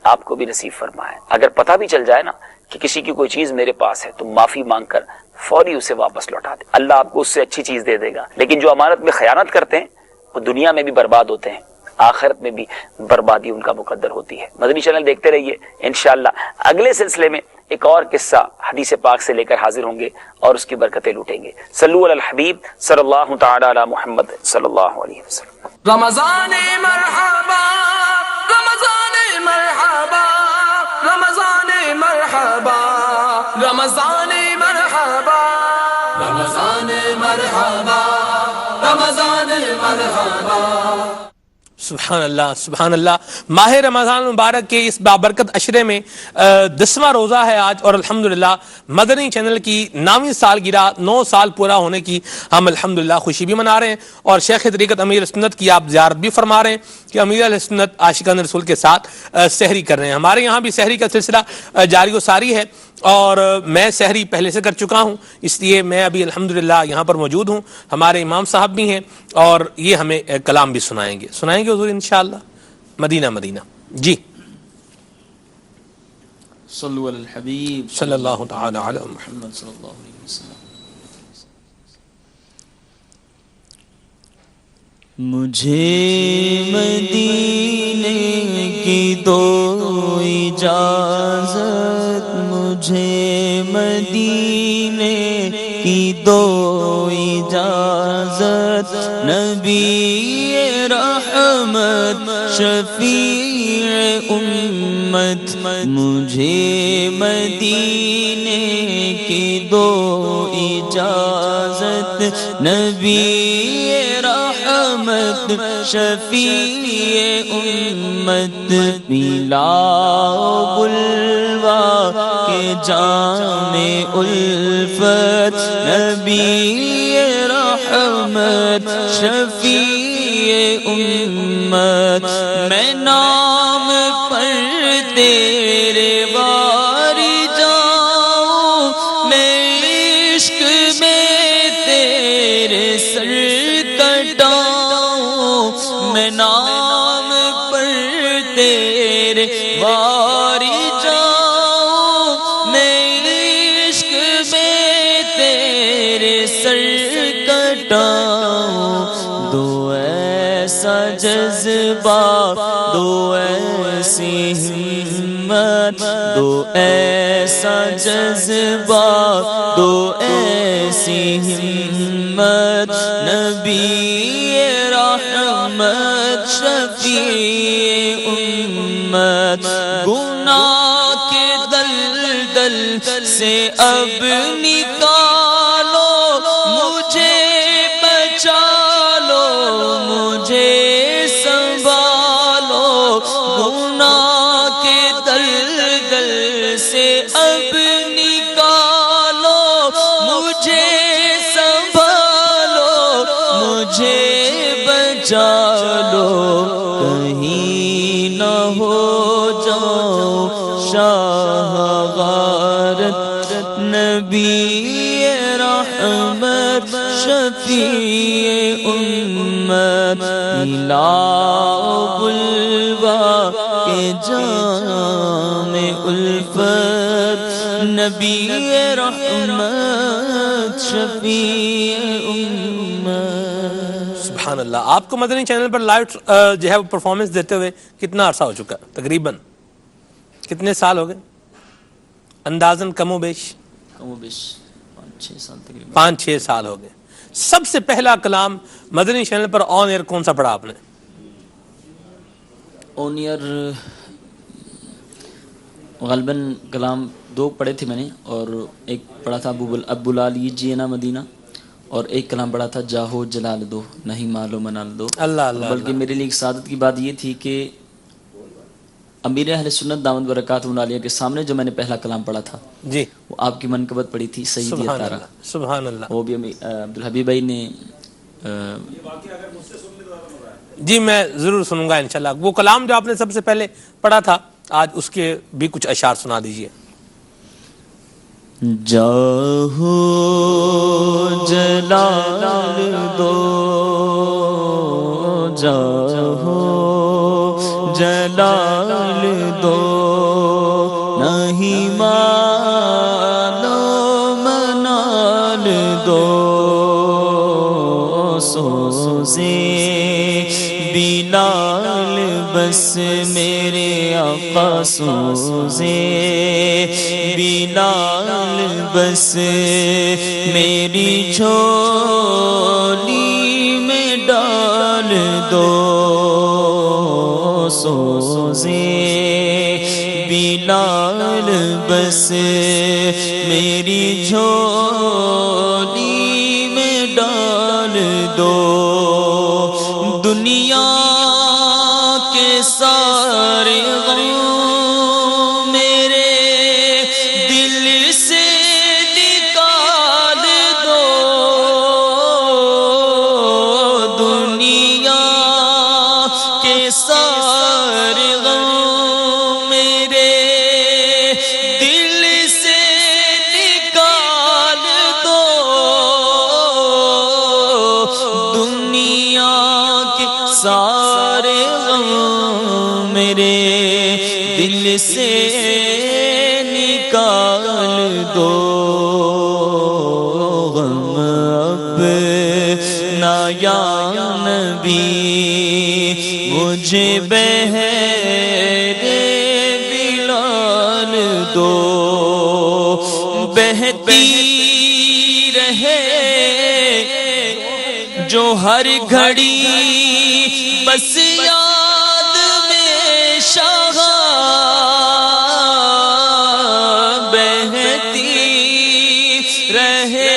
آپ کو بھی نصیب فرمائے۔ اگر پتہ بھی چل جائے نا کہ کسی کی کوئی چیز میرے پاس ہے تو معافی مانگ کر فوری اسے واپس لوٹا دے، اللہ آپ کو اس سے اچھی چیز دے دے گا۔ لیکن جو امانت میں خیانت کرتے ہیں وہ دنیا میں بھی برباد ہوتے ہیں، آخرت میں بھی بربادی ان کا مقدر ہوتی ہے۔ مدنی چینل دیکھتے رہیے، انشاءاللہ اگلے سلسلے میں ایک اور قصہ حدیث پاک سے لے کر حاضر ہوں گے اور اس کی برکتیں لوٹیں گے۔ صلو علی الحبیب صلی اللہ تعالی علی محمد صلی اللہ علیہ وسلم۔ رمضان مرحبا رمضان مرحبا رمضان مرحبا رمضان مرحبا رمضان مرحبا رمضان مرحبا۔ سبحان اللہ سبحان اللہ۔ ماہ رمضان المبارک کے اس بابرکت عشرے میں 10واں روزہ ہے آج، اور الحمدللہ مدنی چینل کی 9ویں سالگرہ 9 سال پورا ہونے کی ہم الحمدللہ خوشی بھی منا رہے ہیں، اور شیخ طریقت امیر سنت کی آپ زیارت بھی فرما رہے ہیں کہ امیر علیہ سنت عاشقان رسول کے ساتھ سحری کر رہے ہیں۔ ہمارے یہاں بھی سحری کا سلسلہ جاری و ساری ہے، اور میں سحری پہلے سے کر چکا ہوں، اس لیے میں ابھی الحمدللہ یہاں پر موجود ہوں۔ ہمارے امام صاحب بھی ہیں اور یہ ہمیں کلام بھی سنائیں گے حضور انشاءاللہ۔ مدینہ مدینہ جی، صلو علی الحبیب صلی اللہ تعالی علی محمد صلی اللہ علیہ وسلم۔ مجھے مدینے کی دو اجازت، مجھے مدینے کی دو اجازت، نبی رحمت شفیع امت، مجھے مدینے کی دو اجازت، نبی رحمت شفیع امت، ملاؤ بلوا کے جام الفت، نبی رحمت شفیع امت، میں نام پر تیرے باری جاؤں، میں عشق میں تیرے سر کٹاؤں، میں نام پر تیرے باری جاؤں، میں عشق میں تیرے سر کٹاؤں، دو ایسا جذبہ، دو ایسی ہمت، دو ایسا جذبہ، دو ایسی ہمت، نبی رحمت شفیع امت، گناہ کے دلدل سے اب نکالو مجھے، بچا لو مجھے سنبھالو، گناہ کے دلدل سے اب نکالو مجھے، سنبھالو مجھے، بچا لو، کہیں نہ ہو جاؤ شاہ غارت، نبی رحمت شفیع امت، ملاؤ بلوا کے جام الفت، نبی رحمت شفیع امت۔ سبحان اللہ۔ آپ کو مدنی چینل پر لائیو جو ہے وہ پرفارمنس دیتے ہوئے کتنا عرصہ ہو چکا؟ تقریباً کتنے سال ہو گئے اندازاً؟ کم و بیش 5-6 سال تقریباً، 5-6 سال ہو گئے۔ سب سے پہلا کلام مدنی چینل پر آن ایئر کون سا پڑھا آپ نے؟ آن ایئر غالباً کلام 2 پڑھے تھے میں نے، اور ایک پڑھا تھا ابو لالی جینا مدینہ، اور ایک کلام پڑھا تھا جاہو جلال دو نہیں مالو منال دو۔ اللہ اللہ۔ بلکہ میرے لیے ایک سعادت کی بات یہ تھی کہ امیر اہل سنت دامت برکاتہ عالیہ کے سامنے جو میں نے پہلا کلام پڑھا تھا جی، وہ آپ کی منقبت پڑھی تھی سیدی اطارہ، سبحان اللہ۔ وہ بھی عبدالحبیب بھائی نے جی میں ضرور سنوں گا انشاءاللہ. وہ کلام جو آپ نے سب سے پہلے پڑھا تھا آج اس کے بھی کچھ اشعار سنا دیجئے. جاہو جلال دو جاہو جلال دو نہیں مانو منال دو سوزے بلال بس میرے آقا سوزے بلال بس میری جھولی میں ڈال دو سوزے بلال بس میری جھولی میں ڈال دو دنیا کے سارے غم میرے دل سے نکال دو دنیا کے سارے غم میرے دل سے نکال دو دنیا کے سارے غم میرے دل سے نکال دو غم اپنا یا نبی مجھے بہرے بلال دو بہتی رہے جو ہر گھڑی بس یاد میں شاہ بہتی رہے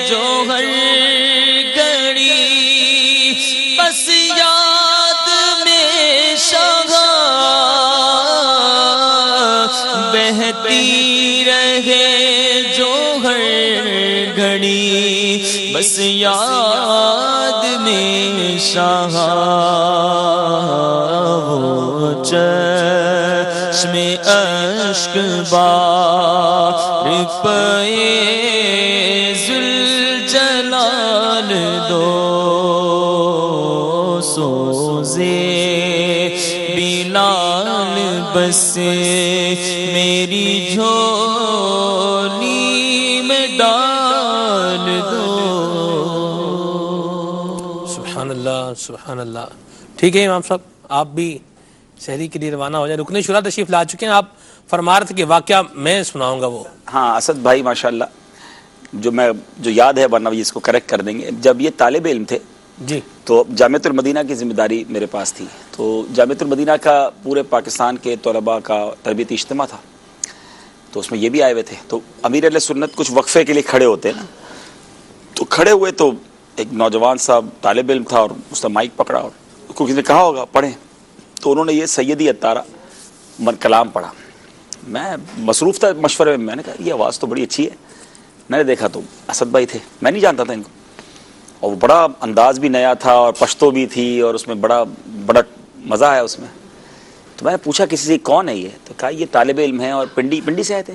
جو ہر گھڑی بس یاد میں شاہ بہتی رہے جو ہر گھڑی بس یاد میں شاہ وہ چشم اشک بار پہ ذوالجلال دو سوزے بلال بس میری جھولی میں ڈال دو. سبحان اللہ سبحان اللہ. ٹھیک ہے امام صاحب آپ بھی شہری کے لیے روانہ ہو جائیں. رکن شورا تشریف لا چکے ہیں. آپ فرما رہے تھے کہ واقعہ میں سناؤں گا وہ. ہاں اسد بھائی ماشاءاللہ جو یاد ہے ورنہ اس کو کریکٹ کر دیں گے. جب یہ طالب علم تھے جی تو جامعۃ المدینہ کی ذمہ داری میرے پاس تھی. تو جامعۃ المدینہ کا پورے پاکستان کے طلباء کا تربیتی اجتماع تھا تو اس میں یہ بھی آئے ہوئے تھے. تو امیر اہل سنت کچھ وقفے کے لیے کھڑے ہوتے ہیں نا تو کھڑے ہوئے تو ایک نوجوان صاحب طالب علم تھا اور اس نے مائک پکڑا اور کسی نے کہا ہوگا پڑھیں تو انہوں نے یہ سیدی عطارہ من کلام پڑھا. میں مصروف تھا مشورے میں. میں نے کہا یہ آواز تو بڑی اچھی ہے. میں نے دیکھا تو اسد بھائی تھے. میں نہیں جانتا تھا ان کو اور وہ بڑا انداز بھی نیا تھا اور پشتو بھی تھی اور اس میں بڑا مزہ آیا اس میں. تو میں نے پوچھا کسی سے کون ہے یہ تو کہا یہ طالب علم ہیں اور پنڈی سے آئے تھے.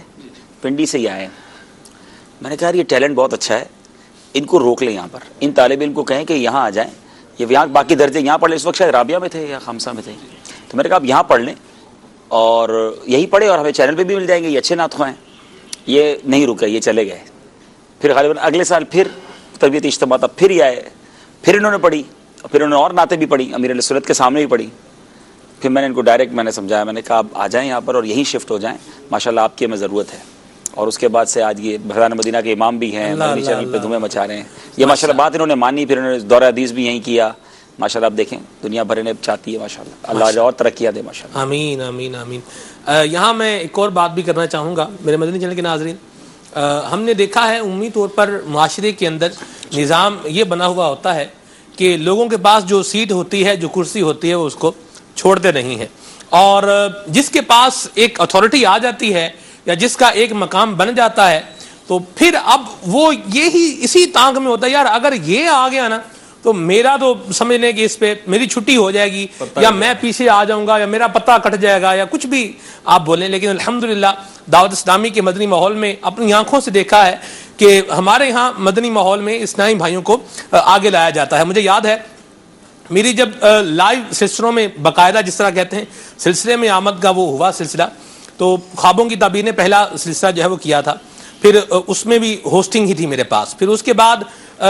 پنڈی سے ہی آئے ہیں. میں نے کہا یہ ٹیلنٹ بہت اچھا ہے ان کو روک لیں یہاں پر. ان طالب علم کو کہیں کہ یہاں آ جائیں. یہ یہاں باقی درجے یہاں پڑھ لیں. اس وقت شاید رابعہ میں تھے یا خامسہ میں تھے. تو میں نے کہا آپ یہاں پڑھ لیں اور یہی پڑھے اور ہمیں چینل پہ بھی مل جائیں گے. یہ اچھے نعت خواہ ہیں. یہ نہیں رکے یہ چلے گئے. پھر غالباً اگلے سال پھر تربیت اجتماع تھا پھر یہ آئے. پھر انہوں نے پڑھی اور پھر انہوں نے اور نعتیں بھی پڑھی. امیر علیہ سنت کے سامنے بھی پڑھی. پھر میں نے ان کو ڈائریکٹ میں نے سمجھایا. میں نے کہا آپ آ جائیں یہاں پر اور یہیں شفٹ ہو جائیں. ماشاءاللہ آپ کی ہمیں ضرورت ہے. اور اس کے بعد سے آج یہ بحران مدینہ کے امام بھی ہیں. مدنی چینل پہ دھومیں مچا رہے ہیں. یہ ماشاءاللہ بات انہوں نے مانی. پھر انہوں نے دورہ حدیث بھی یہیں کیا. ماشاءاللہ آپ دیکھیں دنیا بھر نے چاہتی ہے ماشاءاللہ. اللہ اور ترقیاں دے ماشاءاللہ. آمین آمین آمین. یہاں میں ایک اور بات بھی کرنا چاہوں گا میرے مدنی چینل کے ناظرین. ہم نے دیکھا ہے عمومی طور پر معاشرے کے اندر نظام یہ بنا ہوا ہوتا ہے کہ لوگوں کے پاس جو سیٹ ہوتی ہے جو کرسی ہوتی ہے وہ اس کو چھوڑتے نہیں ہیں. اور جس کے پاس ایک اتھارٹی آ جاتی ہے یا جس کا ایک مقام بن جاتا ہے تو پھر اب وہ یہی اسی تانگ میں ہوتا ہے یار اگر یہ آ گیا نا تو میرا تو سمجھ لیں کہ اس پہ میری چھٹی ہو جائے گی یا میں پیچھے آ جاؤں گا یا میرا پتہ کٹ جائے گا یا کچھ بھی آپ بولیں. لیکن الحمدللہ دعوت اسلامی کے مدنی ماحول میں اپنی آنکھوں سے دیکھا ہے کہ ہمارے ہاں مدنی ماحول میں اسلامی بھائیوں کو آگے لایا جاتا ہے. مجھے یاد ہے میری جب لائیو سلسلوں میں باقاعدہ جس طرح کہتے ہیں سلسلے میں آمد کا وہ ہوا سلسلہ, تو خوابوں کی تعبیر نے پہلا سلسلہ جو ہے وہ کیا تھا, پھر اس میں بھی ہوسٹنگ ہی تھی میرے پاس. پھر اس کے بعد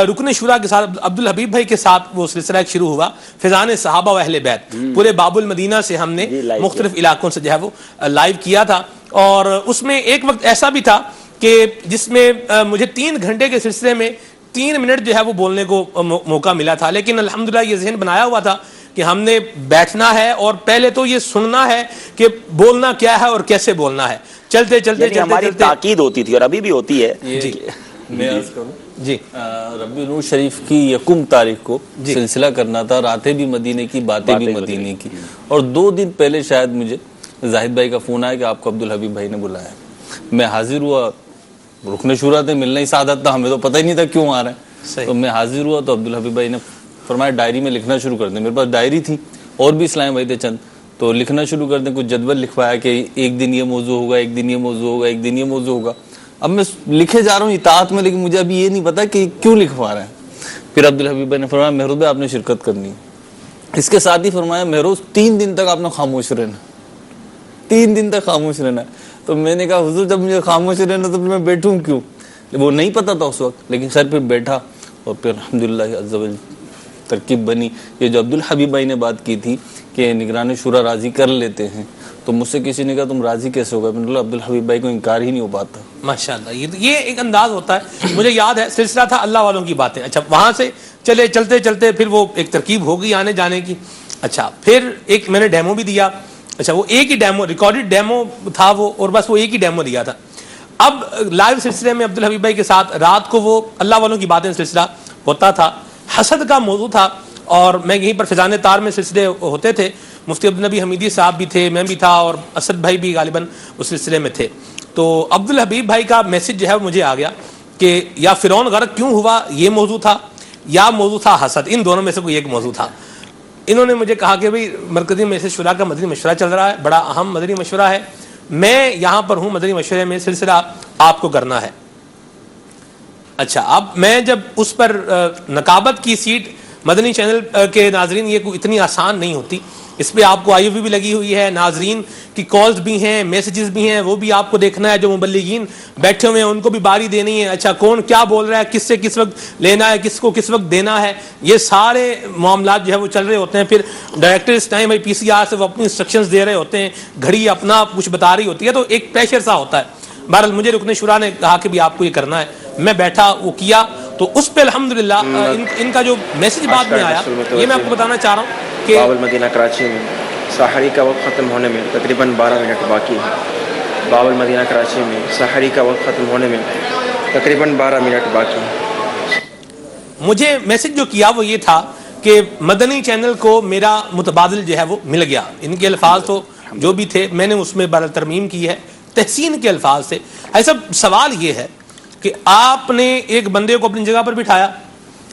رکن شورا کے ساتھ عبدالحبیب بھائی کے ساتھ وہ سلسلہ ایک شروع ہوا, فیضان صحابہ و اہل بیت, پورے باب المدینہ سے ہم نے مختلف علاقوں سے جو ہے وہ لائیو کیا تھا. اور اس میں ایک وقت ایسا بھی تھا کہ جس میں مجھے 3 گھنٹے کے سلسلے میں 3 منٹ جو ہے وہ بولنے کو موقع ملا تھا. لیکن الحمدللہ یہ ذہن بنایا ہوا تھا کہ ہم نے بیٹھنا ہے اور پہلے تو یہ سننا ہے کہ بولنا کیا ہے اور کیسے بولنا ہے. چلتے چلتے ہماری تاکید ہوتی تھی اور ابھی بھی ہوتی ہے. جی میں عرض کروں جی ربیع النور شریف کی 1 تاریخ کو سلسلہ کرنا تھا, راتیں بھی مدینے کی باتیں بھی مدینے کی, اور 2 دن پہلے شاید مجھے زاہد بھائی کا فون آیا کہ آپ کو عبدالحبیب بھائی نے بلایا. میں حاضر ہوا, رکن شورا تھے, ملنا ہی سعادت تھا, ہمیں تو پتہ ہی نہیں تھا کیوں آ رہے ہیں. تو میں حاضر ہوا تو عبدالحبیب بھائی نے فرمایا ڈائری میں لکھنا شروع کر دیں. میرے پاس ڈائری تھی اور بھی اسلام بھائی تھے چند, تو لکھنا شروع کر دیں. کچھ جدول لکھوایا کہ ایک دن یہ موضوع ہوگا, ایک دن یہ موضوع ہوگا, ایک دن یہ موضوع ہوگا. اب میں لکھے جا رہا ہوں اطاعت میں, لیکن مجھے ابھی یہ نہیں پتا کہ کیوں لکھوا رہے ہیں. پھر عبدالحبیب بھائی نے فرمایا مہروز بھائی آپ نے شرکت کرنی ہے. اس کے ساتھ ہی فرمایا مہروز 3 دن تک آپ نے خاموش رہنا, 3 دن تک خاموش رہنا. تو میں نے کہا حضور جب مجھے خاموش رہنا تو میں بیٹھوں کیوں؟ وہ نہیں پتا تھا اس وقت, لیکن خیر پھر بیٹھا اور پھر الحمدللہ عز و جل ترکیب بنی. یہ جو عبدالحبیب بھائی نے بات کی تھی کہ نگران شورا راضی کر لیتے ہیں, تو مجھ سے کسی نے کہا تم راضی کیسے ہو گئے؟ میں نے کہا عبدالحبیب بھائی کو انکار ہی نہیں ہو پاتا. ماشاءاللہ یہ ایک انداز ہوتا ہے. مجھے یاد ہے سلسلہ تھا اللہ والوں کی باتیں. اچھا وہاں سے چلے چلتے چلتے پھر وہ ایک ترکیب ہو گئی آنے جانے کی. اچھا پھر ایک میں نے ڈیمو بھی دیا. اچھا وہ ایک ہی ڈیمو, ریکارڈڈ ڈیمو تھا وہ, اور بس وہ ایک ہی ڈیمو دیا تھا. اب لائیو سلسلے میں عبدالحبیب بھائی کے ساتھ رات کو وہ اللہ والوں کی باتیں سلسلہ ہوتا تھا. حسد کا موضوع تھا اور میں یہیں پر فیضان تار میں سلسلے ہوتے تھے. مفتی عبدالنبی حمیدی صاحب بھی تھے, میں بھی تھا, اور اسد بھائی بھی غالباً اس سلسلے میں تھے. تو عبدالحبیب بھائی کا میسج جو ہے مجھے آ گیا کہ یا فرعون غرق کیوں ہوا یہ موضوع تھا, یا موضوع تھا حسد, ان دونوں میں سے کوئی ایک موضوع تھا. انہوں نے مجھے کہا کہ بھئی مرکزی مجلس شورا کا مدنی مشورہ چل رہا ہے, بڑا اہم مدنی مشورہ ہے, میں یہاں پر ہوں مدنی مشورے میں, سلسلہ آپ کو کرنا ہے. اچھا اب میں جب اس پر نقابت کی سیٹ, مدنی چینل کے ناظرین یہ کوئی اتنی آسان نہیں ہوتی, اس پہ آپ کو آئی بھی لگی ہوئی ہے, ناظرین کی کالز بھی ہیں, میسیجز بھی ہیں, وہ بھی آپ کو دیکھنا ہے. جو مبلغین بیٹھے ہوئے ہیں ان کو بھی باری دینی ہے. اچھا کون کیا بول رہا ہے, کس سے کس وقت لینا ہے, کس کو کس وقت دینا ہے, یہ سارے معاملات جو ہے وہ چل رہے ہوتے ہیں. پھر ڈائریکٹر اس ٹائم بھائی PCR سے وہ اپنی انسٹرکشنز دے رہے ہوتے ہیں, گھڑی اپنا کچھ بتا رہی ہوتی ہے, تو ایک پریشر سا ہوتا ہے. بہرحال مجھے رکن شورا نے کہا کہ بھی آپ کو یہ کرنا ہے, میں بیٹھا وہ کیا, تو اس پہ الحمدللہ ان کا جو میسج بعد میں آیا یہ میں آپ کو بتانا چاہ رہا ہوں کہ باب المدینہ کراچی میں سحری کا وقت ختم ہونے میں تقریباً 12 منٹ باقی ہے. باب المدینہ کراچی میں سحری کا وقت ختم ہونے میں تقریباً 12 منٹ باقی ہے. مجھے میسج جو کیا وہ یہ تھا کہ مدنی چینل کو میرا متبادل جو ہے وہ مل گیا. ان کے الفاظ تو جو بھی تھے میں نے اس میں بہرحال ترمیم کی ہے تحسین کے الفاظ سے. ایسا سوال یہ ہے کہ آپ نے ایک بندے کو اپنی جگہ پر بٹھایا,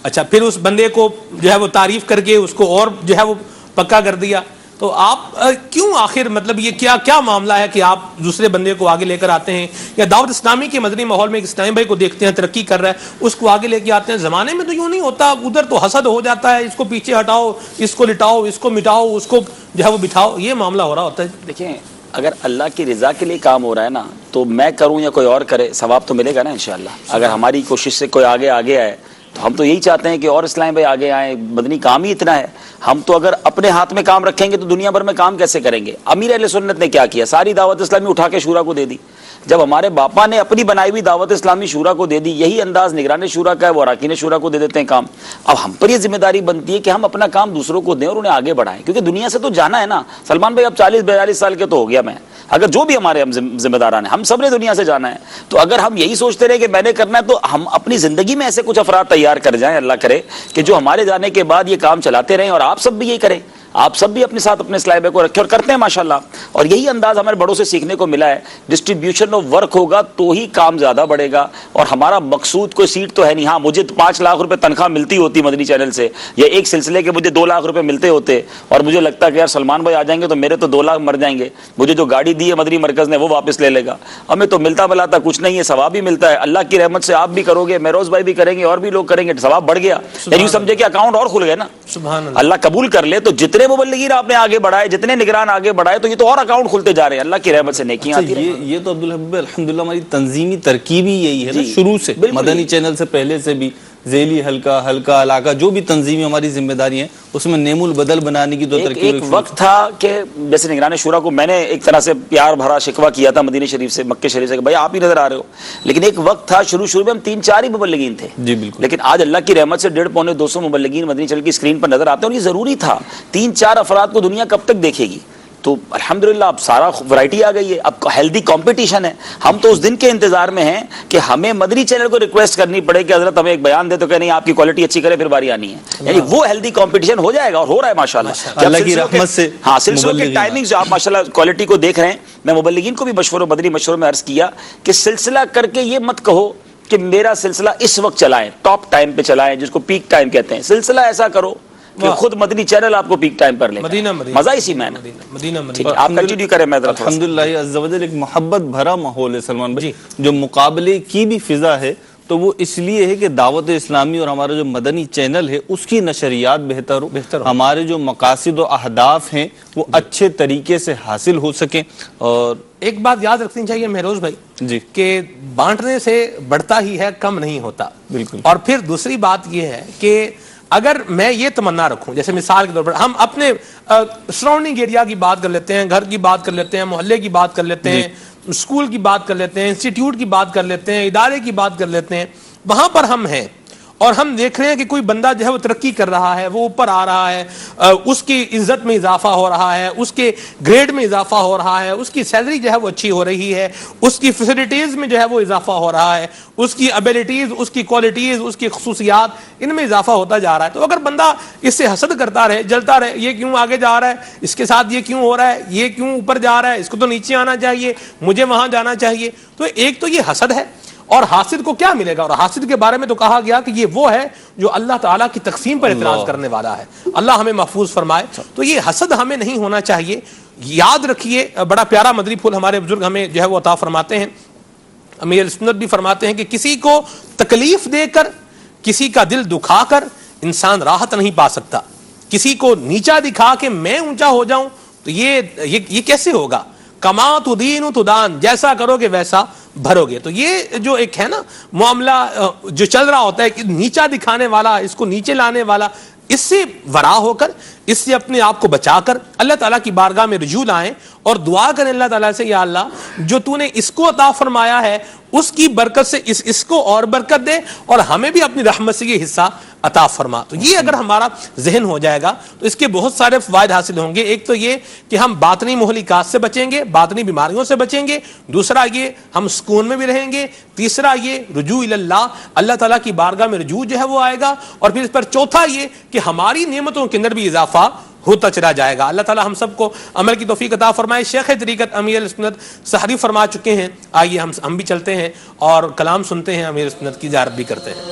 اچھا پھر اس بندے کو جو ہے وہ تعریف کر کے اس کو اور جو ہے وہ پکا کر دیا, تو آپ کیوں آخر مطلب یہ کیا معاملہ ہے کہ آپ دوسرے بندے کو آگے لے کر آتے ہیں, یا دعوت اسلامی کے مدنی ماحول میں ایک اسلامی بھائی کو دیکھتے ہیں ترقی کر رہا ہے اس کو آگے لے کے آتے ہیں. زمانے میں تو یوں نہیں ہوتا, ادھر تو حسد ہو جاتا ہے, اس کو پیچھے ہٹاؤ, اس کو لٹاؤ, اس کو مٹاؤ, اس کو جو ہے وہ بٹھاؤ, یہ معاملہ ہو رہا ہوتا ہے. دیکھیں اگر اللہ کی رضا کے لیے کام ہو رہا ہے نا, تو میں کروں یا کوئی اور کرے ثواب تو ملے گا نا انشاءاللہ. اگر ہماری کوشش سے کوئی آگے آئے تو ہم تو یہی چاہتے ہیں کہ اور اسلام بھائی آگے آئیں. مدنی کام ہی اتنا ہے, ہم تو اگر اپنے ہاتھ میں کام رکھیں گے تو دنیا بھر میں کام کیسے کریں گے. امیر اہل سنت نے کیا کیا, ساری دعوت اسلامی اٹھا کے شورا کو دے دی. جب ہمارے باپا نے اپنی بنائی ہوئی دعوت اسلامی شورا کو دے دی, یہی انداز نگران شورا کا ہے, وہ اراکین شورا کو دے دیتے ہیں کام. اب ہم پر یہ ذمہ داری بنتی ہے کہ ہم اپنا کام دوسروں کو دیں اور انہیں آگے بڑھائیں, کیونکہ دنیا سے تو جانا ہے نا. سلمان بھائی اب 40-42 سال کے تو ہو گیا میں, اگر جو بھی ہمارے ہم ذمہ داران ہیں, ہم سب نے دنیا سے جانا ہے. تو اگر ہم یہی سوچتے رہے کہ میں نے کرنا ہے, تو ہم اپنی زندگی میں ایسے کچھ افراد تیار کر جائیں, اللہ کرے کہ جو ہمارے جانے کے بعد یہ کام چلاتے رہیں, اور آپ سب بھی یہی کریں. آپ سب بھی اپنے ساتھ اپنے سلائبے کو رکھیں اور کرتے ہیں ماشاءاللہ. اور یہی انداز ہمارے بڑوں سے سیکھنے کو ملا ہے. ڈسٹریبیوشن آف ورک ہوگا تو ہی کام زیادہ بڑھے گا. اور ہمارا مقصود کوئی سیٹ تو ہے نہیں. ہاں مجھے 5 لاکھ روپے تنخواہ ملتی ہوتی مدنی چینل سے, یا ایک سلسلے کے مجھے 2 لاکھ روپے ملتے ہوتے, اور مجھے لگتا ہے کہ یار سلمان بھائی آ جائیں گے تو میرے تو 2 لاکھ مر جائیں گے, مجھے جو گاڑی دی ہے مدنی مرکز نے وہ واپس لے لے گا. ہمیں تو ملتا بلاتا کچھ نہیں ہے, ثواب بھی ملتا ہے. اللہ کی رحمت سے آپ بھی کرو گے, مہروز بھائی بھی کریں گے, اور بھی لوگ کریں گے, ثواب بڑھ گیا. یعنی سمجھے کہ اکاؤنٹ اور کھل گئے نا. سبحان اللہ. اللہ قبول کر لے تو جتنے مبلغین آپ نے آگے بڑھائے, جتنے نگران آگے بڑھائے, تو یہ تو اور اکاؤنٹ کھلتے جا رہے ہیں. اللہ کی رحمت سے نیکیاں آتی ہیں. یہ تو عبدالحبیب الحمدللہ ہماری تنظیمی ترکیب ہی یہی ہے نا شروع سے. مدنی چینل سے پہلے سے بھی ذیلی حلقہ علاقہ جو بھی تنظیمی ہماری ذمہ داری ہیں اس میں نیم البدل بنانے کی تو ترکیب. ایک وقت تھا کہ جیسے نگران شورا کو میں نے ایک طرح سے پیار بھرا شکوہ کیا تھا مدینہ شریف سے, مکہ شریف سے, کہ بھائی آپ ہی نظر آ رہے ہو. لیکن ایک وقت تھا شروع میں ہم 3-4 ہی مبلغین تھے. جی بالکل. لیکن آج اللہ کی رحمت سے 150-200 مبلغین مدنی چینل کی اسکرین پر نظر آتے ہیں, اور یہ ضروری تھا. 3-4 افراد کو دنیا کب تک دیکھے گی؟ تو الحمدللہ اب سارا ورائٹی آ گئی ہے, اب ہیلدی کمپٹیشن ہے. ہم تو اس دن کے انتظار میں ہیں کہ ہمیں مدنی چینل کو ریکویسٹ کرنی پڑے کہ حضرت ہمیں ایک بیان دے تو کہ نہیں آپ کی کوالٹی اچھی کرے, پھر باری آنی ہے. یعنی وہ ہیلدی کمپٹیشن ہو جائے گا, اور ہو رہا ہے ماشاءاللہ. اللہ کی رحمت سے. ہاں سلسلوں کے ٹائمنگ جو آپ ماشاءاللہ کوالٹی کو دیکھ رہے ہیں, میں مبلغین کو بھی مدنی مشوروں میں عرض کیا کہ سلسلہ کر کے یہ مت کہو کہ میرا سلسلہ اس وقت چلائیں, ٹاپ ٹائم پہ چلائیں, جس کو پیک ٹائم کہتے ہیں. سلسلہ ایسا کرو کہ خود مدنی چینل آپ کو پیک ٹائم پر لے. مزہ اسی میں آپ کنٹینیو کریں. میں الحمدللہ عز و جل ایک محبت بھرا ماحول ہے سلمان بھائی. جو مقابلے کی بھی فضا ہے تو وہ اس لیے ہے کہ دعوت اسلامی اور ہمارا جو مدنی چینل ہے اس کی نشریات بہتر ہو, ہمارے جو مقاصد و اہداف ہیں وہ اچھے طریقے سے حاصل ہو سکیں. اور ایک بات یاد رکھنی چاہیے مہروز بھائی جی کہ بانٹنے سے بڑھتا ہی ہے, کم نہیں ہوتا. بالکل. اور پھر دوسری بات یہ ہے کہ اگر میں یہ تمنا رکھوں, جیسے مثال کے طور پر ہم اپنے سراؤنڈنگ ایریا کی بات کر لیتے ہیں, گھر کی بات کر لیتے ہیں, محلے کی بات کر لیتے ہیں, اسکول کی بات کر لیتے ہیں, انسٹیٹیوٹ کی بات کر لیتے ہیں, ادارے کی بات کر لیتے ہیں, وہاں پر ہم ہیں اور ہم دیکھ رہے ہیں کہ کوئی بندہ جو ہے وہ ترقی کر رہا ہے, وہ اوپر آ رہا ہے, اس کی عزت میں اضافہ ہو رہا ہے, اس کے گریڈ میں اضافہ ہو رہا ہے, اس کی سیلری جو ہے وہ اچھی ہو رہی ہے, اس کی فیسلٹیز میں جو ہے وہ اضافہ ہو رہا ہے, اس کی ابیلٹیز, اس کی کوالٹیز, اس کی خصوصیات, ان میں اضافہ ہوتا جا رہا ہے. تو اگر بندہ اس سے حسد کرتا رہے, جلتا رہے, یہ کیوں آگے جا رہا ہے, اس کے ساتھ یہ کیوں ہو رہا ہے, یہ کیوں اوپر جا رہا ہے, اس کو تو نیچے آنا چاہیے, مجھے وہاں جانا چاہیے, تو ایک تو یہ حسد ہے. اور حاسد کو کیا ملے گا؟ اور حاسد کے بارے میں تو کہا گیا کہ یہ وہ ہے جو اللہ تعالیٰ کی تقسیم پر اعتراض کرنے والا ہے. اللہ ہمیں محفوظ فرمائے. تو یہ حسد ہمیں نہیں ہونا چاہیے. یاد رکھیے, بڑا پیارا مدری پھول ہمارے بزرگ ہمیں جو ہے وہ عطا فرماتے ہیں, امیر سنت بھی فرماتے ہیں کہ کسی کو تکلیف دے کر, کسی کا دل دکھا کر انسان راحت نہیں پا سکتا. کسی کو نیچا دکھا کے میں اونچا ہو جاؤں تو یہ کیسے ہوگا؟ کما تدین تدان, جیسا کرو گے ویسا بھرو گے. تو یہ جو ایک ہے نا معاملہ جو چل رہا ہوتا ہے کہ نیچا دکھانے والا, اس کو نیچے لانے والا, اس سے ورا ہو کر, اس سے اپنے آپ کو بچا کر اللہ تعالیٰ کی بارگاہ میں رجوع لائیں اور دعا کریں اللہ تعالیٰ سے, یا اللہ جو تو نے اس کو عطا فرمایا ہے اس کی برکت سے اس کو اور برکت دے, اور ہمیں بھی اپنی رحمت سے یہ حصہ عطا فرما. تو یہ اگر ہمارا ذہن ہو جائے گا تو اس کے بہت سارے فوائد حاصل ہوں گے. ایک تو یہ کہ ہم باطنی مہلکات سے بچیں گے, باطنی بیماریوں سے بچیں گے. دوسرا یہ ہم سکون میں بھی رہیں گے. تیسرا یہ رجوع اللہ, اللہ تعالیٰ کی بارگاہ میں رجوع جو ہے وہ آئے گا. اور پھر اس پر چوتھا یہ کہ ہماری نعمتوں کے اندر بھی اضافہ ہوتا چلا جائے گا. اللہ تعالیٰ ہم سب کو عمل کی توفیق عطا فرمائے. شیخ طریقت امیر سنت سحری فرما چکے ہیں, آئیے ہم بھی چلتے ہیں اور کلام سنتے ہیں, امیر سنت کی زیارت بھی کرتے ہیں.